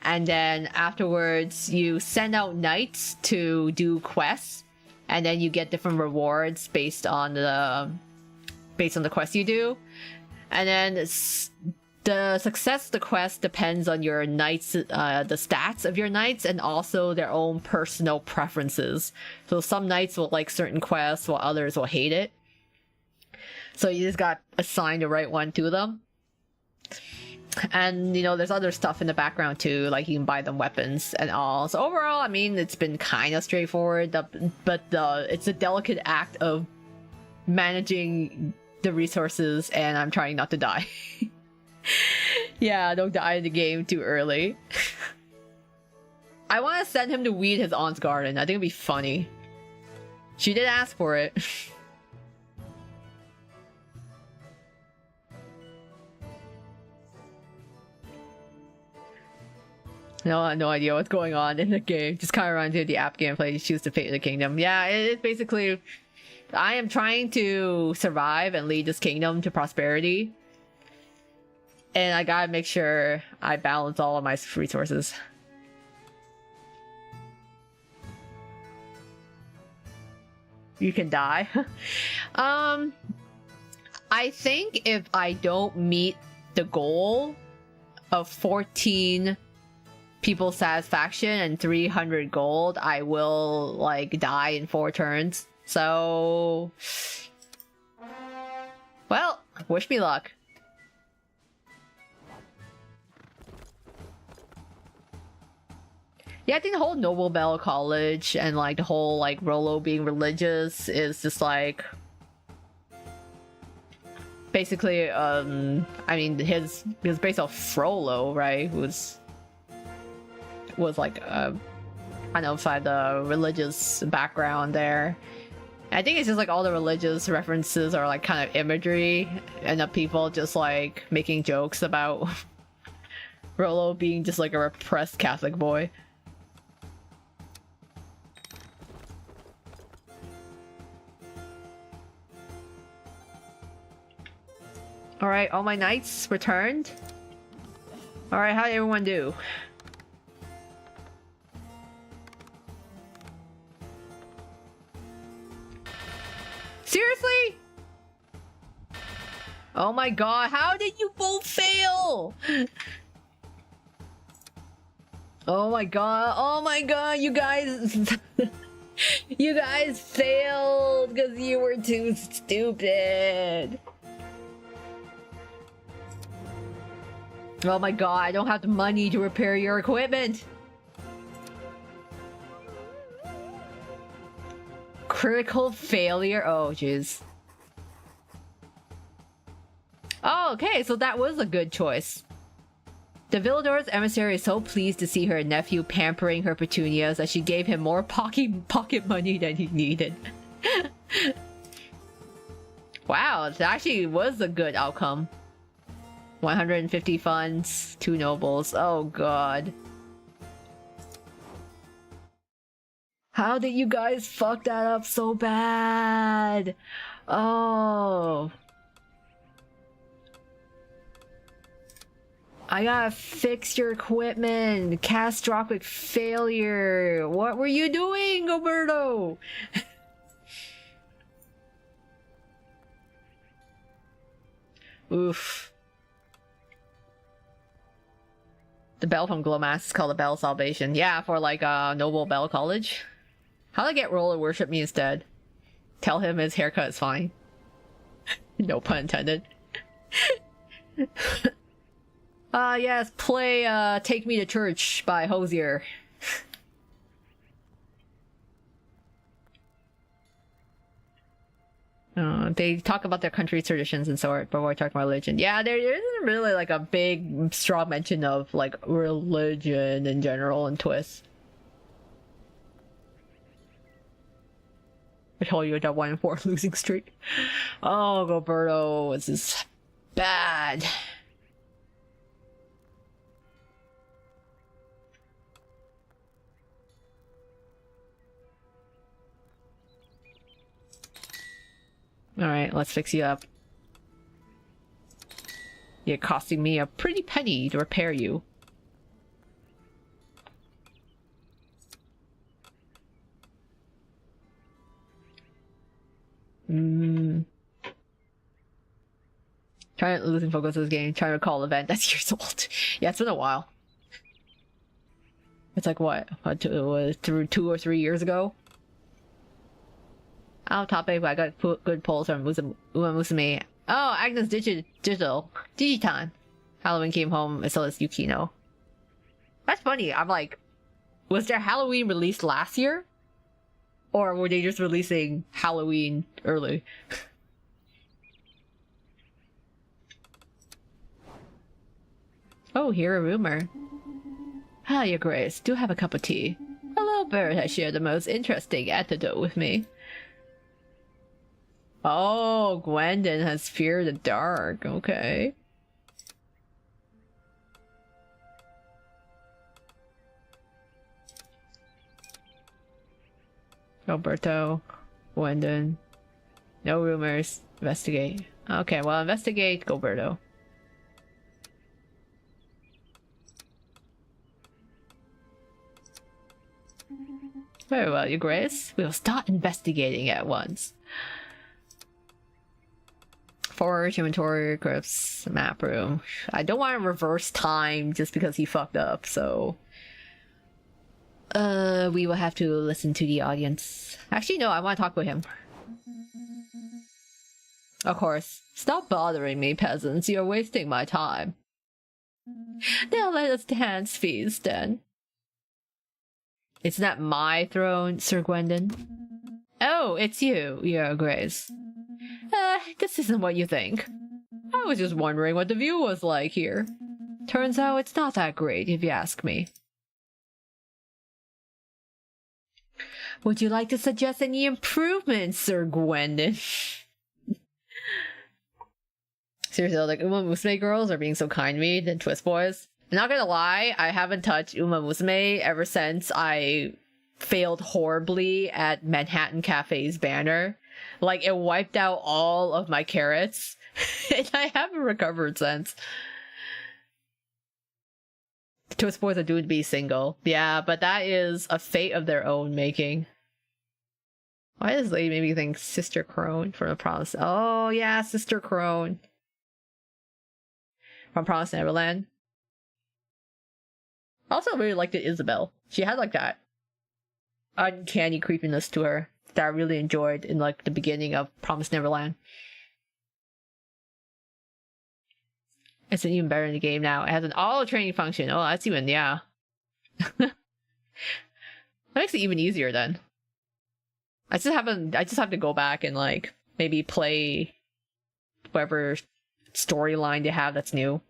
And then afterwards, you send out knights to do quests. And then you get different rewards based on the quest you do. And then the success of the quest depends on your knights, the stats of your knights, and also their own personal preferences. So some knights will like certain quests while others will hate it. So you just got assigned the right one to them. And, you know, there's other stuff in the background too, like you can buy them weapons and all. So overall, I mean, it's been kind of straightforward, but it's a delicate act of managing the resources, and I'm trying not to die. Yeah, don't die in the game too early. I want to send him to weed his aunt's garden. I think it'd be funny. She did ask for it. No, I have no idea what's going on in the game. Just kind of run into the app gameplay. You choose to fate the kingdom. Yeah, it's basically... I am trying to survive and lead this kingdom to prosperity. And I gotta make sure I balance all of my resources. You can die. I think if I don't meet the goal of 14... people's satisfaction and 300 gold, I will like die in 4 turns. So, well, wish me luck. Yeah, I think the whole Noble Bell College and like the whole like Rollo being religious is just like basically I mean his based off Frollo, right? Who's was like identified the religious background there. I think it's just like all the religious references are like kind of imagery, and the people just like making jokes about Rollo being just like a repressed Catholic boy. Alright, all my knights returned. Alright, how did everyone do? Seriously? Oh my god, how did you both fail? Oh my god, you guys... you guys failed because you were too stupid. Oh my god, I don't have the money to repair your equipment! Critical failure? Oh, jeez. Oh, okay, so that was a good choice. The Villador's emissary is so pleased to see her nephew pampering her petunias that she gave him more pocket money than he needed. Wow, that actually was a good outcome. 150 funds, 2 nobles. Oh god. How did you guys fuck that up so bad? Oh. I gotta fix your equipment. Catastrophic failure. What were you doing, Roberto? Oof. The bell from Glomass is called the Bell Salvation. Yeah, for like Noble Bell College. How to get roller worship me instead? Tell him his haircut is fine. No pun intended. Yes, play Take Me to Church by Hosier. They talk about their country's traditions and sort before I talk about religion. Yeah, there isn't really like a big, strong mention of like religion in general in Twist. I told you that 1-4 losing streak. Oh, Roberto, this is bad. Alright, let's fix you up. You're costing me a pretty penny to repair you. Trying losing focus of this game, trying to recall event that's years old. Yeah, it's been a while. It's like what? It was through 2 or 3 years ago? Out topic, but I got good polls from Uma Musume. Oh, Agnes Digital. Digitime. Halloween came home, so is Yukino. That's funny. I'm like, was their Halloween released last year? Or were they just releasing Halloween early? Oh, hear a rumor. Ah, your grace, do have a cup of tea. A little bird has shared the most interesting anecdote with me. Oh, Gwendon has feared the dark. Okay. Roberto, Gwendon. No rumors. Investigate. Okay, well, investigate Gilberto. Very well, your grace. We will start investigating at once. Forge, inventory, crypts, map room. I don't want to reverse time just because he fucked up, so... we will have to listen to the audience. Actually, no, I want to talk with him. Of course. Stop bothering me, peasants. You're wasting my time. Now let us dance feast, then. It's not my throne, Sir Gwendon. Oh, it's you, Your Grace. This isn't what you think. I was just wondering what the view was like here. Turns out it's not that great, if you ask me. Would you like to suggest any improvements, Sir Gwendon? Seriously, like, Uma Musume girls are being so kind to me than Twist boys. I'm not gonna lie, I haven't touched Uma Musume ever since I failed horribly at Manhattan Cafe's banner. Like, it wiped out all of my carrots, and I haven't recovered since. Twist boys are doomed to be single. Yeah, but that is a fate of their own making. Why does lady make me think Sister Crone from the Promise? Oh, yeah, Sister Crone. From Promise Neverland. I also really liked it, Isabel. She had like that uncanny creepiness to her that I really enjoyed in like the beginning of Promise Neverland. It's even better in the game now. It has an auto training function. Oh, that's even, yeah. That makes it even easier then. I just have to go back and like maybe play whatever storyline they have that's new.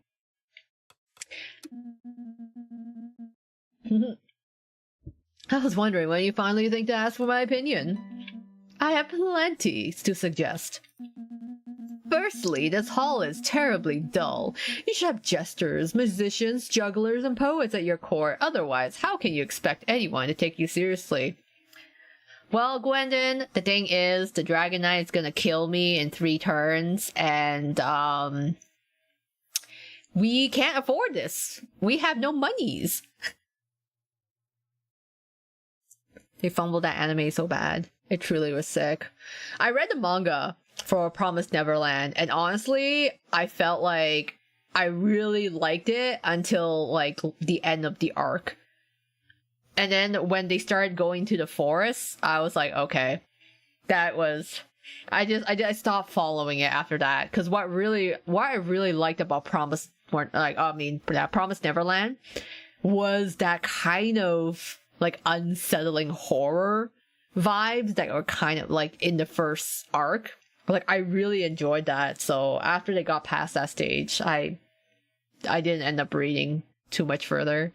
I was wondering when you finally think to ask for my opinion. I have plenty to suggest. Firstly, this hall is terribly dull. You should have jesters, musicians, jugglers, and poets at your court. Otherwise, how can you expect anyone to take you seriously? Well, Gwendon, the thing is, the Dragon Knight's gonna kill me in 3 turns, and, we can't afford this. We have no monies. They fumbled that anime so bad. It truly was sick. I read the manga for Promised Neverland, and honestly, I felt like I really liked it until, like, the end of the arc. And then when they started going to the forest, I was like, okay, that was... I stopped following it after that, because what I really liked about Promised Neverland was that kind of, like, unsettling horror vibes that were kind of, like, in the first arc. Like, I really enjoyed that, so after they got past that stage, I didn't end up reading too much further.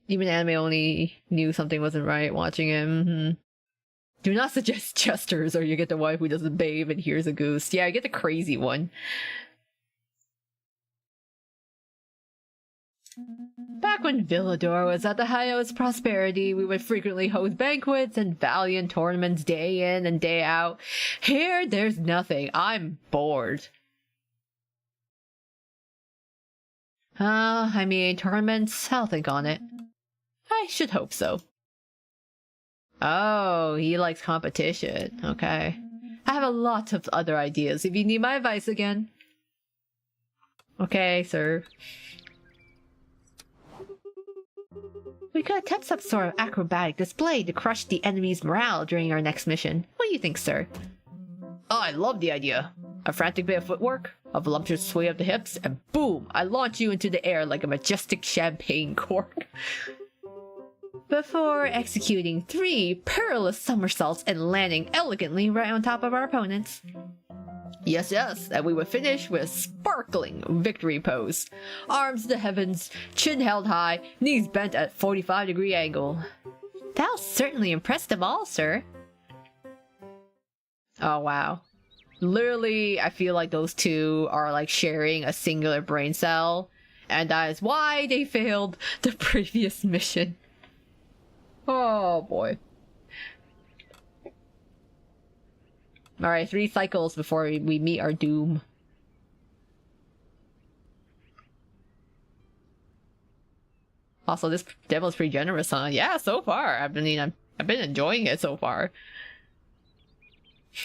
Even anime only knew something wasn't right watching him. Mm-hmm. Do not suggest jesters or you get the wife who doesn't bathe and hears a goose. Yeah, I get the crazy one. Back when Villador was at the height of its prosperity, we would frequently host banquets and valiant tournaments day in and day out. Here, there's nothing. I'm bored. I mean, tournaments, I'll think on it. I should hope so. Oh, he likes competition. Okay. I have a lot of other ideas if you need my advice again. Okay, sir. We could attempt some sort of acrobatic display to crush the enemy's morale during our next mission. What do you think, sir? Oh, I love the idea. A frantic bit of footwork, a voluptuous sway of the hips, and boom! I launch you into the air like a majestic champagne cork. Before executing 3 perilous somersaults and landing elegantly right on top of our opponents. Yes, and we would finish with a sparkling victory pose. Arms to the heavens, chin held high, knees bent at 45-degree angle. That'll certainly impress them all, sir. Oh, wow. Literally, I feel like those two are like sharing a singular brain cell, and that is why they failed the previous mission. Oh boy. Alright, 3 cycles before we meet our doom. Also, this demo's pretty generous, huh? Yeah, so far. I've been enjoying it so far.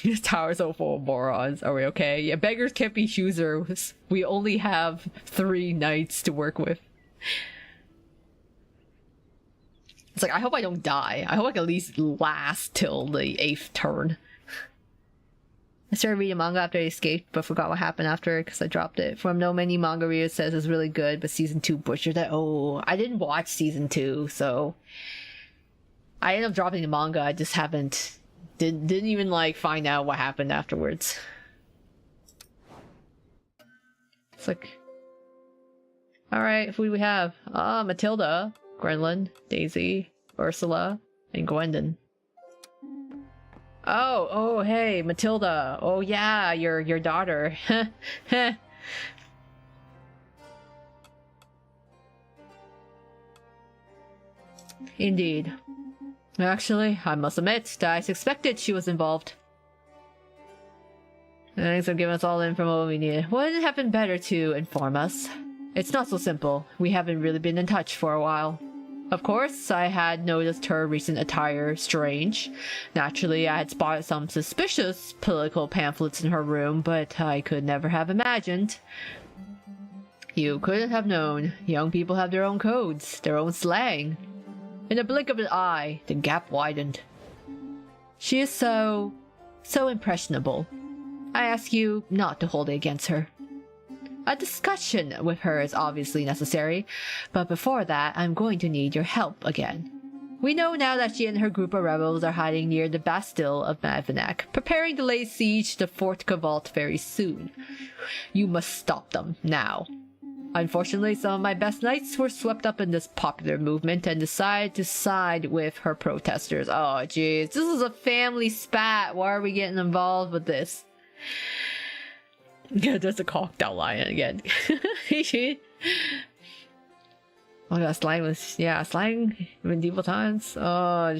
This tower's so full of morons. Are we okay? Yeah, beggars can't be choosers. We only have 3 knights to work with. It's like, I hope I don't die. I hope I can at least last till the 8th turn. I started reading manga after I escaped, but forgot what happened after because I dropped it. From No Many Manga Reader says it's really good, but season 2 butchered that. Oh, I didn't watch season 2, so I ended up dropping the manga. I just didn't even like find out what happened afterwards. It's like, all right, who do we have? Matilda, Grenlin, Daisy, Ursula, and Gwendon. Oh, hey, Matilda. Oh yeah, your daughter. Indeed. Actually, I must admit that I suspected she was involved. Thanks for giving us all the info we needed. Wouldn't it have been better to inform us? It's not so simple. We haven't really been in touch for a while. Of course, I had noticed her recent attire strange. Naturally, I had spotted some suspicious political pamphlets in her room, but I could never have imagined. You couldn't have known. Young people have their own codes, their own slang. In a blink of an eye, the gap widened. She is so impressionable. I ask you not to hold it against her. A discussion with her is obviously necessary, but before that, I'm going to need your help again. We know now that she and her group of rebels are hiding near the Bastille of Mavinac, preparing to lay siege to Fort Cavalt very soon. You must stop them, now. Unfortunately, some of my best knights were swept up in this popular movement and decided to side with her protesters. Oh, jeez. This is a family spat. Why are we getting involved with this? Yeah, there's a cocked out lion again. Oh my god, slang was... Yeah, slang in medieval times. Oh,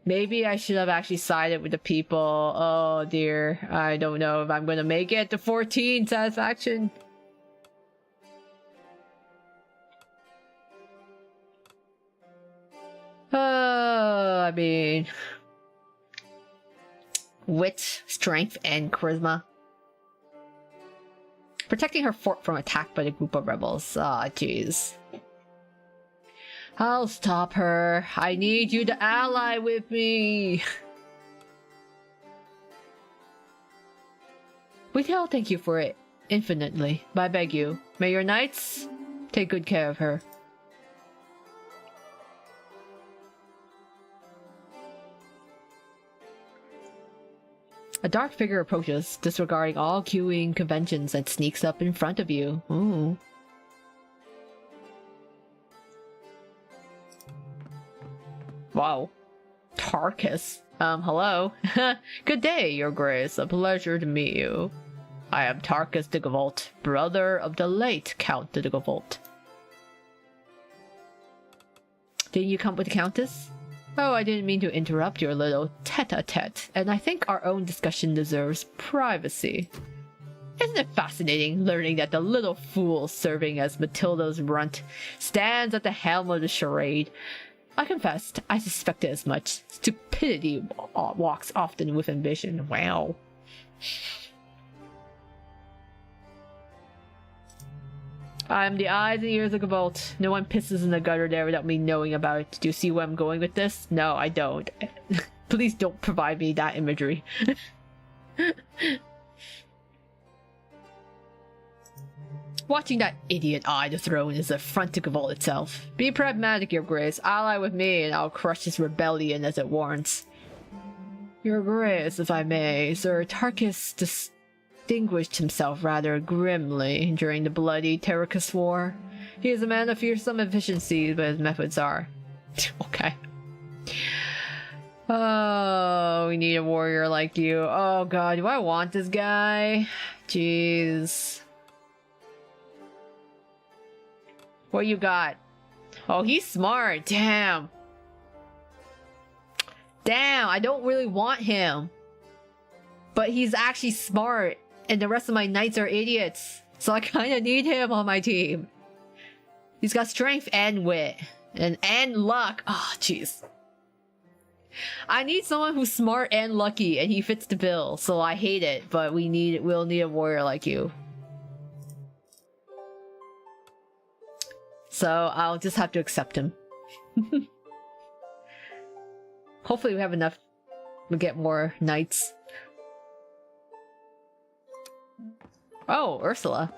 maybe I should have actually sided with the people. Oh dear. I don't know if I'm gonna make it to 14 satisfaction. I mean... Wit, strength, and charisma. Protecting her fort from attack by the group of rebels. Ah, jeez. I'll stop her. I need you to ally with me. We all thank you for it infinitely, but I beg you, may your knights take good care of her. A dark figure approaches, disregarding all queuing conventions, and sneaks up in front of you. Ooh. Wow. Tarkus. Hello. Good day, your grace. A pleasure to meet you. I am Tarkus de Gavalt, brother of the late Count de Gavalt. Didn't you come with the Countess? Oh, I didn't mean to interrupt your little tete-a-tete, and I think our own discussion deserves privacy. Isn't it fascinating learning that the little fool serving as Matilda's runt stands at the helm of the charade? I confessed, I suspected as much. Stupidity walks often with ambition. Wow. I'm the eyes and ears of Gavalt. No one pisses in the gutter there without me knowing about it. Do you see where I'm going with this? No, I don't. Please don't provide me that imagery. Watching that idiot eye the throne is an affront to Gavalt itself. Be pragmatic, your grace. Ally with me and I'll crush this rebellion as it warrants. Your grace, if I may, Sir Tarkus distinguished himself rather grimly during the bloody Terracus War. He is a man of fearsome efficiency, but his methods are... okay. Oh, we need a warrior like you. Oh god, do I want this guy? Jeez. What you got? Oh, he's smart. Damn. Damn, I don't really want him. But he's actually smart, and the rest of my knights are idiots. So I kind of need him on my team. He's got strength and wit. And luck. Oh, jeez. I need someone who's smart and lucky, and he fits the bill. So I hate it, but we'll need a warrior like you. So I'll just have to accept him. Hopefully we have enough to get more knights. Oh, Ursula.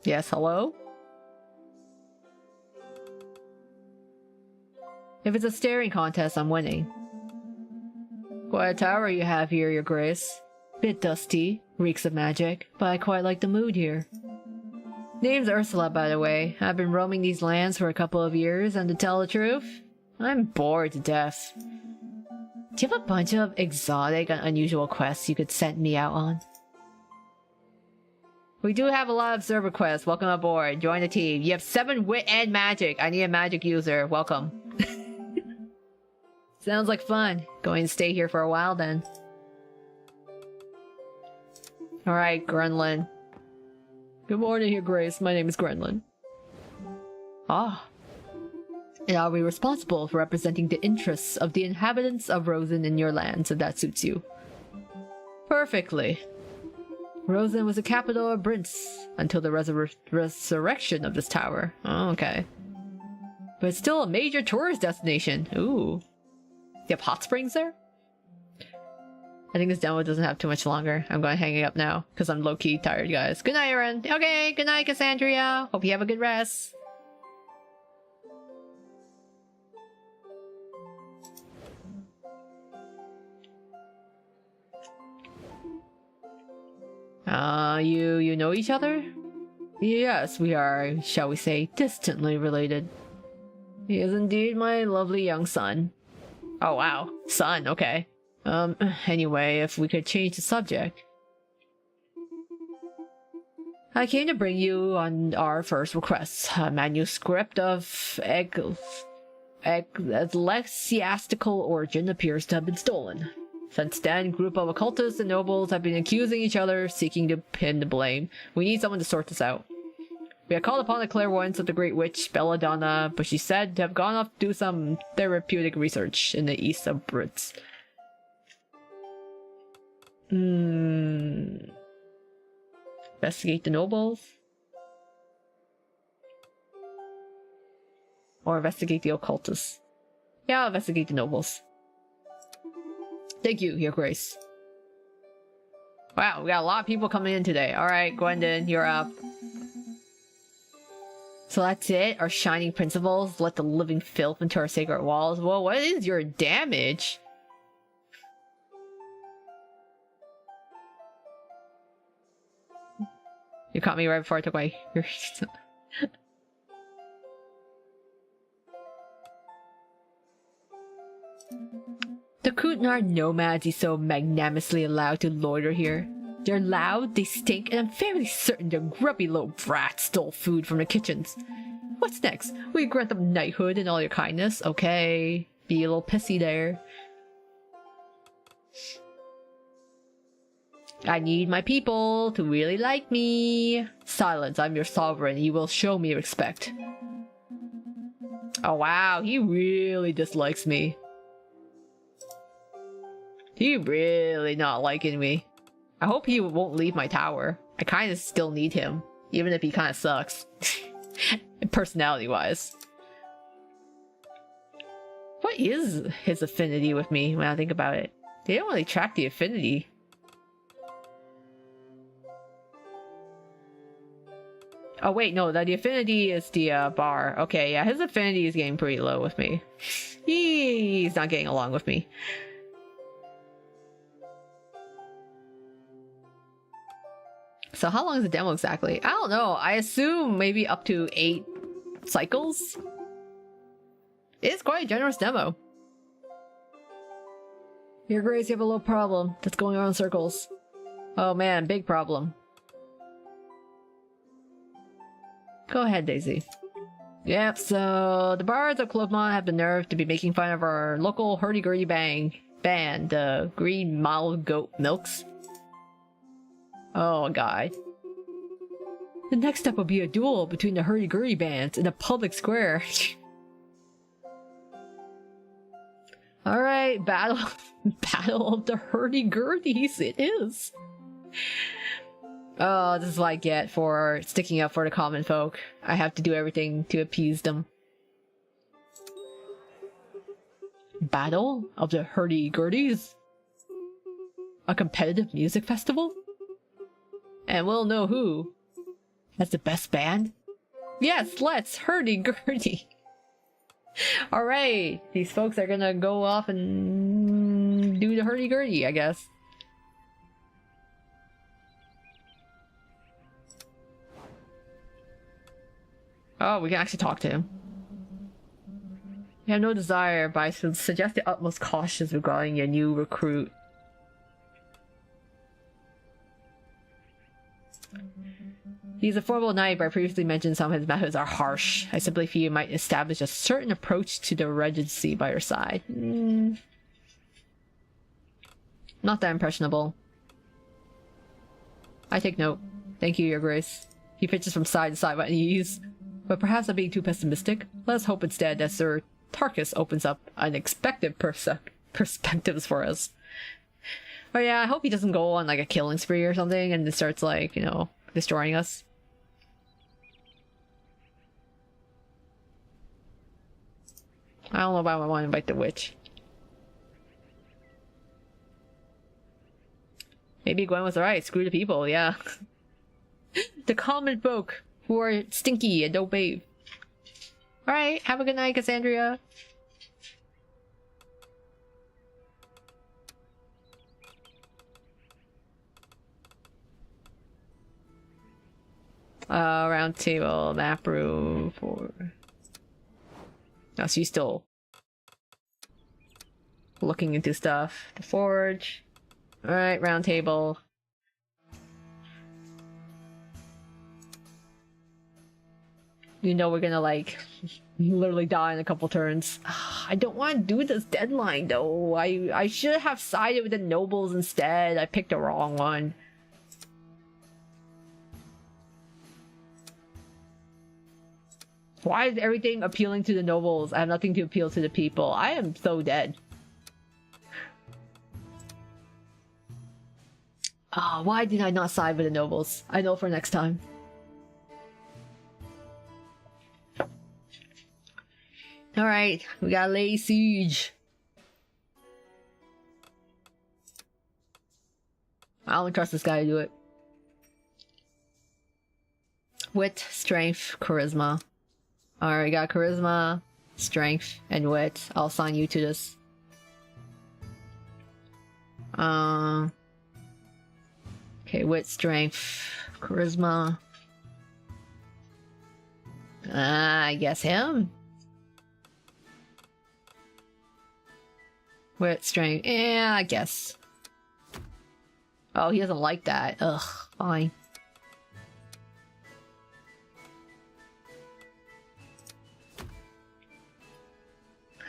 Yes, hello? If it's a staring contest, I'm winning. What a tower you have here, your grace. Bit dusty, reeks of magic, but I quite like the mood here. Name's Ursula, by the way. I've been roaming these lands for a couple of years, and to tell the truth, I'm bored to death. Do you have a bunch of exotic and unusual quests you could send me out on? We do have a lot of server quests. Welcome aboard. Join the team. You have 7 wit and magic. I need a magic user. Welcome. Sounds like fun. Going to stay here for a while then. Alright, Grenlin. Good morning, your grace. My name is Grenlin. Ah. And I'll be responsible for representing the interests of the inhabitants of Rosen in your lands, if that suits you. Perfectly. Rosen was the capital of Brince until the resurrection of this tower. Oh, okay. but it's still a major tourist destination. Ooh. Do you have hot springs there? I think this demo doesn't have too much longer. I'm going to hang it up now, because I'm low-key tired, guys. Good night, Aaron. Okay, good night, Cassandra. Hope you have a good rest. You know each other? Yes, we are, shall we say, distantly related. He is indeed my lovely young son. Oh wow, son, okay. Anyway, if we could change the subject. I came to bring you on our first request, a manuscript of ecclesiastical origin appears to have been stolen. Since then, a group of occultists and nobles have been accusing each other, seeking to pin the blame. We need someone to sort this out. We had called upon the clairvoyance of the great witch, Belladonna, but she said to have gone off to do some therapeutic research in the east of WITS. Investigate the nobles? Or investigate the occultists? Yeah, I'll investigate the nobles. Thank you, Your Grace. Wow, we got a lot of people coming in today. Alright, Gwendon, you're up. So that's it? Our shining principles let the living filth into our sacred walls? Well, what is your damage? You caught me right before I took my... The Kutnar nomads is so magnanimously allowed to loiter here. They're loud, they stink, and I'm fairly certain their grubby little brats stole food from the kitchens. What's next? We grant them knighthood and all your kindness? Okay. Be a little pissy there. I need my people to really like me. Silence, I'm your sovereign. You will show me respect. Oh wow, he really dislikes me. He really not liking me. I hope he won't leave my tower. I kind of still need him, even if he kind of sucks. Personality-wise. What is his affinity with me when I think about it? They don't really track the affinity. Oh wait, no, the affinity is the bar. Okay, yeah, his affinity is getting pretty low with me. He's not getting along with me. So how long is the demo exactly? I don't know. I assume maybe up to 8 cycles? It's quite a generous demo. Your Grace, you have a little problem that's going around in circles. Oh man, big problem. Go ahead, Daisy. Yep, so the bards of Clovemont have the nerve to be making fun of our local hurdy-gurdy band, the Green Mild Goat Milks. Oh god. The next step will be a duel between the hurdy-gurdy bands in a public square. Alright, battle of the hurdy-gurdies it is. Oh, this is what I get for sticking up for the common folk. I have to do everything to appease them. Battle of the hurdy-gurdies? A competitive music festival? And we'll know who has the best band? Yes, let's hurdy-gurdy. Alright, these folks are gonna go off and do the hurdy-gurdy, I guess. Oh, we can actually talk to him. You have no desire, but I should suggest the utmost caution regarding your new recruit. He's a formal knight, but I previously mentioned some of his methods are harsh. I simply feel you might establish a certain approach to the regency by your side. Not that impressionable. I take note. Thank you, Your Grace. He pitches from side to side with ease. But perhaps I'm being too pessimistic. Let's hope instead that Sir Tarkus opens up unexpected perspectives for us. But yeah, I hope he doesn't go on like a killing spree or something and it starts like, you know, destroying us. I don't know if I want to invite the witch. Maybe Gwen was right. Screw the people, yeah. The common folk who are stinky and don't bathe. Alright, have a good night, Cassandra. Round table, map room for... Oh, she's still looking into stuff. The forge. Alright, round table. You know we're gonna like literally die in a couple turns. I don't want to do this deadline though. I should have sided with the nobles instead. I picked the wrong one. Why is everything appealing to the nobles? I have nothing to appeal to the people. I am so dead. Why did I not side with the nobles? I know for next time. Alright, we gotta lay siege. I don't trust this guy to do it. Wit, strength, charisma. Alright, got charisma, strength, and wit. I'll assign you to this. Okay, wit, strength, charisma. I guess him. Wit, strength. Yeah, I guess. Oh, he doesn't like that. Ugh, fine.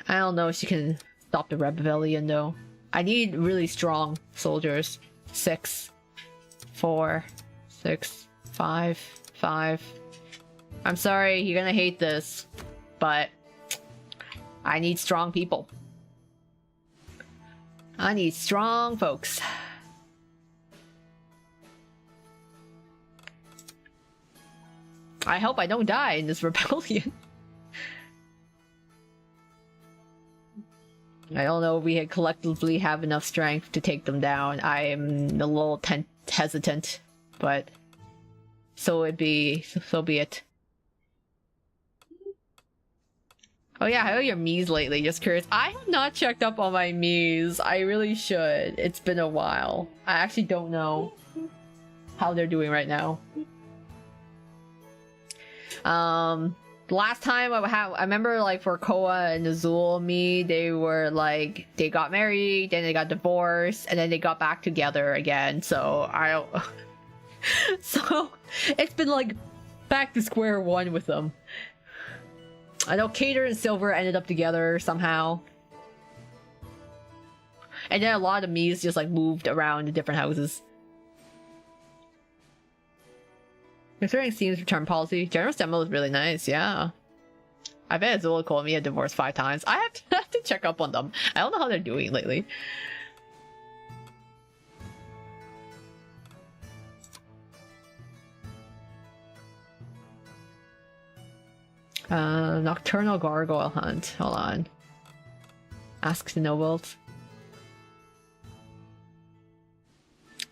I don't know if she can stop the rebellion though. I need really strong soldiers. 6, 4, 6, 5, 5. I'm sorry, you're gonna hate this, but I need strong people. I need strong folks. I hope I don't die in this rebellion. I don't know if we collectively have enough strength to take them down. I am a little hesitant, but so be it. Oh yeah, how are your Miis lately? Just curious. I have not checked up on my Miis. I really should. It's been a while. I actually don't know how they're doing right now. Last time I remember like for Koa and Azul me, they were like, they got married, then they got divorced, and then they got back together again, so I don't... So, it's been like back to square one with them. I know Cater and Silver ended up together somehow. And then a lot of Miis just like moved around to different houses. Considering Steam's return policy, Generous Demo is really nice, yeah. I bet Azula called me a divorce 5 times. I have to check up on them. I don't know how they're doing lately. Nocturnal Gargoyle Hunt. Hold on. Ask the nobles.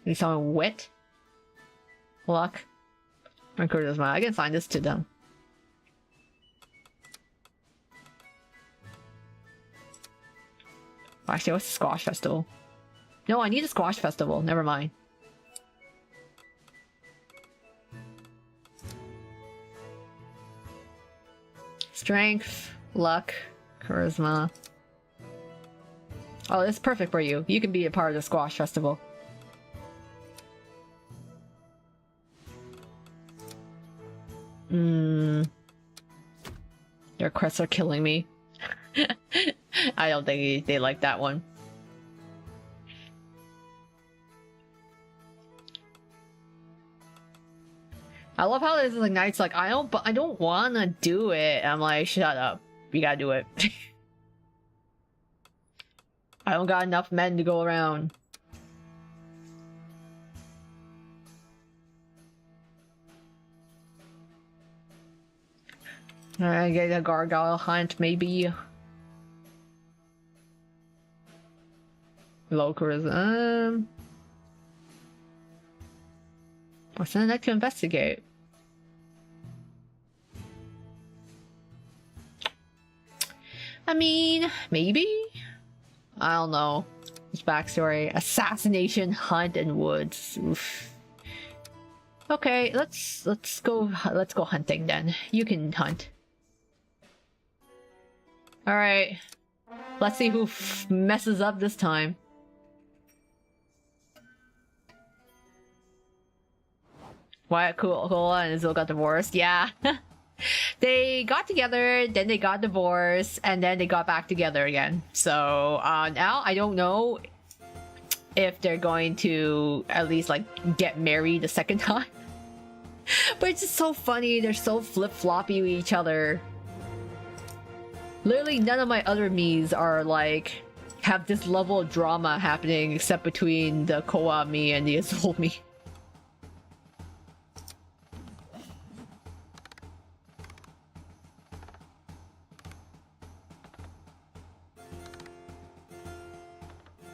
Need someone wit? Luck? And charisma. I can assign this to them. Actually, what's the squash festival? No, I need a squash festival. Never mind. Strength, luck, charisma. Oh, that's perfect for you. You can be a part of the squash festival. Their crests are killing me. I don't think they like that one. I love how there's like knights like I don't wanna do it. I'm like, shut up. You gotta do it. I don't got enough men to go around. Alright, get a gargoyle hunt, maybe. Low charisma. Or send that to investigate. I mean, maybe? I don't know. His backstory. Assassination, hunt, and woods. Oof. Okay, let's go hunting then. You can hunt. Alright. Let's see who messes up this time. Wyatt Cola and Izzo got divorced. Yeah. They got together, then they got divorced, and then they got back together again. So now I don't know if they're going to at least like get married a second time. But it's just so funny. They're so flip-floppy with each other. Literally none of my other Miis are like have this level of drama happening except between the Koa Mi and the Azul Mi.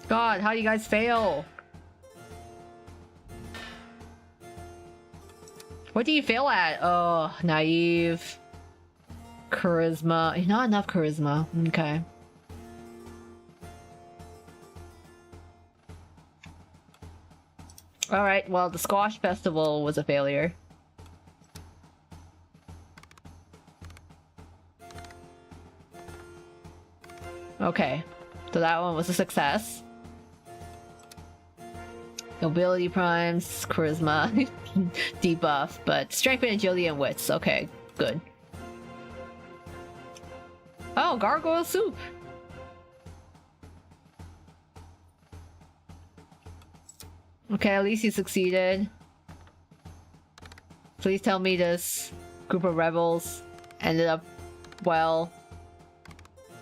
God, how do you guys fail? What do you fail at? Oh, naive. Charisma. Not enough charisma. Okay. Alright, well, the squash festival was a failure. Okay. So that one was a success. Nobility primes, charisma, debuff, but strength and agility and wits. Okay, good. Oh, gargoyle soup! Okay, at least you succeeded. Please tell me this group of rebels ended up well.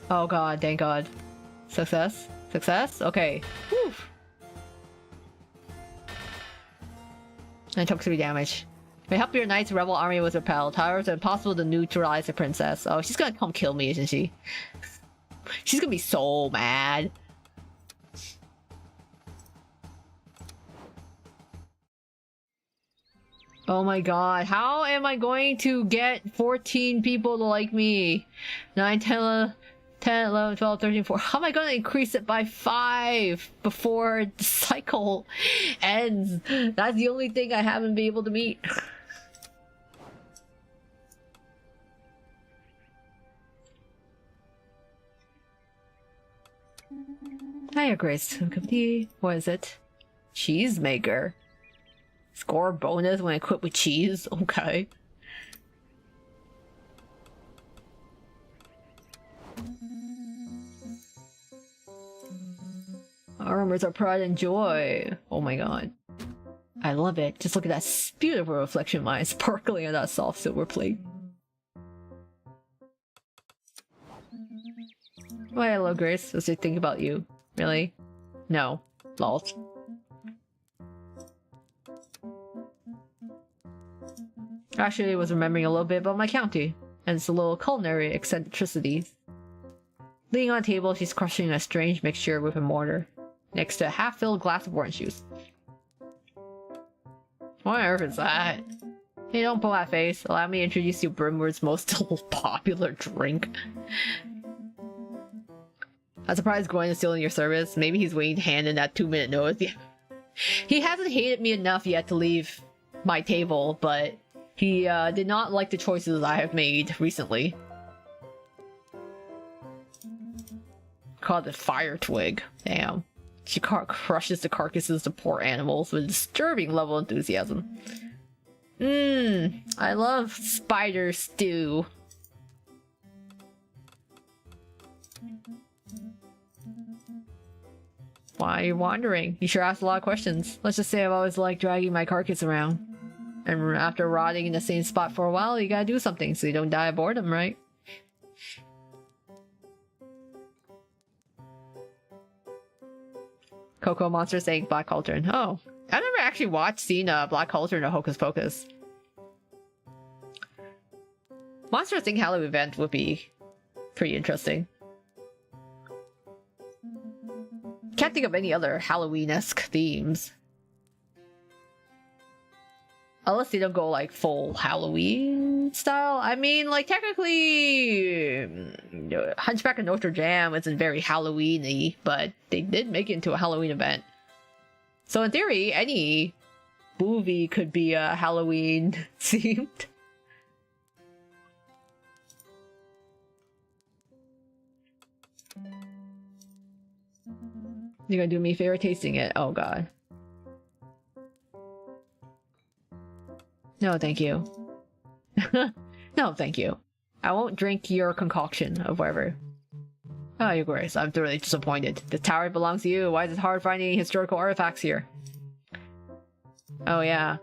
Oh god, thank god. Success? Success? Okay. Whew. And took 3 damage. May help your knight's rebel army was repelled. However, it's impossible to neutralize the princess. Oh, she's gonna come kill me, isn't she? She's gonna be so mad. Oh my god, how am I going to get 14 people to like me? 9, 10, 11, 12, 13, 14. How am I going to increase it by 5 before the cycle ends? That's the only thing I haven't been able to meet. Hiya, Grace. What is it? Cheesemaker. Score bonus when equipped with cheese? Okay. Armors are pride and joy. Oh my god. I love it. Just look at that beautiful reflection of mine sparkling on that soft silver plate. Oh, hello, Grace. What's it think about you? Really? No. Lol. Actually, I was remembering a little bit about my county, and its little culinary eccentricities. Leaning on a table, she's crushing a strange mixture with a mortar, next to a half-filled glass of orange juice. What on earth is that? Hey, don't pull that face. Allow me to introduce you to Brimwood's most popular drink. I'm surprised Gwen is still in your service. Maybe he's waiting to hand in that 2-minute notice. Yeah. He hasn't hated me enough yet to leave my table, but he did not like the choices I have made recently. Called it Fire Twig. Damn. She crushes the carcasses of poor animals with a disturbing level of enthusiasm. I love spider stew. Why are you wandering? You sure asked a lot of questions. Let's just say I've always liked dragging my carcass around. And after rotting in the same spot for a while, you gotta do something so you don't die of boredom, right? Cocoa Monster saying Black Cauldron. Oh, I've never actually seen Black Cauldron or Hocus Pocus. Monster Inc. Halloween event would be pretty interesting. can't think of any other Halloween-esque themes. Unless they don't go like full Halloween style. I mean, like technically, Hunchback of Notre Dame isn't very Halloween-y, but they did make it into a Halloween event. So in theory, any movie could be Halloween themed. You're gonna do me a favor tasting it? Oh god. No, thank you. No, thank you. I won't drink your concoction of whatever. Oh, your grace, I'm thoroughly disappointed. The tower belongs to you. Why is it hard finding historical artifacts here? Oh, yeah.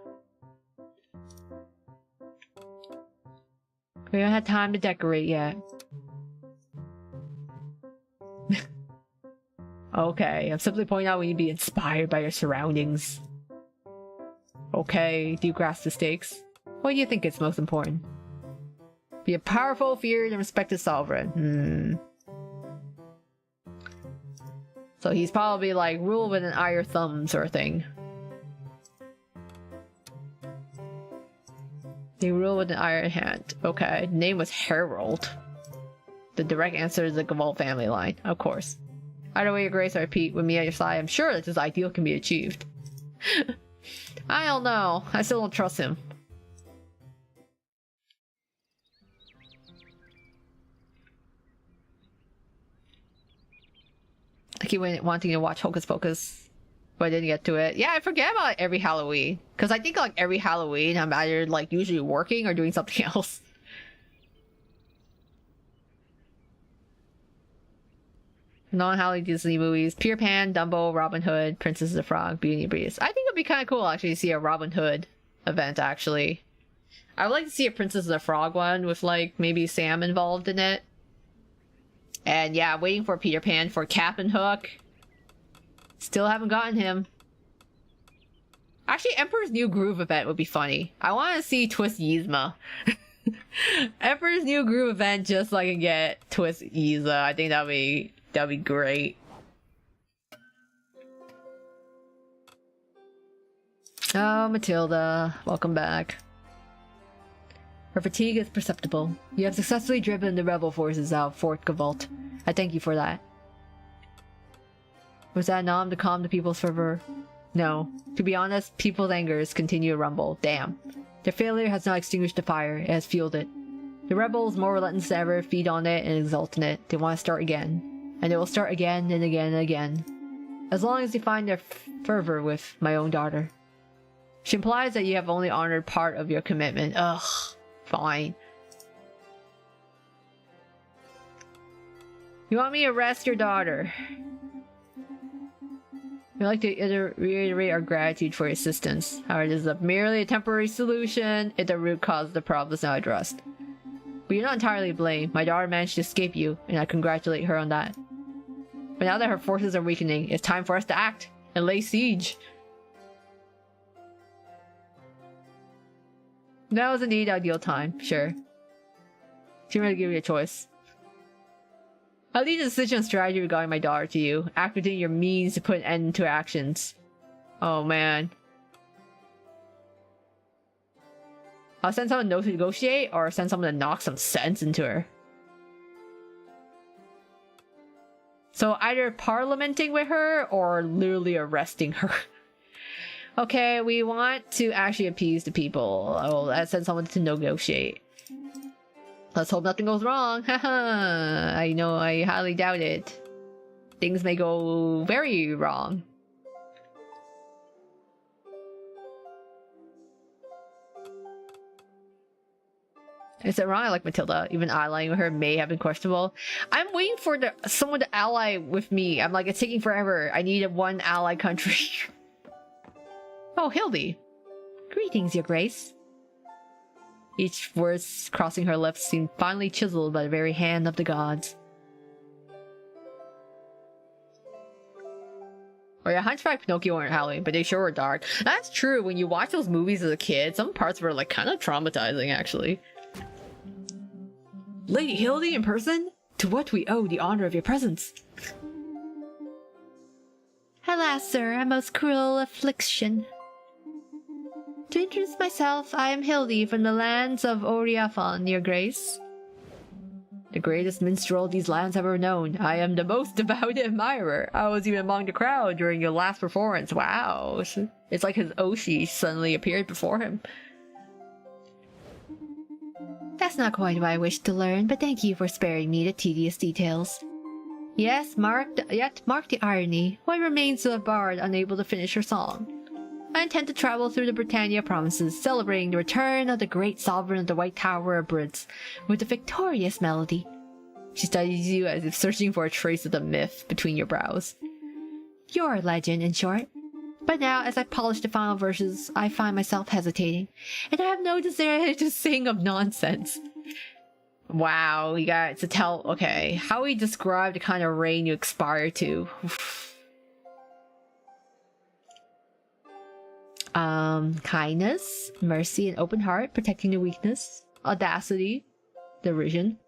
We haven't had time to decorate yet. Okay, I'm simply pointing out we need to be inspired by your surroundings. Okay, do you grasp the stakes? What do you think is most important? Be a powerful, feared, and respected sovereign. So he's probably like rule with an iron thumb sort of thing. He rule with an iron hand. Okay, name was Harold. The direct answer is the Gavalt family line, of course. Either way, your grace, I repeat, with me at your side, I'm sure that this ideal can be achieved. I don't know. I still don't trust him. I keep wanting to watch Hocus Pocus, but I didn't get to it. Yeah, I forget about every Halloween. Because I think like every Halloween, I'm either like usually working or doing something else. Non-Halloween Disney movies: Peter Pan, Dumbo, Robin Hood, Princess of the Frog, Beauty and the Beast. I think it'd be kind of cool actually to see a Robin Hood event. Actually, I would like to see a Princess of the Frog one with like maybe Sam involved in it. And yeah, waiting for Peter Pan for Captain Hook. Still haven't gotten him. Actually, Emperor's New Groove event would be funny. I want to see Twist Yzma. Emperor's New Groove event just so I can get Twist Yzma. I think that'd be great. Oh, Matilda, welcome back. Her fatigue is perceptible. You have successfully driven the rebel forces out of Fort Gavalt. I thank you for that. Was that enough to calm the people's fervor? No. To be honest, people's angers continue to rumble. Damn. Their failure has not extinguished the fire, it has fueled it. The rebels, more relentless than ever, feed on it and exult in it. They want to start again. And they will start again and again and again. As long as they find their fervor with my own daughter. She implies that you have only honored part of your commitment. Ugh. Fine. You want me to arrest your daughter? We'd like to reiterate our gratitude for your assistance. However, this is merely a temporary solution if the root cause of the problem is not addressed. But you're not entirely to blame. My daughter managed to escape you, and I congratulate her on that. But now that her forces are weakening, it's time for us to act and lay siege. Now is indeed ideal time, sure. She ready to give you a choice. I'll leave the decision and strategy regarding my daughter to you. Act within your means to put an end to actions. Oh man. I'll send someone to negotiate, or send someone to knock some sense into her. So either parliamenting with her, or literally arresting her. Okay, we want to actually appease the people. Oh, let's send someone to negotiate. Let's hope nothing goes wrong. Haha, I know, I highly doubt it. Things may go very wrong. Is it wrong? I like Matilda. Even allying with her may have been questionable. I'm waiting for someone to ally with me. I'm like, it's taking forever. I need one ally country. Oh, Hildy. Greetings, your grace. Each word crossing her lips seemed finely chiseled by the very hand of the gods. Oh yeah, Hunchback, Pinocchio weren't Halloween, but they sure were dark. That's true, when you watch those movies as a kid, some parts were like kind of traumatizing, actually. Lady Hildy in person? To what we owe the honor of your presence. Alas, sir, a most cruel affliction. To introduce myself, I am Hildy from the lands of Oriaphon, your grace. The greatest minstrel these lands have ever known. I am the most devout admirer. I was even among the crowd during your last performance. Wow. It's like his Oshi suddenly appeared before him. That's not quite what I wished to learn, but thank you for sparing me the tedious details. Yes, mark the irony. What remains to a bard unable to finish her song? I intend to travel through the Britannia provinces, celebrating the return of the great sovereign of the White Tower of Brids with a victorious melody. She studies you as if searching for a trace of the myth between your brows. You're a legend, in short. But now, as I polish the final verses, I find myself hesitating, and I have no desire to sing of nonsense. Wow, you got to tell... Okay, how we describe the kind of rain you aspire to. Kindness, mercy, and open heart, protecting the weakness. Audacity, derision.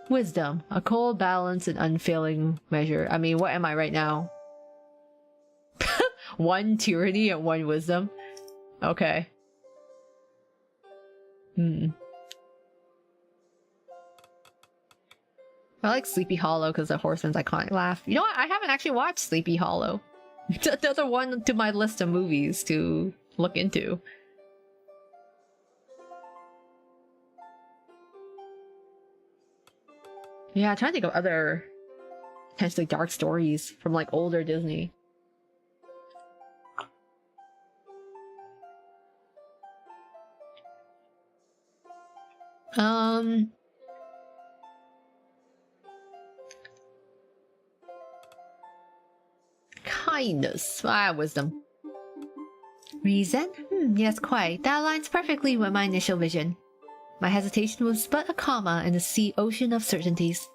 Wisdom, a cold balance and unfailing measure. I mean, what am I right now? One tyranny and one wisdom? Okay. I like Sleepy Hollow because the horseman's iconic laugh. You know what? I haven't actually watched Sleepy Hollow. Another one to my list of movies to look into. Yeah, I'm trying to think of other potentially dark stories from like older Disney. Kindness. Wisdom. Reason? Yes, quite. That aligns perfectly with my initial vision. My hesitation was but a comma in the sea ocean of certainties.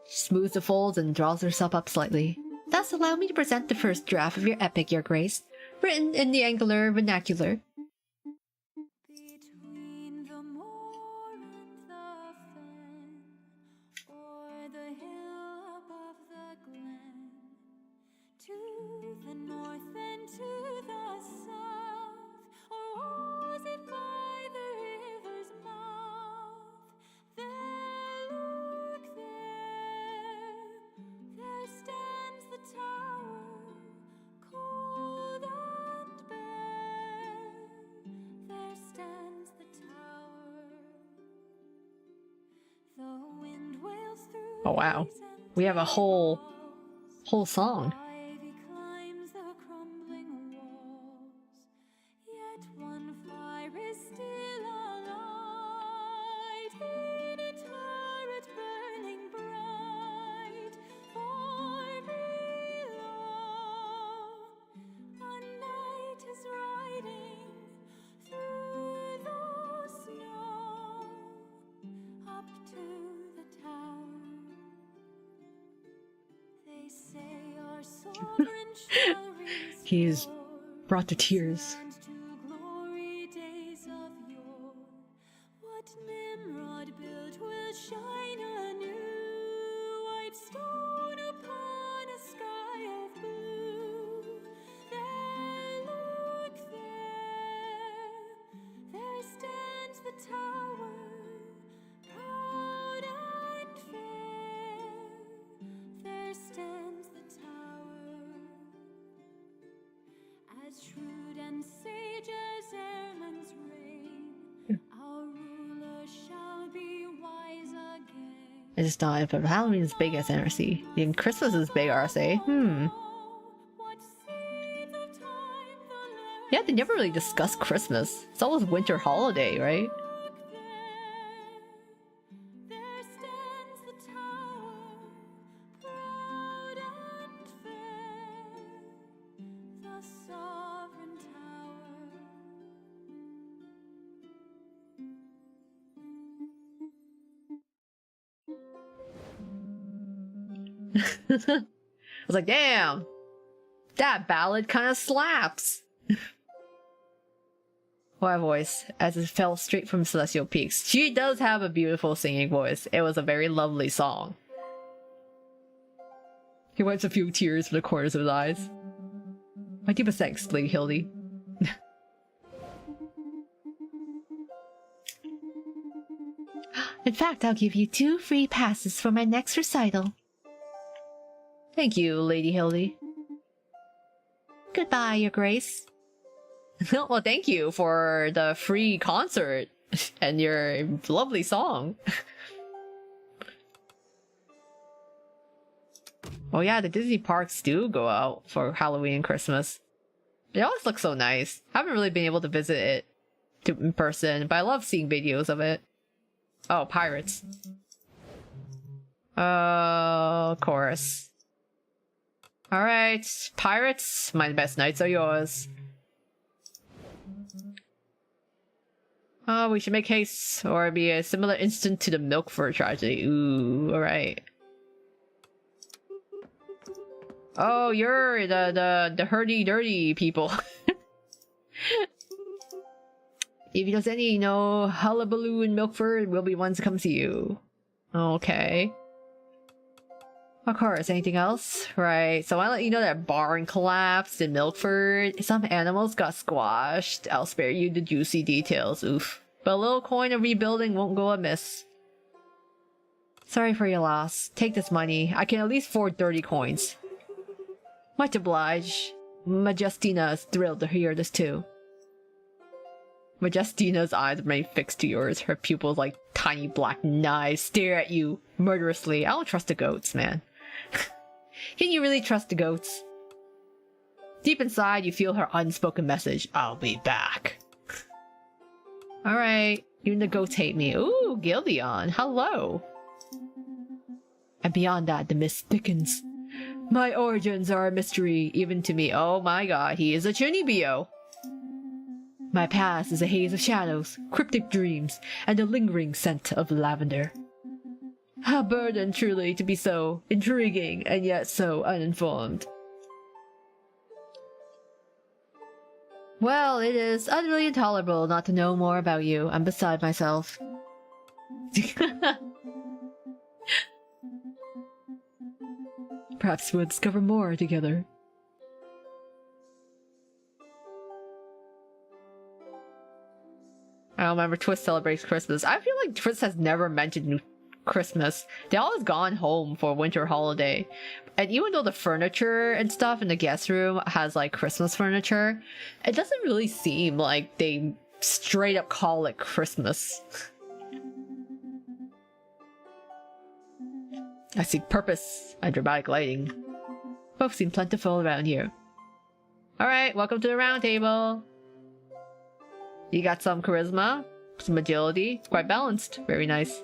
She smooths the folds and draws herself up slightly. Thus, allow me to present the first draft of your epic, Your Grace, written in the Angular vernacular. Between the moor and the fen, o'er the hill above the glen, to the north and to the south, or was it by the river's mouth? There, look there stands the tower, cold and bare. There stands the tower. The wind wails through. Oh wow. We have a whole song. Ivy climbs the crumbling walls, yet one fire is still alight in a turret burning bright. Far below, a knight is riding through the snow up to the tower. They say our sovereign shall He's restore brought to tears. land to glory days of yore. What Nimrod built will shine anew, white stone upon a sky of blue. There, look there stands the tower, proud and fair. There stands the tower, as shrewd and sage as Erlen's reign. Our ruler shall be wise again. I just thought if Halloween's big as NRC, then Christmas is big RSA. What seeds of time the land Yeah, they never really discuss Christmas. It's always winter holiday, right? look there stands the tower, proud and fair, the sovereign tower. I was like, damn, that ballad kind of slaps. What a voice, as it fell straight from Celestial Peaks. She does have a beautiful singing voice. It was a very lovely song. He wipes a few tears from the corners of his eyes. My deepest thanks, Lady Hildy. In fact, I'll give you 2 free passes for my next recital. Thank you, Lady Hildy. Goodbye, Your Grace. Well, thank you for the free concert and your lovely song. Oh yeah, the Disney parks do go out for Halloween and Christmas. They always look so nice. I haven't really been able to visit it in person, but I love seeing videos of it. Oh, pirates. Chorus. Alright, pirates, my best nights are yours. Oh, we should make haste, or it'd be a similar instant to the Milkford tragedy. Ooh, alright. Oh, you're the hurdy-dirty people. If there's any, hullabaloo in Milkford, we'll be ones to come see you. Okay. Of course, anything else? Right, so I let you know that barn collapsed in Milkford. Some animals got squashed. I'll spare you the juicy details, oof. But a little coin of rebuilding won't go amiss. Sorry for your loss. Take this money. I can at least afford 30 coins. Much obliged. Majestina is thrilled to hear this too. Majestina's eyes remain fixed to yours. Her pupils like tiny black knives stare at you murderously. I don't trust the goats, man. Can you really trust the goats? Deep inside, you feel her unspoken message. I'll be back. Alright. Even the goats hate me. Ooh, Gildeon. Hello. And beyond that, the mist thickens. My origins are a mystery, even to me. Oh my god, he is a Chunibyo. My past is a haze of shadows, cryptic dreams, and a lingering scent of lavender. A burden, truly, to be so intriguing and yet so uninformed. Well, it is utterly intolerable not to know more about you. I'm beside myself. Perhaps we'll discover more together. I don't remember Twist celebrates Christmas. I feel like Twist has never mentioned Christmas. They always gone home for winter holiday. And even though the furniture and stuff in the guest room has like Christmas furniture, it doesn't really seem like they straight up call it Christmas. I see purpose and dramatic lighting. Both seem plentiful around here. Alright, welcome to the round table. You got some charisma, some agility, quite balanced. Very nice.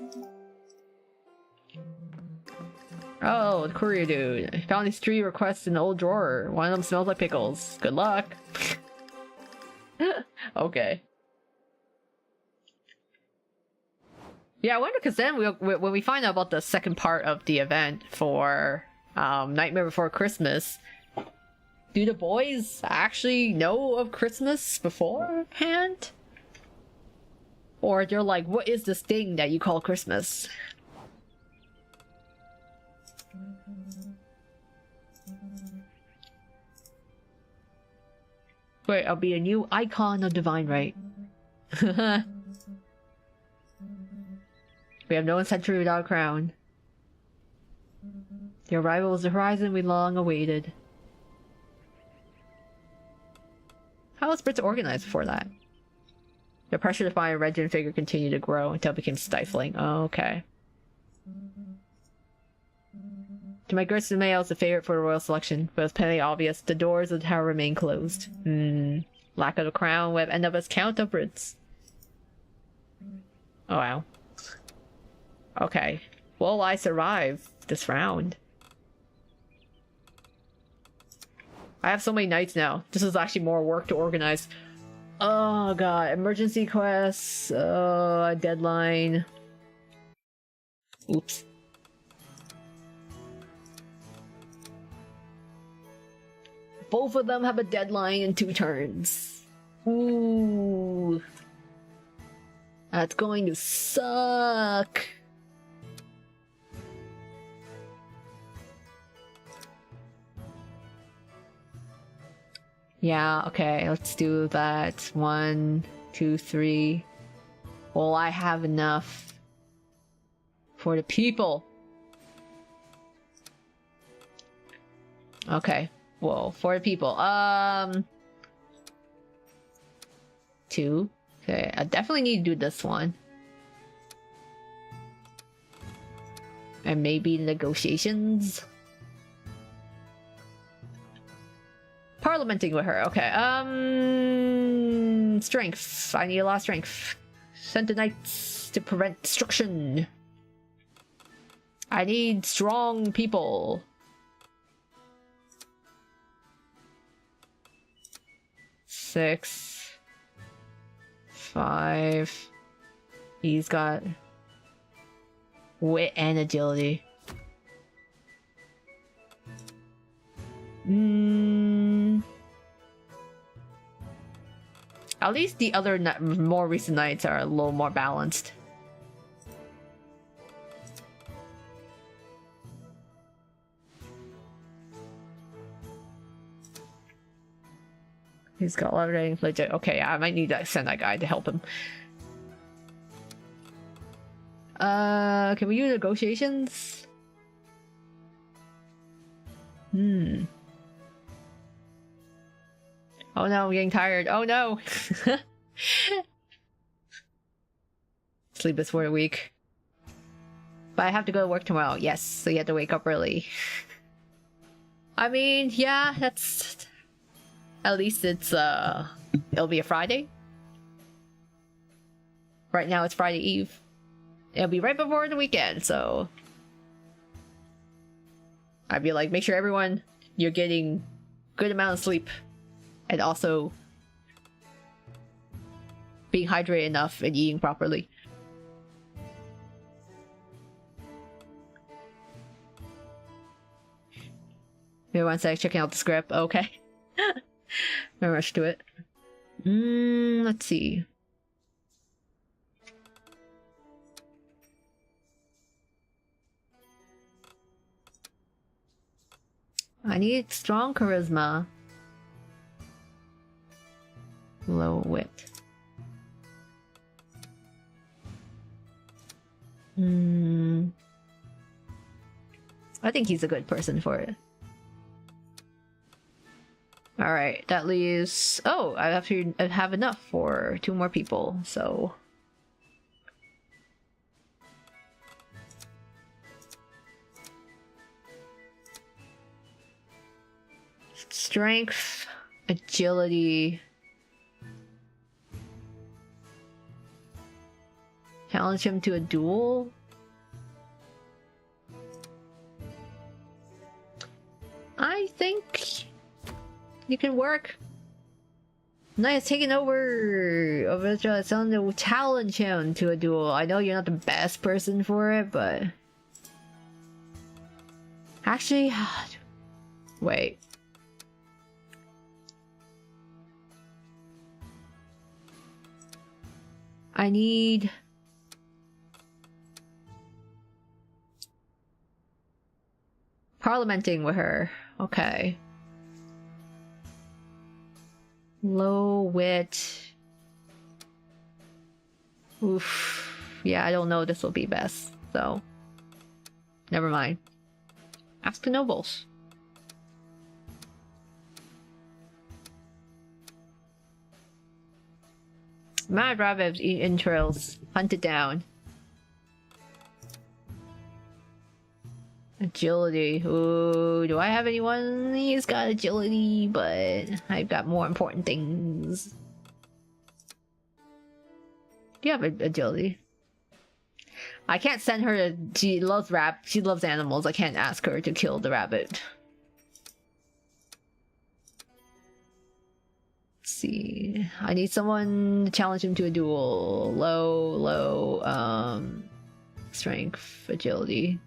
Oh, the courier dude. I found these 3 requests in the old drawer. One of them smells like pickles. Good luck. Okay. Yeah, I wonder, because then when we find out about the second part of the event for Nightmare Before Christmas, do the boys actually know of Christmas beforehand? Or they're like, what is this thing that you call Christmas? Wait, I'll be a new icon of divine right. We have no century without a crown. Your arrival is the horizon we long awaited. How was Brits organized before that? The pressure to find a regent figure continued to grow until it became stifling. Oh, okay. To my great dismay, I was the favorite for the royal selection, but it was plainly obvious the doors of the tower remained closed. Lack of the crown would end up as Count of Brits. Oh wow. Okay. Will I survive this round? I have so many nights now. This is actually more work to organize. Oh god, emergency quests, a deadline. Oops. Both of them have a deadline in 2 turns. Ooh. That's going to suck. Yeah, okay, let's do that. 1, 2, 3. Well, I have enough for the people. Okay, whoa, for the people. 2. Okay, I definitely need to do this one. And maybe negotiations. Parliamenting with her, okay. Strength. I need a lot of strength. Send the knights to prevent destruction. I need strong people. Six. 5. He's got wit and agility. At least the other more recent knights are a little more balanced. He's got a lot of writing legit. Okay, I might need to send that guy to help him. Can we do negotiations? Oh no, I'm getting tired. Oh no! Sleep is for a week. But I have to go to work tomorrow. Yes, so you have to wake up early. I mean, yeah, that's... At least it's, it'll be a Friday. Right now it's Friday Eve. It'll be right before the weekend, so... I'd be like, make sure everyone, you're getting good amount of sleep. And also... being hydrated enough and eating properly. Maybe one sec, checking out the script. Okay. No rush to it. Let's see. I need strong charisma. Low wit. I think he's a good person for it. Alright, that leaves... Oh, I have to have enough for 2 more people, so... Strength, agility... Challenge him to a duel? I think... you can work. Nice, taking over it's on to challenge him to a duel. I know you're not the best person for it, but actually, wait. I need parliamenting with her. Okay. Low wit. Oof. Yeah, I don't know this will be best, so never mind. Ask the nobles. Mad rabbits eat entrails. Hunted down. Agility. Ooh, do I have anyone? He's got agility, but I've got more important things. Do you have agility? I can't send her to... She loves she loves animals. I can't ask her to kill the rabbit. Let's see. I need someone to challenge him to a duel. Low, strength, agility.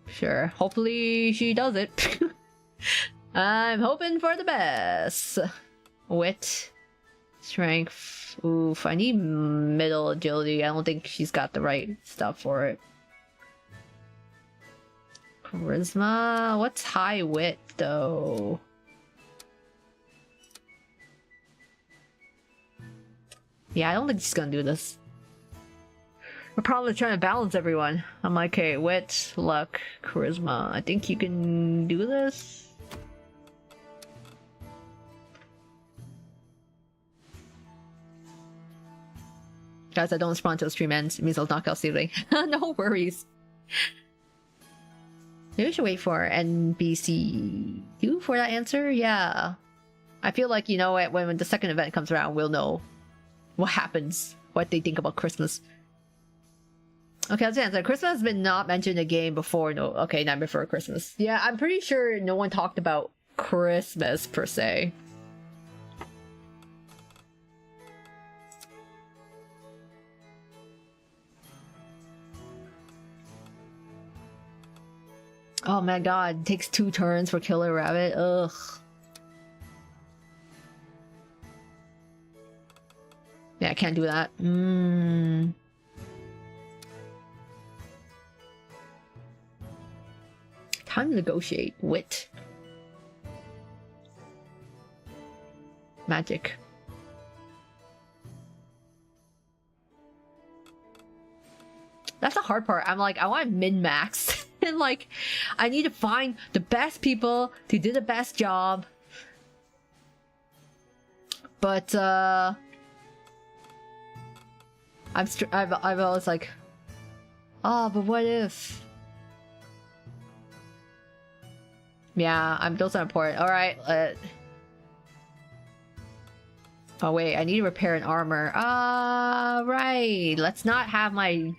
Sure. Hopefully she does it. I'm hoping for the best. Wit. Strength. Oof, I need middle agility. I don't think she's got the right stuff for it. Charisma? What's high wit, though? Yeah, I don't think she's gonna do this. We're probably trying to balance everyone. I'm like, okay, wit, luck, charisma. I think you can do this? Guys, I don't respond to the stream ends. It means I'll knock out Stealing. No worries. Maybe we should wait for NBCU for that answer? Yeah. I feel like, you know, when the second event comes around, we'll know what happens, what they think about Christmas. Okay, let's answer. Christmas has been not mentioned in the game before. No, okay, not before Christmas. Yeah, I'm pretty sure no one talked about Christmas per se. Oh my god, it takes 2 turns for Killer Rabbit. Ugh. Yeah, I can't do that. Time to negotiate. Wit. Magic. That's the hard part. I'm like, I want min-max. And like, I need to find the best people to do the best job. But, I'm always like, oh, but what if? Yeah, those are important. Alright, oh wait, I need to repair an armor. Right. Let's not have my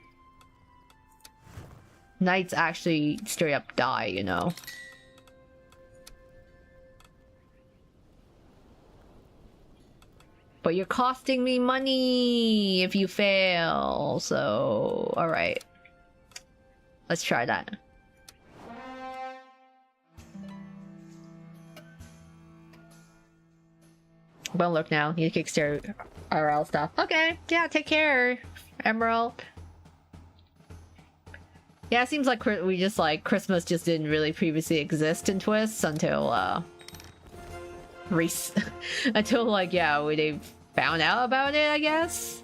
knights actually straight up die, you know. But you're costing me money if you fail, so... Alright. Let's try that. Well, look now. Need to kickstart RL stuff. Okay, yeah, take care, Emerald. Yeah, it seems like we just like Christmas just didn't really previously exist in Twists until until like they found out about it, I guess.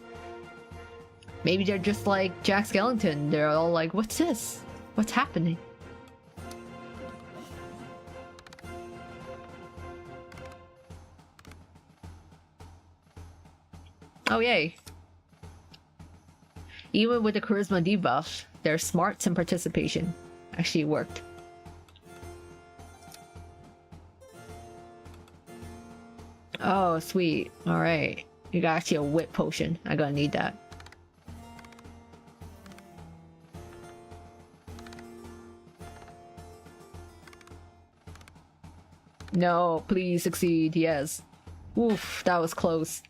Maybe they're just like Jack Skellington. They're all like, "What's this? What's happening?" Oh yay! Even with the charisma debuff, their smarts and participation actually worked. Oh, sweet. Alright. You got actually a wit potion. I'm gonna need that. No, please succeed. Yes. Oof, that was close.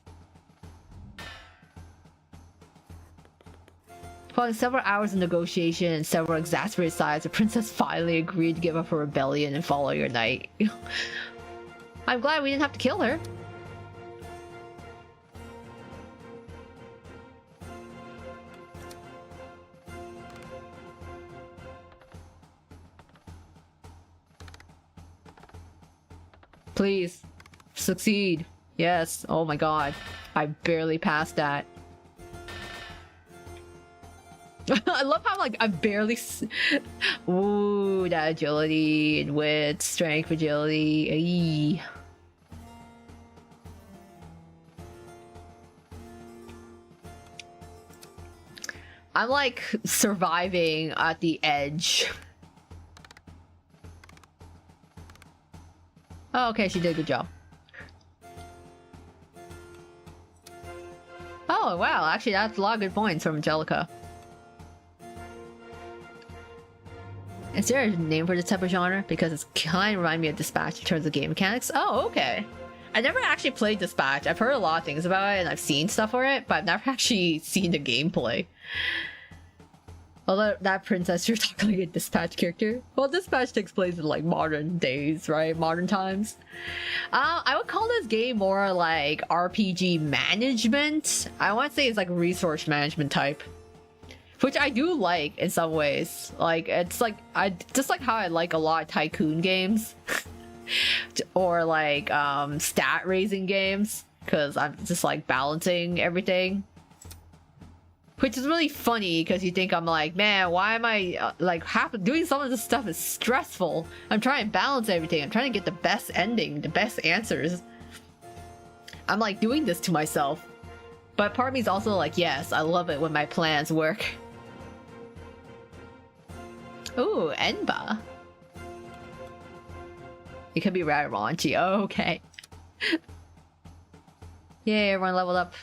Following several hours of negotiation and several exasperated sighs, the princess finally agreed to give up her rebellion and follow your knight. I'm glad we didn't have to kill her. Please, succeed. Yes. Oh my god. I barely passed that. I love how like I barely ooh, that agility and wit, strength, agility. Ay. I'm like surviving at the edge. Oh, okay, she did a good job. Oh wow, actually that's a lot of good points from Angelica. Is there a name for this type of genre? Because it's kind of remind me of Dispatch in terms of game mechanics. Oh, okay. I never actually played Dispatch. I've heard a lot of things about it and I've seen stuff for it, but I've never actually seen the gameplay. Although that princess, you're talking like a Dispatch character. Well, Dispatch takes place in like modern days, right? Modern times. I would call this game more like RPG management. I want to say it's like resource management type. which I do like in some ways. Like it's like I just like how I like a lot of tycoon games or like stat raising games, because I'm just like balancing everything, which is really funny because you think I'm like, man, why am I doing some of this stuff is stressful. I'm trying to balance everything. I'm trying to get the best ending, the best answers. I'm like doing this to myself. But part of me is also like, yes, I love it when my plans work. Ooh, Enba. It could be rather raunchy. Oh, okay. Yay, everyone leveled up.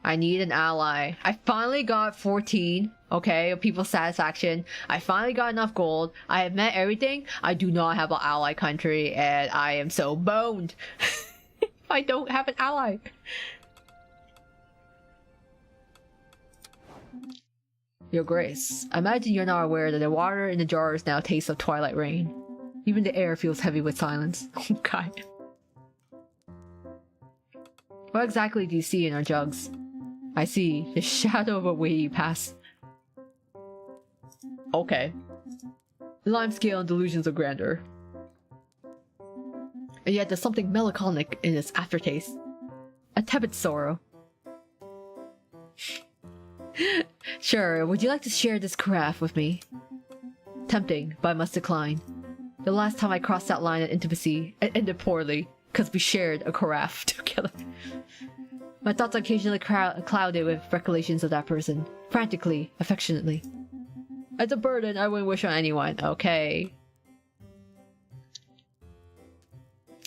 I need an ally. I finally got 14, okay, of people's satisfaction. I finally got enough gold. I have met everything. I do not have an ally country, and I am so boned. I don't have an ally. Your Grace, I imagine you're not aware that the water in the jars now tastes of twilight rain. Even the air feels heavy with silence. Oh god. What exactly do you see in our jugs? I see the shadow of a wave pass. Okay. Lime scale and delusions of grandeur. And yet there's something melancholic in its aftertaste. A tepid sorrow. Sure, would you like to share this carafe with me? Tempting, but I must decline. The last time I crossed that line of intimacy, it ended poorly, because we shared a carafe together. My thoughts are occasionally clouded with recollections of that person, frantically, affectionately. It's a burden I wouldn't wish on anyone. Okay.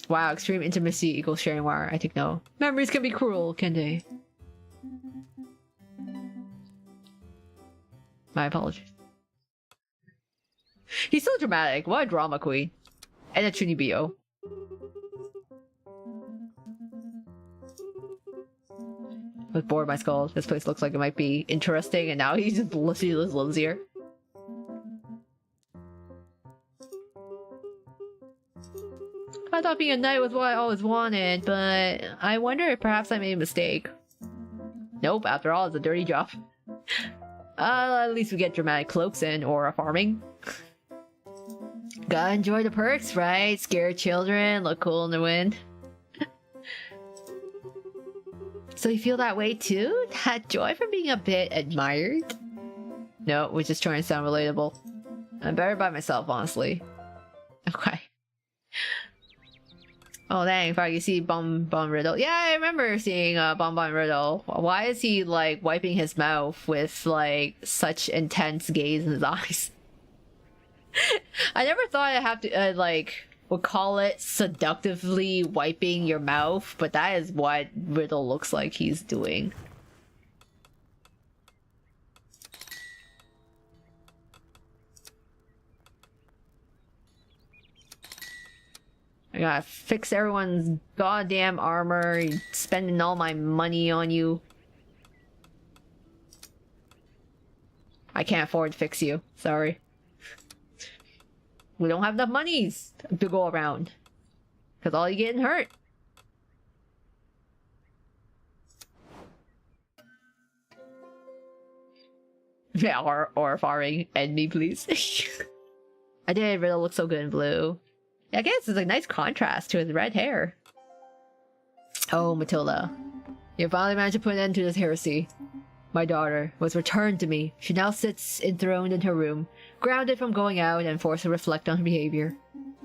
Wow, extreme intimacy equals sharing wire. I think no. Memories can be cruel, can they? My apologies. He's so dramatic. What a drama queen. And a Chunibyo. I was bored of my skull. This place looks like it might be interesting, and now he just lives here. I thought being a knight was what I always wanted, but I wonder if perhaps I made a mistake. Nope, after all, it's a dirty job. At least we get dramatic cloaks in, or a farming. Gotta enjoy the perks, right? Scare children, look cool in the wind. So you feel that way too? That joy from being a bit admired? No, we're just trying to sound relatable. I'm better by myself, honestly. Okay. Oh dang, fuck, you see Bon Riddle? Yeah, I remember seeing Bon Riddle. Why is he like wiping his mouth with like such intense gaze in his eyes? I never thought I'd have to like would call it seductively wiping your mouth, but that is what Riddle looks like he's doing. I gotta fix everyone's goddamn armor, spending all my money on you. I can't afford to fix you, sorry. We don't have enough monies to go around. Cause all you getting hurt. Yeah, or farming, end me please. I did, Riddle looks so good in blue. I guess it's a nice contrast to his red hair. Oh, Matilda. You finally managed to put an end to this heresy. My daughter was returned to me. She now sits enthroned in her room, grounded from going out and forced to reflect on her behavior.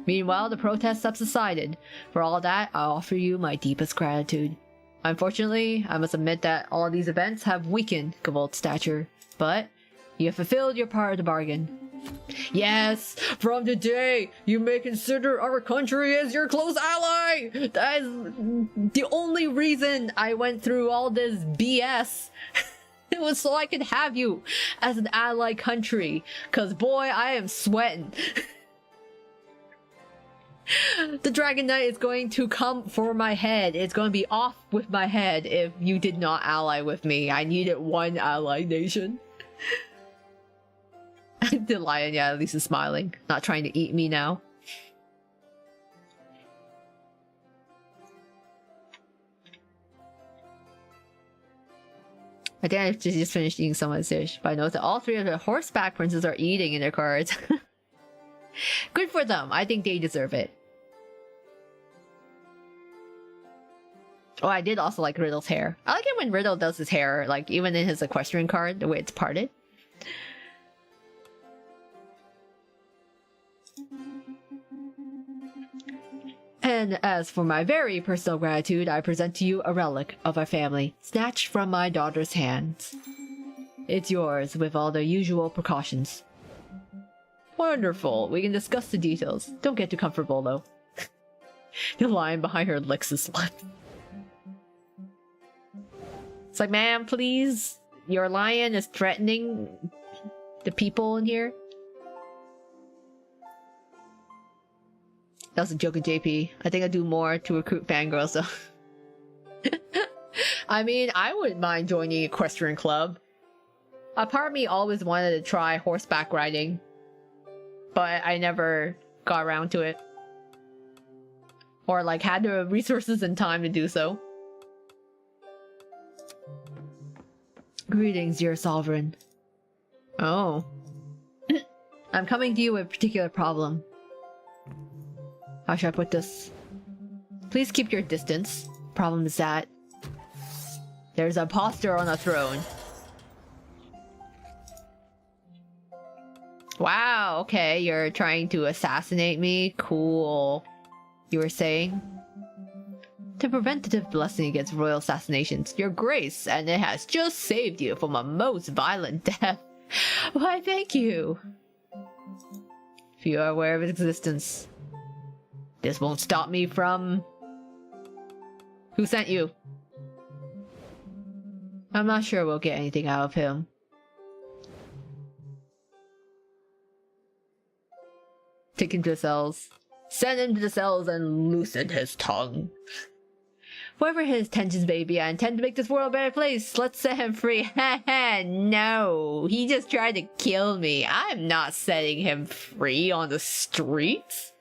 Meanwhile, the protests have subsided. For all that, I offer you my deepest gratitude. Unfortunately, I must admit that all these events have weakened Gavolt's stature, but you have fulfilled your part of the bargain. Yes, from today, you may consider our country as your close ally! That is the only reason I went through all this BS. It was so I could have you as an ally country. Cause boy, I am sweating. The Dragon Knight is going to come for my head. It's going to be off with my head if you did not ally with me. I needed one ally nation. The lion, yeah, at least is smiling. Not trying to eat me now. I think I just finished eating someone's dish, but I noticed that all three of the horseback princes are eating in their cards. Good for them. I think they deserve it. Oh, I did also like Riddle's hair. I like it when Riddle does his hair, like even in his equestrian card, the way it's parted. And as for my very personal gratitude, I present to you a relic of our family, snatched from my daughter's hands. It's yours with all the usual precautions. Wonderful. We can discuss the details. Don't get too comfortable, though. The lion behind her licks his lip. It's like, ma'am, please. Your lion is threatening the people in here. That was a joke at JP. I think I do more to recruit fangirls, though. I mean, I wouldn't mind joining equestrian club. A part of me always wanted to try horseback riding, but I never got around to it. Or like had the resources and time to do so. Greetings, dear sovereign. Oh. I'm coming to you with a particular problem. How should I put this? Please keep your distance. Problem is that there's an imposter on the throne. Wow, okay, you're trying to assassinate me? Cool. You were saying? The preventative blessing against royal assassinations, your grace, and it has just saved you from a most violent death. Why, thank you. If you are aware of its existence, this won't stop me from... Who sent you? I'm not sure we'll get anything out of him. Take him to the cells. Send him to the cells and loosen his tongue. Whatever his intentions may be, I intend to make this world a better place. Let's set him free. No, he just tried to kill me. I'm not setting him free on the streets.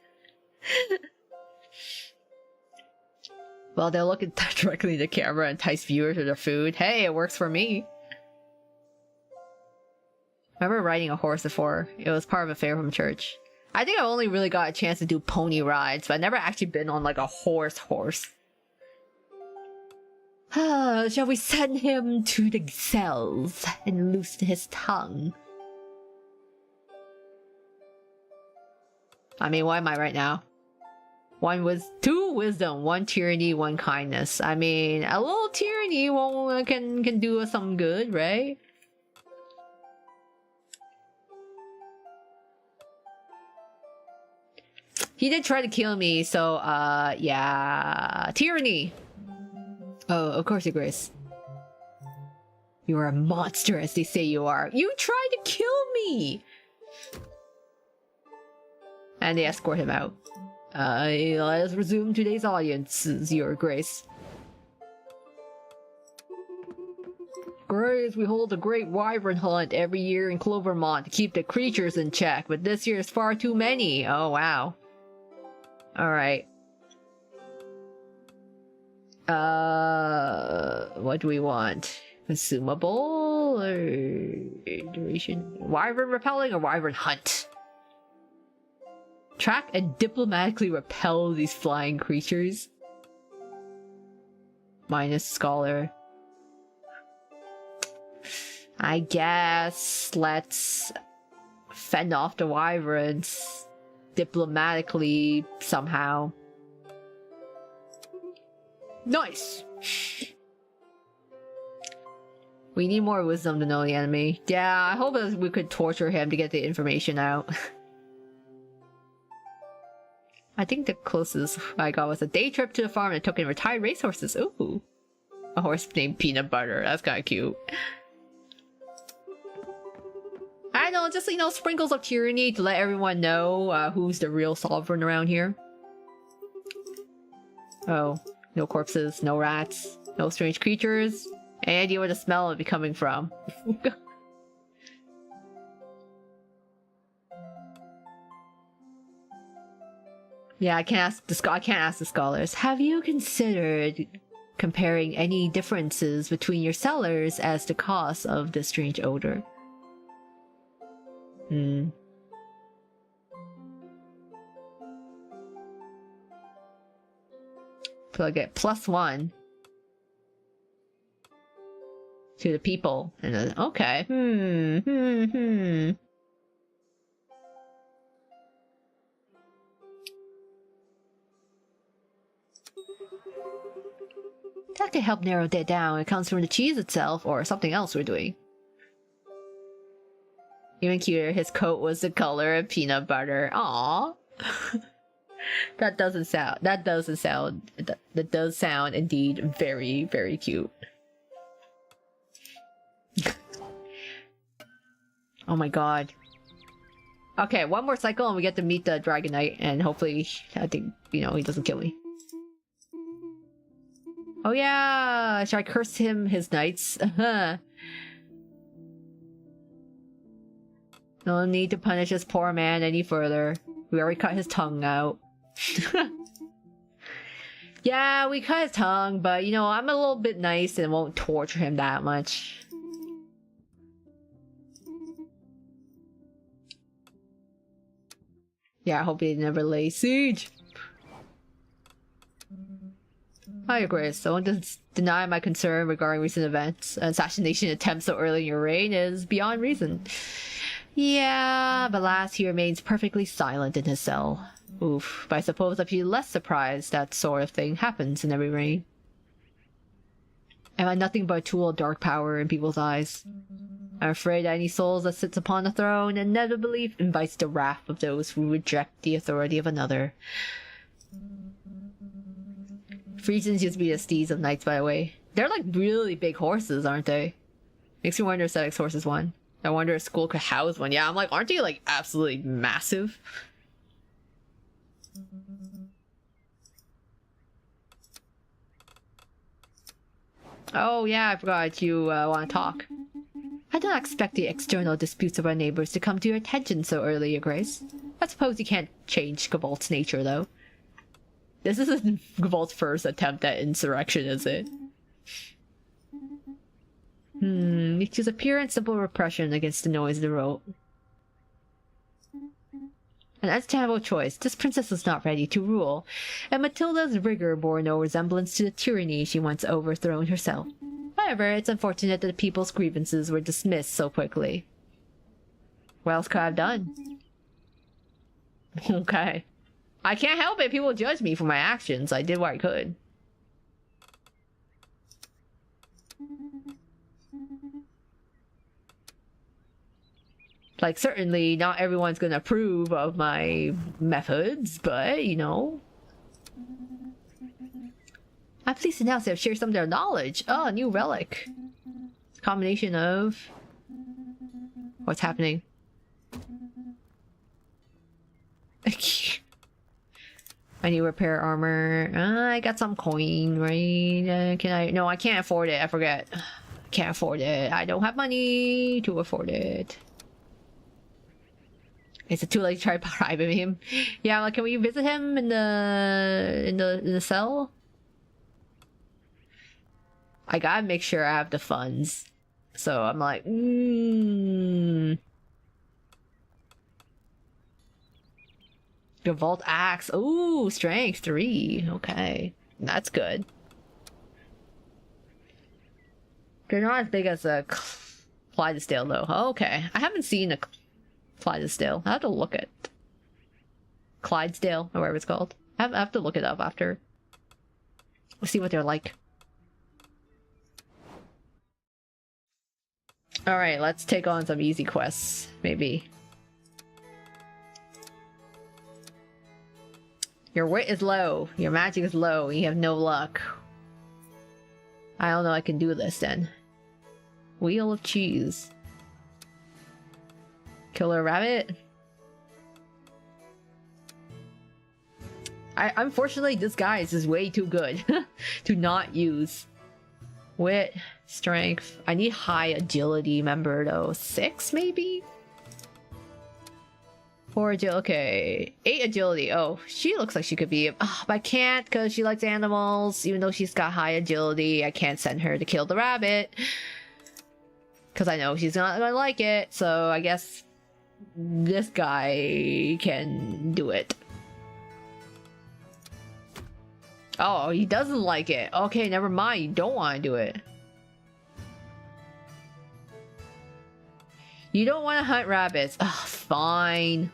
Well, they'll look directly at the camera and entice viewers with their food. Hey, it works for me. I remember riding a horse before. It was part of a fair from church. I think I only really got a chance to do pony rides, but I've never actually been on like a horse. Shall we send him to the cells and loosen his tongue? I mean, what am I right now? 2 wisdom, 1 tyranny, 1 kindness. I mean, a little tyranny can do us some good, right? He did try to kill me, so, yeah. Tyranny! Oh, of course, Your Grace. You are a monster, as they say you are. You tried to kill me! And they escort him out. Let us resume today's audience, Your Grace. Grace, we hold a great wyvern hunt every year in Clovermont to keep the creatures in check, but this year is far too many. Oh, wow. Alright. What do we want? Consumable? Or duration? Wyvern repelling or wyvern hunt? Track and diplomatically repel these flying creatures. Minus scholar. I guess let's fend off the wyverns diplomatically somehow. Nice! We need more wisdom to know the enemy. Yeah, I hope that we could torture him to get the information out. I think the closest I got was a day trip to the farm that took in retired racehorses. Ooh. A horse named Peanut Butter. That's kind of cute. I don't know, just, you know, sprinkles of tyranny to let everyone know who's the real sovereign around here. Oh. No corpses, no rats, no strange creatures. Any idea where the smell would be coming from? Yeah, I can't ask the scholars. Have you considered comparing any differences between your sellers as the cause of the strange odor. So I get +1 to the people, and then okay. That could help narrow that down. It comes from the cheese itself, or something else we're doing. Even cuter, his coat was the color of peanut butter. Aww. That does sound indeed very, very cute. Oh my god. Okay, one more cycle and we get to meet the Dragon Knight, and hopefully, I think, you know, he doesn't kill me. Oh yeah! Should I curse him, his knights? No need to punish this poor man any further. We already cut his tongue out. Yeah, we cut his tongue, but you know, I'm a little bit nice and won't torture him that much. Yeah, I hope he never lays siege. Hi, Your Grace. I want to deny my concern regarding recent events. An assassination attempt so early in your reign is beyond reason. Yeah, but last he remains perfectly silent in his cell. Oof, but I suppose I'd be less surprised that sort of thing happens in every reign. Am I nothing but a tool of dark power in people's eyes? I'm afraid that any soul that sits upon the throne inevitably invites the wrath of those who reject the authority of another. Friesians used to be the steeds of knights, by the way. They're like really big horses, aren't they? Makes me wonder if Sedex horse is one. I wonder if school could house one. Yeah, I'm like, aren't they like absolutely massive? Oh yeah, I forgot you want to talk. I don't expect the external disputes of our neighbors to come to your attention so early, Your Grace. I suppose you can't change Gavolt's nature, though. This isn't Gavolt's first attempt at insurrection, is it? You choose a pure and simple repression against the noise of the road. An understandable choice. This princess was not ready to rule, and Matilda's rigor bore no resemblance to the tyranny she once overthrown herself. However, it's unfortunate that the people's grievances were dismissed so quickly. What else could I have done? Okay. I can't help it. People judge me for my actions. I did what I could. Like, certainly not everyone's gonna approve of my methods, but, you know. I'm pleased to announce they have shared some of their knowledge. Oh, a new relic. Combination of... What's happening? I need repair armor. I got some coin, right? Can I? No, I can't afford it. I forget. I can't afford it. I don't have money to afford it. Is it too late to try bribing him? Yeah, like, can we visit him in the cell? I gotta make sure I have the funds. So I'm like, Gavolt axe. Ooh, strength 3. Okay, that's good. They're not as big as a Clydesdale though. Okay, I haven't seen a Clydesdale. I have to look at Clydesdale or whatever it's called. I have to look it up after. We'll see what they're like. Alright, let's take on some easy quests, maybe. Your wit is low, your magic is low, and you have no luck. I don't know I can do this then. Wheel of cheese. Killer rabbit? Unfortunately, this guy is just way too good to not use. Wit, strength. I need high agility, remember though. 6 maybe? 4 agility. Okay. 8 agility. Oh, she looks like she could be. Oh, but I can't because she likes animals. Even though she's got high agility, I can't send her to kill the rabbit. Because I know she's not gonna like it. So I guess this guy can do it. Oh, he doesn't like it. Okay, never mind. You don't want to do it. You don't want to hunt rabbits. Ugh, fine.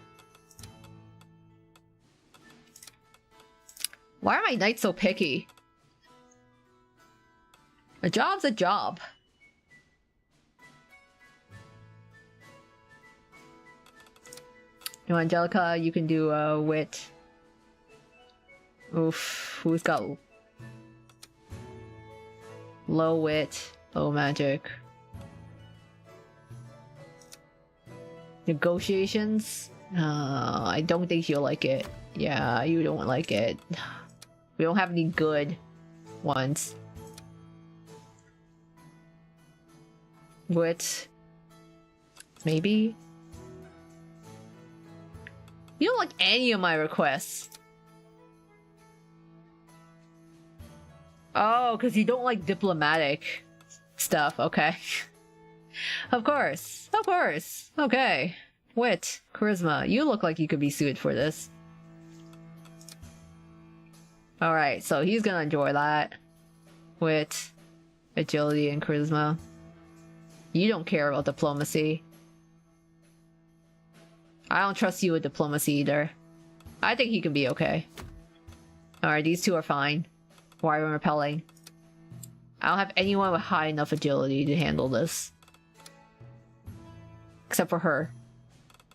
Why are my knights so picky? A job's a job. You know, Angelica, you can do wit. Oof, who's got low wit, low magic? Negotiations? I don't think you'll like it. Yeah, you don't like it. We don't have any good ones. Wit. Maybe? You don't like any of my requests. Oh, because you don't like diplomatic stuff. Okay. Of course. Of course. Okay. Wit. Charisma. You look like you could be suited for this. Alright, so he's gonna enjoy that. Wit. Agility and charisma. You don't care about diplomacy. I don't trust you with diplomacy either. I think he can be okay. Alright, these two are fine. Wyvern repelling. I don't have anyone with high enough agility to handle this. Except for her.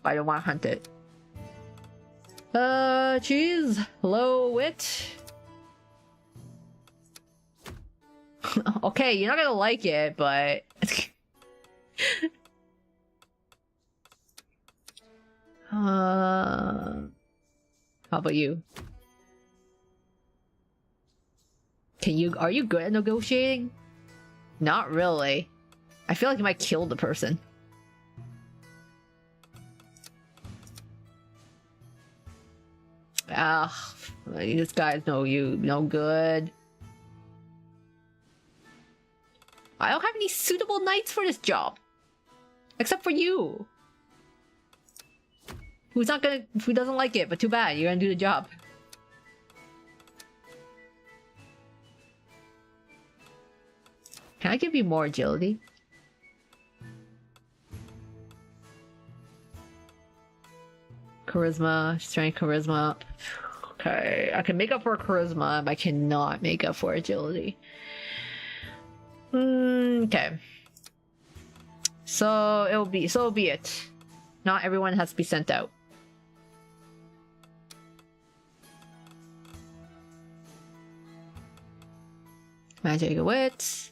But I don't want to hunt it. Cheese. Low wit. Okay, you're not gonna like it, but... How about you? Are you good at negotiating? Not really. I feel like you might kill the person. Ah, this guy's no good. I don't have any suitable knights for this job. Except for you. Who doesn't like it, but too bad, you're gonna do the job. Can I give you more agility? Charisma, strength, charisma. Okay, I can make up for charisma, but I cannot make up for agility. Okay. So be it. Not everyone has to be sent out. Magic wits.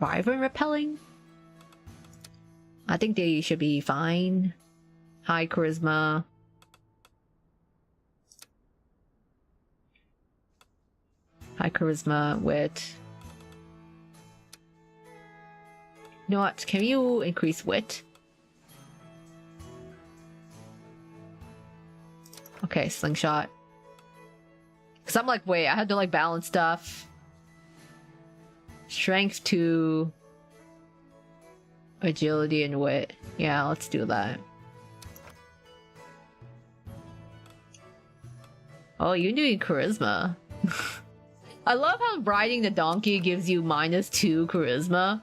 Wyvern repelling? I think they should be fine. High charisma. High charisma, wit. You know what? Can you increase wit? Okay, slingshot. Cause I'm like, wait, I had to like balance stuff. Strength to agility and wit. Yeah, let's do that. Oh, you're doing charisma. I love how riding the donkey gives you -2 charisma.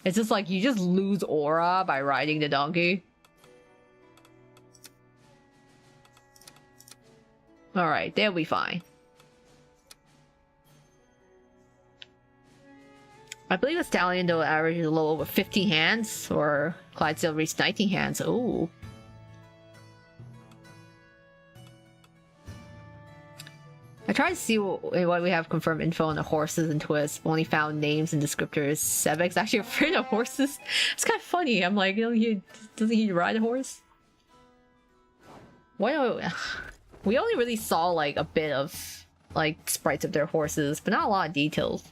It's just like you just lose aura by riding the donkey. Alright, they'll be fine. I believe a stallion though averages a little over 50 hands, or Clydesdale reached 19 hands. Ooh. I tried to see what we have confirmed info on the horses and twists. Only found names and descriptors. Sebek's actually afraid of horses. It's kind of funny. I'm like, you know, doesn't he ride a horse? Why? We only really saw like a bit of like sprites of their horses, but not a lot of details.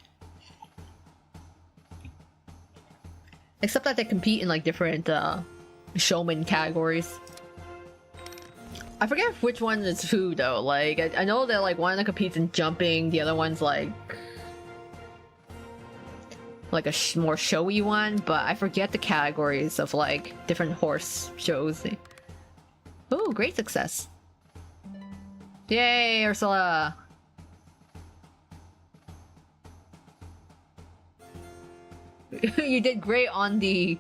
Except that they compete in like different showman categories. I forget which one is who though. Like I know that like one of them competes in jumping, the other one's like a more showy one, but I forget the categories of like different horse shows. Oh, great success. Yay, Ursula! You did great on the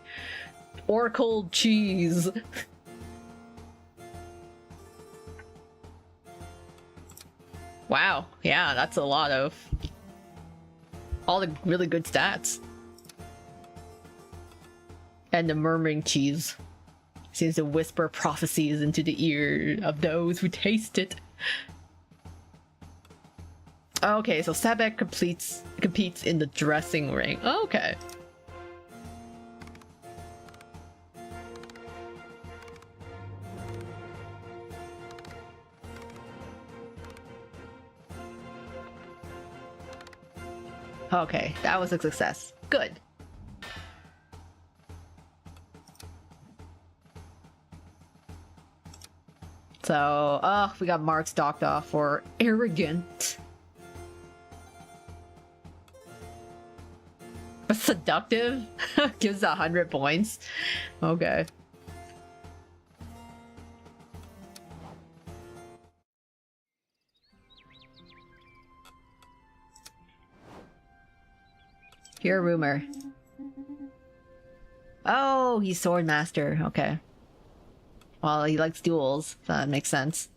Oracle cheese. Wow, yeah, that's a lot of all the really good stats. And the murmuring cheese seems to whisper prophecies into the ear of those who taste it. Okay, so Sebek competes in the dressing ring. Okay. Okay, that was a success. Good. So, we got marks docked off for arrogant. But seductive? Gives 100 points. Okay. Hear a rumor. Oh, he's sword master. Okay. Well, he likes duels, so that makes sense.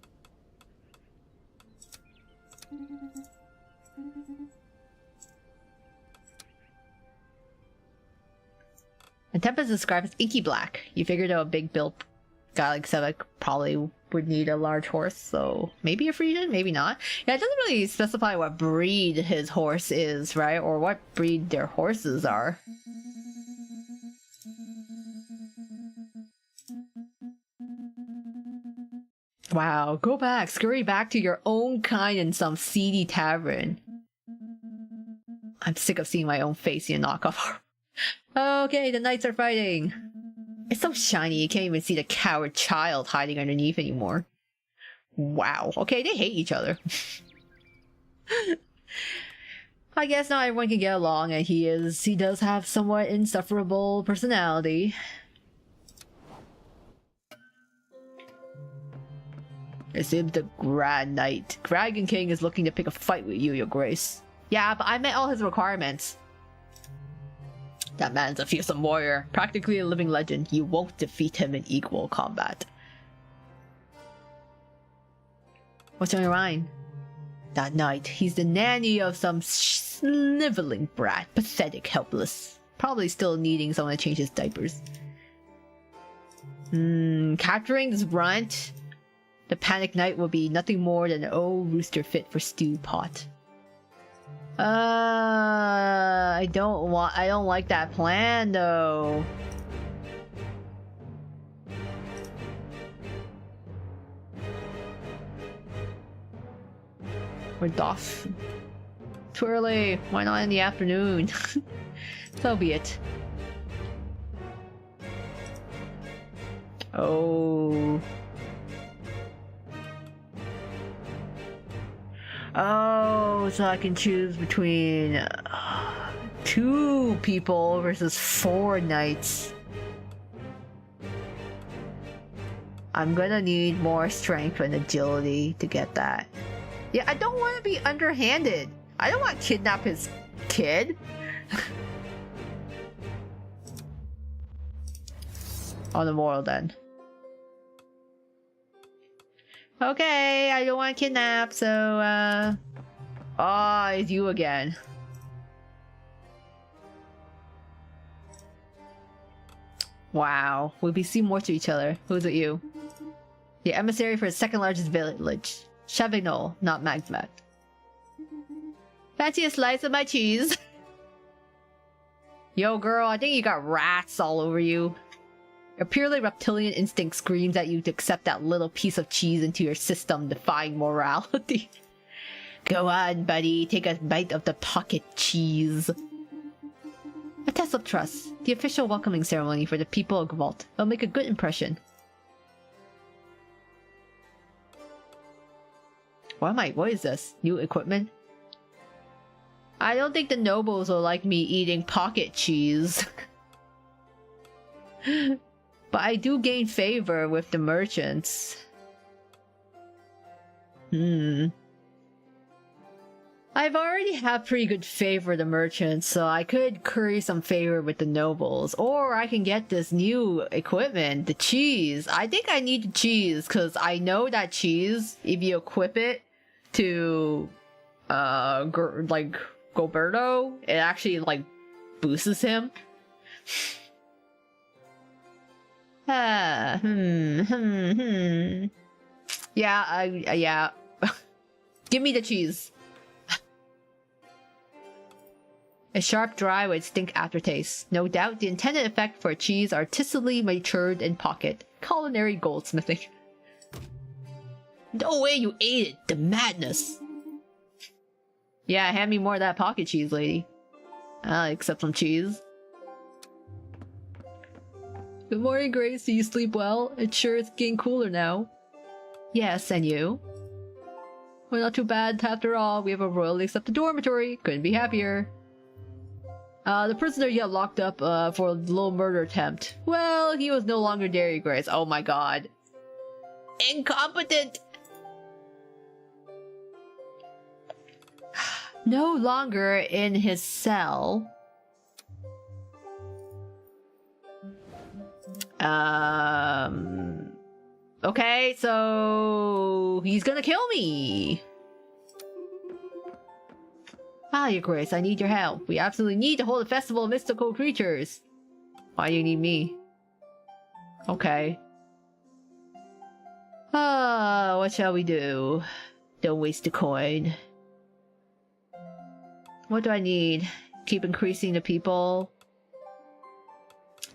And Tempest is described as inky black. You figured out a big built guy like Sebek probably would need a large horse, so maybe a Frisian, maybe not. Yeah, it doesn't really specify what breed his horse is, right? Or what breed their horses are. Wow, go back, scurry back to your own kind in some seedy tavern. I'm sick of seeing my own face in a knockoff. Okay, the knights are fighting. It's so shiny you can't even see the coward child hiding underneath anymore. Wow, okay, they hate each other. I guess not everyone can get along, and he does have somewhat insufferable personality. It seems the Grand Knight. Dragon King is looking to pick a fight with you, Your Grace. Yeah, but I met all his requirements. That man's a fearsome warrior, practically a living legend. You won't defeat him in equal combat. What's on your mind? That knight, he's the nanny of some sniveling brat, pathetic, helpless. Probably still needing someone to change his diapers. Capturing this runt? The panic knight will be nothing more than an old rooster fit for stew pot. I don't like that plan though. We're off. Too early. Why not in the afternoon? So be it. Oh. Oh, so I can choose between 2 people versus 4 knights. I'm gonna need more strength and agility to get that. Yeah, I don't want to be underhanded. I don't want to kidnap his kid. On the moral then. Okay, I don't want to kidnap, so, oh, it's you again. Wow, we'll be seeing more to each other. Who's it you? The emissary for the second largest village. Chavignol, not Magmat. Fancy a slice of my cheese? Yo, girl, I think you got rats all over you. Your purely reptilian instinct screams at you to accept that little piece of cheese into your system, defying morality. Go on, buddy. Take a bite of the pocket cheese. A test of trust. The official welcoming ceremony for the people of Gvalt. It'll make a good impression. What is this? New equipment? I don't think the nobles will like me eating pocket cheese. But I do gain favor with the merchants. I've already have pretty good favor with the merchants, so I could curry some favor with the nobles. Or I can get this new equipment, the cheese. I think I need the cheese, because I know that cheese, if you equip it to, Gilberto, it actually, like, boosts him. Yeah, yeah. Give me the cheese. A sharp, dry with stink aftertaste. No doubt the intended effect for cheese artistically matured in pocket. Culinary goldsmithing. No way you ate it! The madness! Yeah, hand me more of that pocket cheese, lady. I'll accept some cheese. Good morning, Grace. Do you sleep well? It sure is getting cooler now. Yes, and you? Well, not too bad after all. We have a royally accepted dormitory. Couldn't be happier. The prisoner you got locked up for a little murder attempt. Well, he was no longer Dairy Grace. Oh my god. Incompetent! No longer in his cell. Okay, so he's gonna kill me. Ah, Your Grace, I need your help. We absolutely need to hold a festival of mystical creatures. Why do you need me? Okay. What shall we do? Don't waste the coin. What do I need? Keep increasing the people.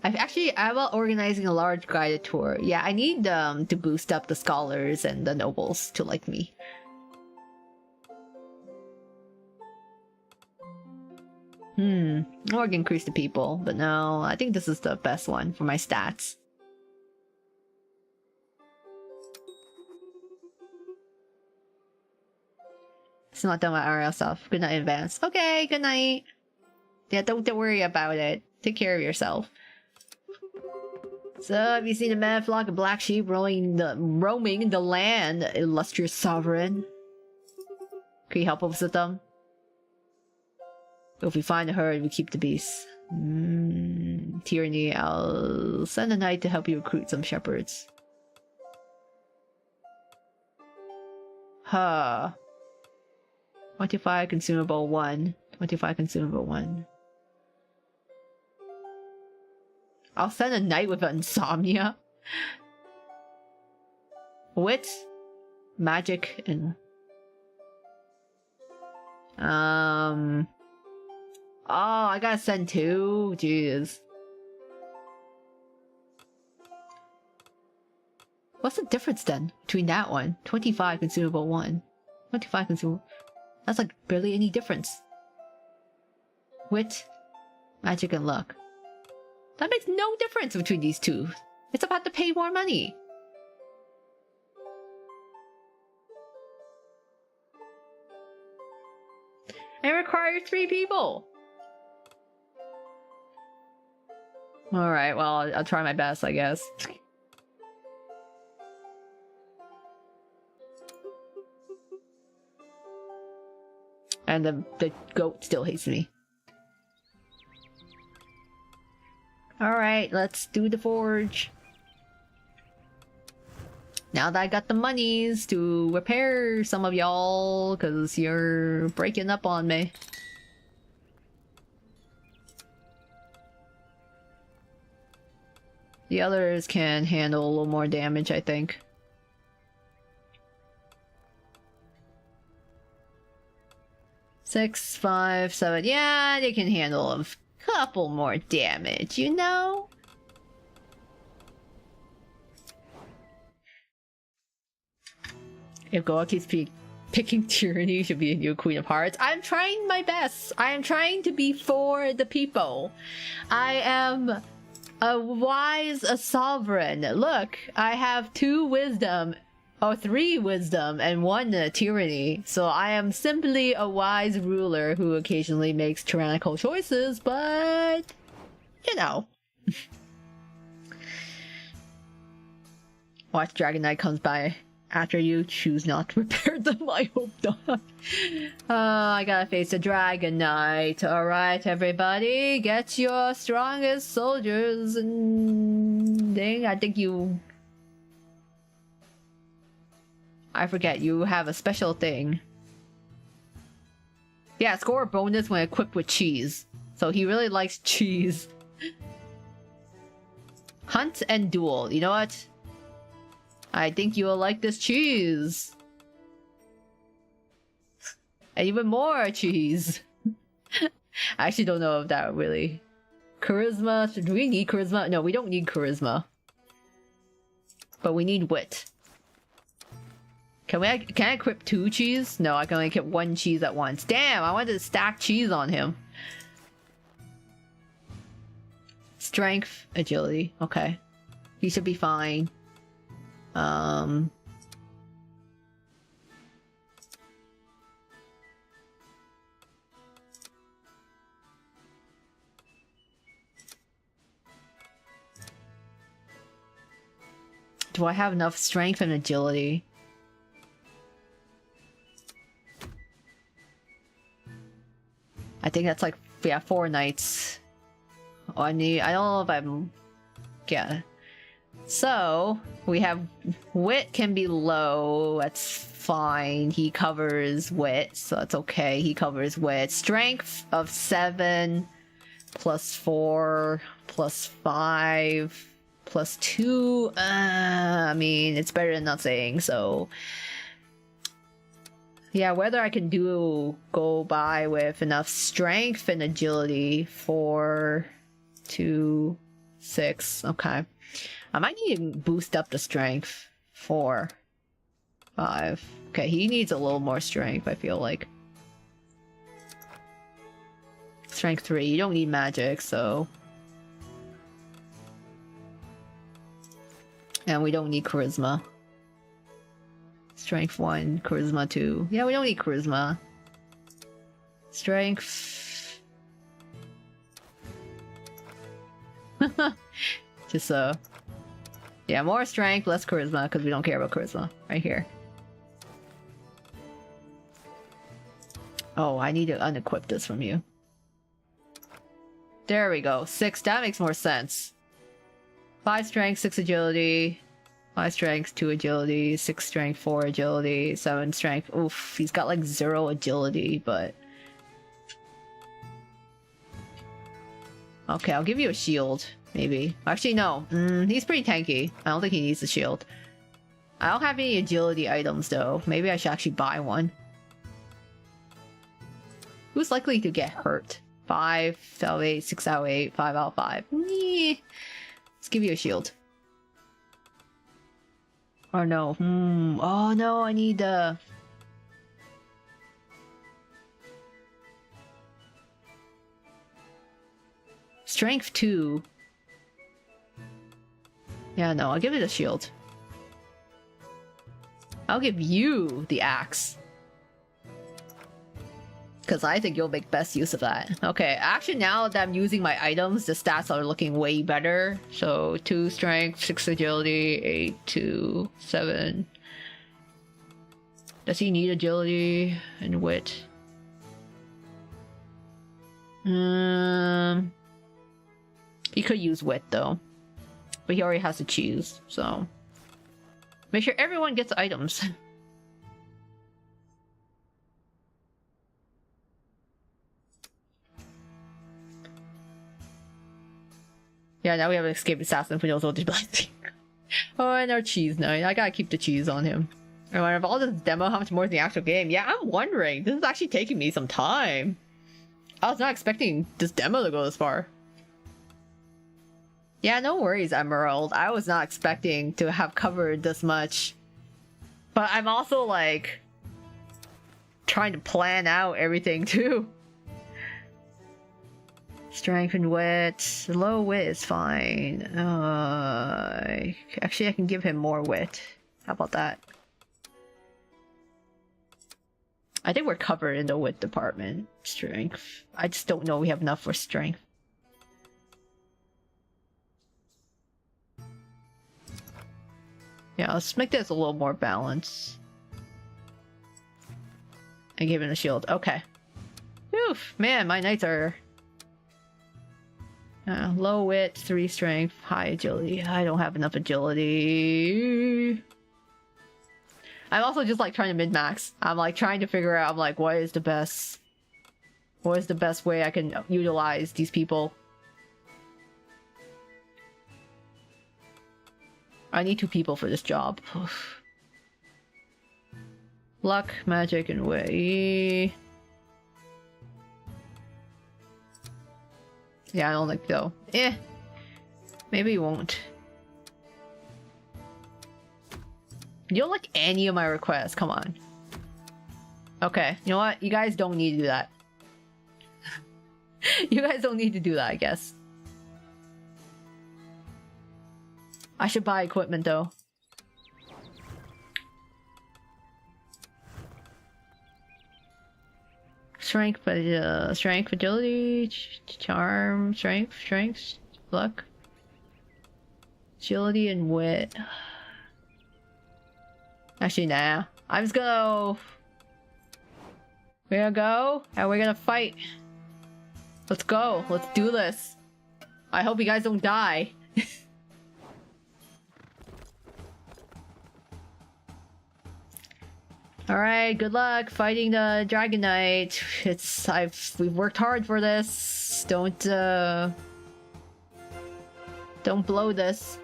I'm about organizing a large guided tour. Yeah, I need to boost up the scholars and the nobles to like me. Or I can increase the people, but no, I think this is the best one for my stats. It's not done with RL stuff. Good night in advance. Okay, good night. Yeah, don't worry about it. Take care of yourself. So, have you seen a mad flock of black sheep roaming the land, illustrious sovereign? Can you help us with them? If we find a herd, we keep the beasts. Tyranny, I'll send a knight to help you recruit some shepherds. Huh. 25 consumable 1. 25 consumable 1. I'll send a knight with insomnia. Wits, magic, and... Oh, I gotta send 2? Jeez. What's the difference then between that one? 25 consumable 1. 25 consumable... That's like barely any difference. Wit, magic, and luck. That makes no difference between these two. It's about to pay more money. It requires 3 people. Alright, well, I'll try my best, I guess. And the goat still hates me. Alright, let's do the forge. Now that I got the monies to repair some of y'all, because you're breaking up on me. The others can handle a little more damage, I think. Six, 5, 7. Yeah, they can handle a couple more damage, you know? If Goa keeps Picking tyranny should be a new Queen of Hearts. I'm trying my best. I am trying to be for the people. I am a sovereign. Look, I have 2 wisdom, or 3 wisdom, and 1 tyranny. So I am simply a wise ruler who occasionally makes tyrannical choices, but you know. Watch Dragon Knight comes by after you, choose not to repair them. I hope not. I gotta face the Dragon Knight. Alright, everybody, get your strongest soldiers and dang, I think you... I forget, you have a special thing. Yeah, score a bonus when equipped with cheese. So he really likes cheese. Hunt and duel. You know what? I think you will like this cheese. And even more cheese. I actually don't know if that really... Charisma? Do we need charisma? No, we don't need charisma. But we need wit. Can I equip 2 cheese? No, I can only equip 1 cheese at once. Damn, I wanted to stack cheese on him. Strength, agility. Okay. He should be fine. Do I have enough strength and agility? I think that's like, yeah, 4 knights. Oh, I don't know if I'm... Yeah. So, we have wit can be low, that's fine. He covers wit, so that's okay. He covers wit. Strength of 7, plus 4, plus 5, plus 2. I mean, it's better than nothing, so... Yeah, whether I can go by with enough strength and agility. 4, 2, 6, okay. I might need to boost up the strength. 4, 5. Okay, he needs a little more strength, I feel like. Strength 3, you don't need magic, so... And we don't need charisma. Strength 1, charisma 2. Yeah, we don't need charisma. Strength... Just yeah, more strength, less charisma, because we don't care about charisma. Right here. Oh, I need to unequip this from you. There we go. 6, that makes more sense. 5 strength, 6 agility. 5 strength, 2 agility. 6 strength, 4 agility. 7 strength. Oof, he's got like 0 agility, but... Okay, I'll give you a shield. Maybe. Actually, no. He's pretty tanky. I don't think he needs a shield. I don't have any agility items, though. Maybe I should actually buy one. Who's likely to get hurt? 5 out of 8, 6 out of 8, 5 out of 5. Let's give you a shield. Or no. Oh no, I need Strength 2. Yeah, no, I'll give it a shield. I'll give you the axe. Because I think you'll make best use of that. Okay, actually now that I'm using my items, the stats are looking way better. So 2 strength, 6 agility, 8, 2, 7. Does he need agility and wit? He could use wit though. But he already has to choose, so... Make sure everyone gets items. Yeah, now we have an escaped assassin who knows what to blessing. Oh, and our cheese knight. I gotta keep the cheese on him. And out of all this demo, how much more is the actual game? Yeah, I'm wondering. This is actually taking me some time. I was not expecting this demo to go this far. Yeah, no worries, Emerald. I was not expecting to have covered this much. But I'm also like... trying to plan out everything too. Strength and wit. Low wit is fine. Actually, I can give him more wit. How about that? I think we're covered in the wit department. Strength. I just don't know we have enough for strength. Yeah, let's make this a little more balanced. And give him a shield. Okay. Oof, man, my knights are... low wit, 3 strength, high agility. I don't have enough agility. I'm also just like trying to min-max. I'm like trying to figure out, I'm like, what is the best way I can utilize these people? I need 2 people for this job. Luck, magic, and way. Yeah, I don't think so. Maybe you won't. You don't like any of my requests, come on. Okay, you know what? You guys don't need to do that. You guys don't need to do that, I guess. I should buy equipment though. Strength, but strength, agility, charm, strength, luck, agility, and wit. Actually, nah. I'm just gonna. We're gonna go, and we're gonna fight. Let's go. Let's do this. I hope you guys don't die. Alright, good luck fighting the Dragon Knight. We've worked hard for this. Don't blow this.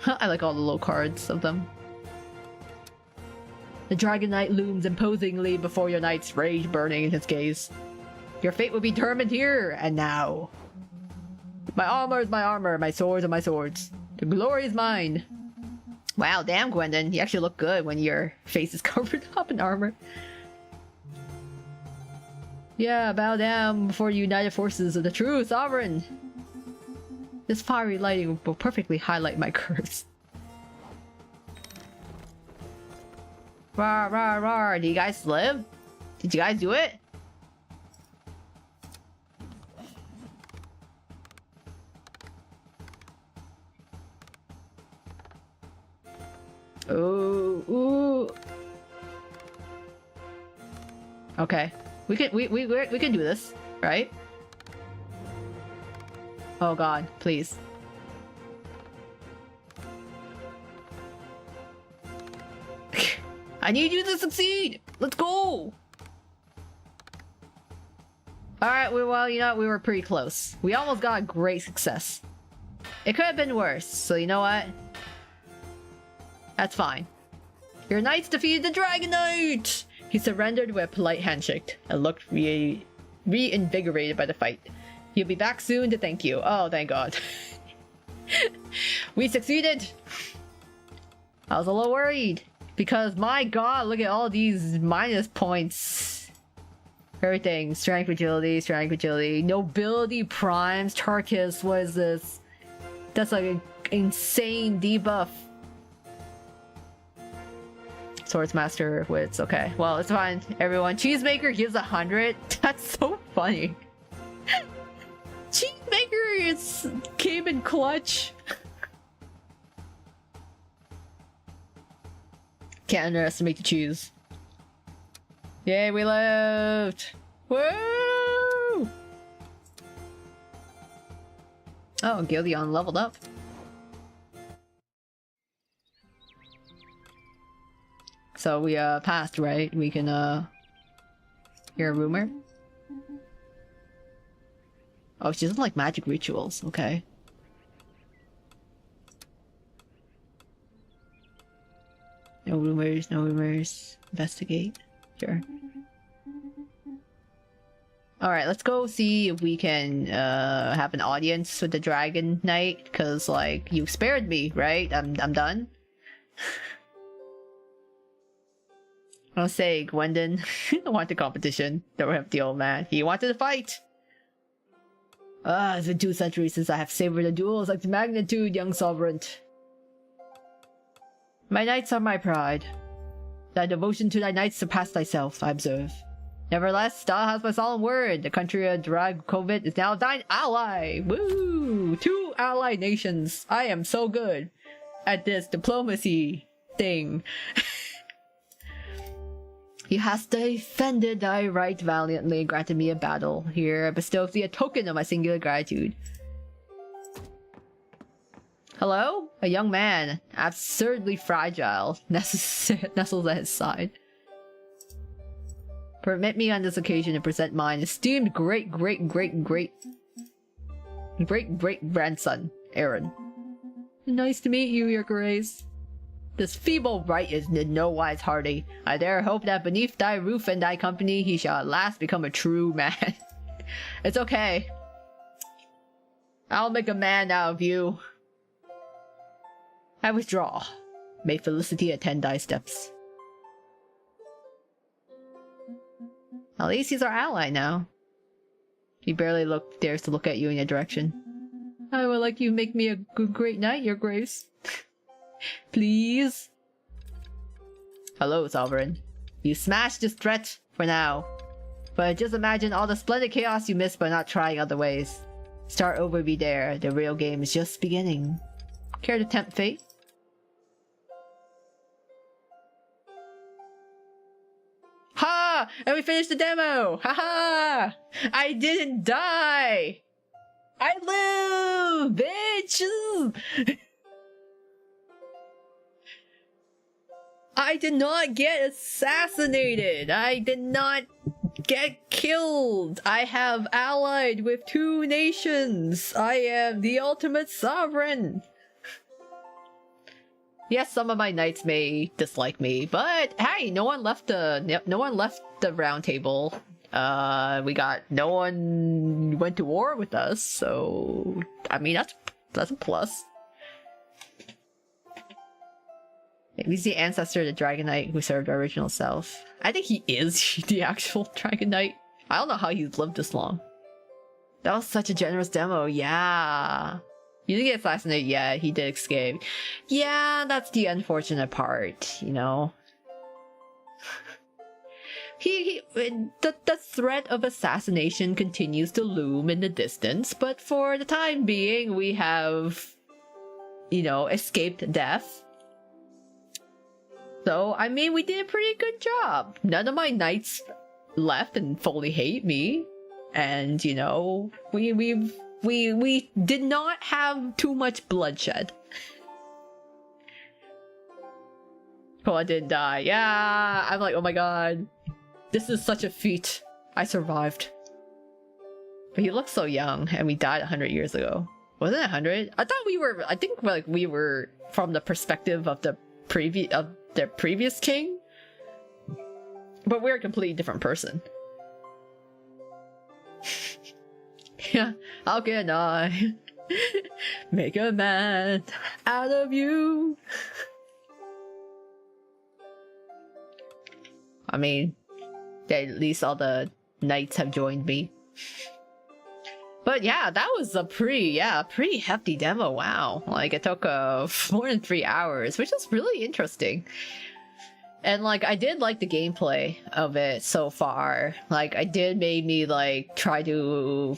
I like all the low cards of them. The Dragon Knight looms imposingly before your knight's rage burning in his gaze. Your fate will be determined here and now. My armor is my armor, my swords are my swords. The glory is mine. Wow, damn, Gwendon. You actually look good when your face is covered up in armor. Yeah, bow down before the united forces of the true sovereign. This fiery lighting will perfectly highlight my curves. Rawr, rawr, rawr. Do you guys live? Did you guys do it? Ooh. Okay. We can do this, right? Oh god, please. I need you to succeed! Let's go! Alright, well, you know, we were pretty close. We almost got a great success. It could have been worse, so you know what? That's fine. Your knights defeated the Dragon Knight! He surrendered with a polite handshake and looked reinvigorated by the fight. He'll be back soon to thank you. Oh, thank god. We succeeded! I was a little worried. Because, my god, look at all these minus points. Everything. Strength, agility. Nobility primes. Tarkus, what is this? That's like an insane debuff. Swordsmaster wits, okay. Well, it's fine, everyone. Cheesemaker gives 100? That's so funny. Cheesemaker came in clutch. Can't underestimate the cheese. Yay, we lived! Woo! Oh, Gildion leveled up. So we passed, right? We can hear a rumor. Oh, she doesn't like magic rituals, okay. No rumors, no rumors. Investigate. Sure. Alright, let's go see if we can have an audience with the Dragon Knight, because like you spared me, right? I'm done. I'll say, Gwendon want the competition. Don't have the old man. He wanted to fight. It's been 2 centuries since I have savored the duels like the magnitude, young sovereign. My knights are my pride. Thy devotion to thy knights surpassed thyself, I observe. Nevertheless, thou hast my solemn word. The country of Dragovit is now thine ally. Woo! 2 allied nations. I am so good at this diplomacy thing. He has defended thy right valiantly and granted me a battle. Here I bestow thee a token of my singular gratitude. Hello? A young man, absurdly fragile, nestles at his side. Permit me on this occasion to present mine esteemed great-great-grandson, Aaron. Nice to meet you, Your Grace. This feeble wight is in no wise hardy. I dare hope that beneath thy roof and thy company he shall at last become a true man. It's okay. I'll make a man out of you. I withdraw. May felicity attend thy steps. At least he's our ally now. He barely dares to look at you in your direction. I would like you to make me a great knight, Your Grace. Please? Hello, Sovereign. You smashed this threat for now. But just imagine all the splendid chaos you missed by not trying other ways. Start over, be there. The real game is just beginning. Care to tempt fate? Ha! And we finished the demo! Haha! I didn't die! I live! Bitch! I did not get assassinated! I did not get killed! I have allied with 2 nations! I am the ultimate sovereign! Yes, some of my knights may dislike me, but hey, no one left the round table. No one went to war with us, so I mean that's a plus. Maybe he's the ancestor of the Dragon Knight who served our original self. I think he is the actual Dragon Knight. I don't know how he's lived this long. That was such a generous demo, yeah. You didn't get assassinated yet, he did escape. Yeah, that's the unfortunate part, you know. The threat of assassination continues to loom in the distance, but for the time being, we have, you know, escaped death. So, I mean, we did a pretty good job. None of my knights left and fully hate me. And, you know, we did not have too much bloodshed. Oh, I didn't die. Yeah, I'm like, oh my god. This is such a feat. I survived. But he looks so young, and we died 100 years ago. Wasn't it 100? I think we were from the perspective of the previous king. But we're a completely different person. Yeah, how can I make a man out of you? I mean, at least all the knights have joined me. But yeah, that was a pretty hefty demo, wow. Like, it took more than 3 hours, which is really interesting. And, like, I did like the gameplay of it so far. Like, I did made me, like, try to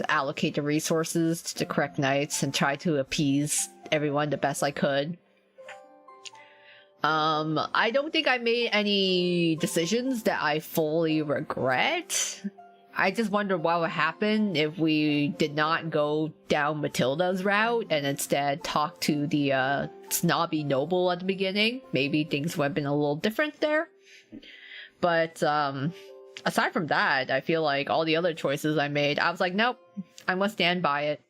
allocate the resources to the correct knights and try to appease everyone the best I could. I don't think I made any decisions that I fully regret. I just wonder what would happen if we did not go down Matilda's route and instead talk to the snobby noble at the beginning. Maybe things would have been a little different there. But aside from that, I feel like all the other choices I made, I was like, nope, I must stand by it.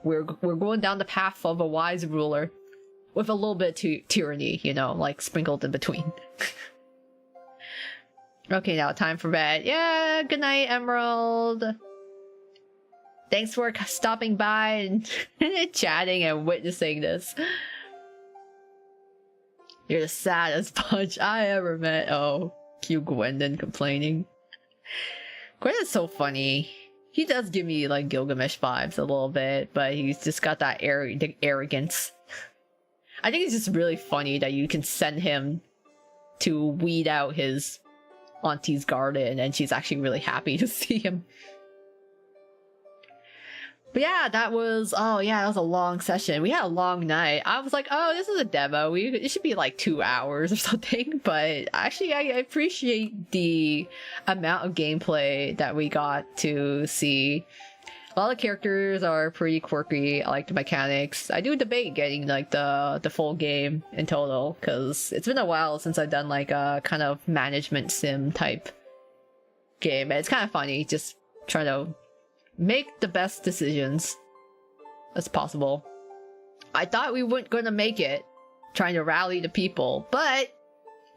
We're going down the path of a wise ruler with a little bit of tyranny, you know, like sprinkled in between. Okay, now time for bed. Yeah, good night, Emerald. Thanks for stopping by and chatting and witnessing this. You're the saddest bunch I ever met. Oh, cute Gwendon complaining. Gwendon's so funny. He does give me like Gilgamesh vibes a little bit, but he's just got that arrogance. I think it's just really funny that you can send him to weed out his auntie's garden and she's actually really happy to see him. But yeah, that was a long session. We had a long night. I was like, oh, this is a demo. It should be like 2 hours or something. But actually, I appreciate the amount of gameplay that we got to see. A lot of characters are pretty quirky. I like the mechanics. I do debate getting like the full game in total because it's been a while since I've done like a kind of management sim type game. And it's kind of funny just trying to make the best decisions as possible. I thought we weren't gonna make it trying to rally the people, but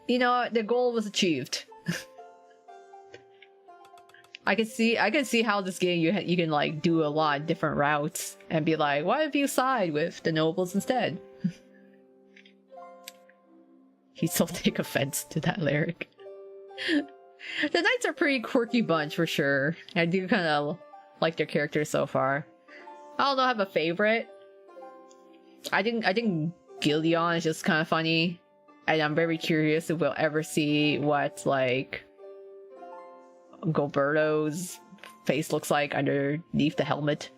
you know, the goal was achieved. I can see how this game you can like do a lot of different routes and be like, why if you side with the nobles instead? He still take offense to that lyric. The knights are a pretty quirky bunch for sure. I do kind of like their characters so far. I don't know, I have a favorite. I think Gideon is just kind of funny, and I'm very curious if we'll ever see what like Gilberto's face looks like underneath the helmet.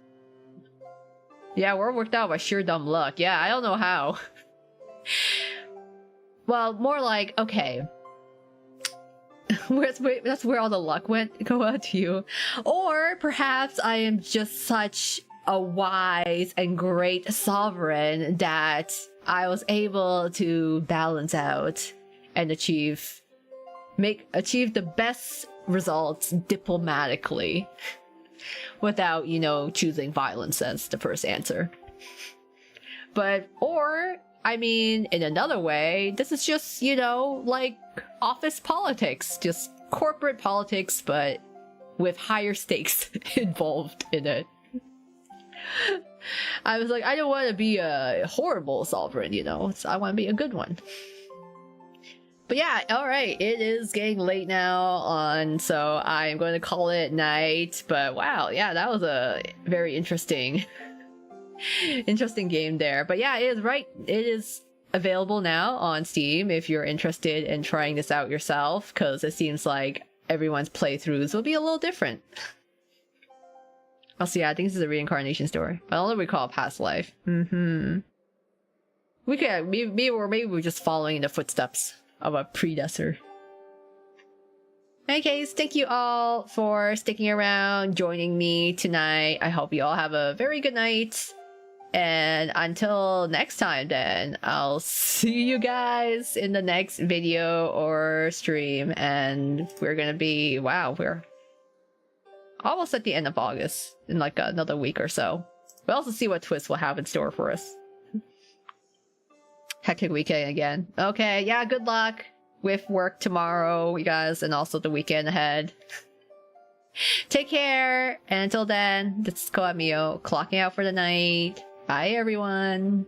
Yeah, we're worked out by sheer dumb luck. Yeah, I don't know how. Well, more like, okay. That's where all the luck went. Go out to you. Or perhaps I am just such a wise and great sovereign that I was able to balance out and achieve the best results diplomatically without, you know, choosing violence as the first answer. Or I mean, in another way, this is just, you know, like office politics, just corporate politics, but with higher stakes involved in it. I was like, I don't want to be a horrible sovereign, you know, I want to be a good one. But yeah, alright, it is getting late now so I'm going to call it night. But wow, yeah, that was a very interesting game there. But yeah, it is available now on Steam if you're interested in trying this out yourself, because it seems like everyone's playthroughs will be a little different. Also, yeah, I think this is a reincarnation story. I don't recall past life. We could maybe we're just following the footsteps of a predecessor. In any case, thank you all for sticking around, joining me tonight. I hope you all have a very good night. And until next time then, I'll see you guys in the next video or stream. And we're gonna be, wow, we're almost at the end of August in like another week or so. We'll also see what twists will have in store for us. Hectic weekend again. Okay, yeah, good luck with work tomorrow, you guys, and also the weekend ahead. Take care, and until then, this is Koamio, clocking out for the night. Bye, everyone.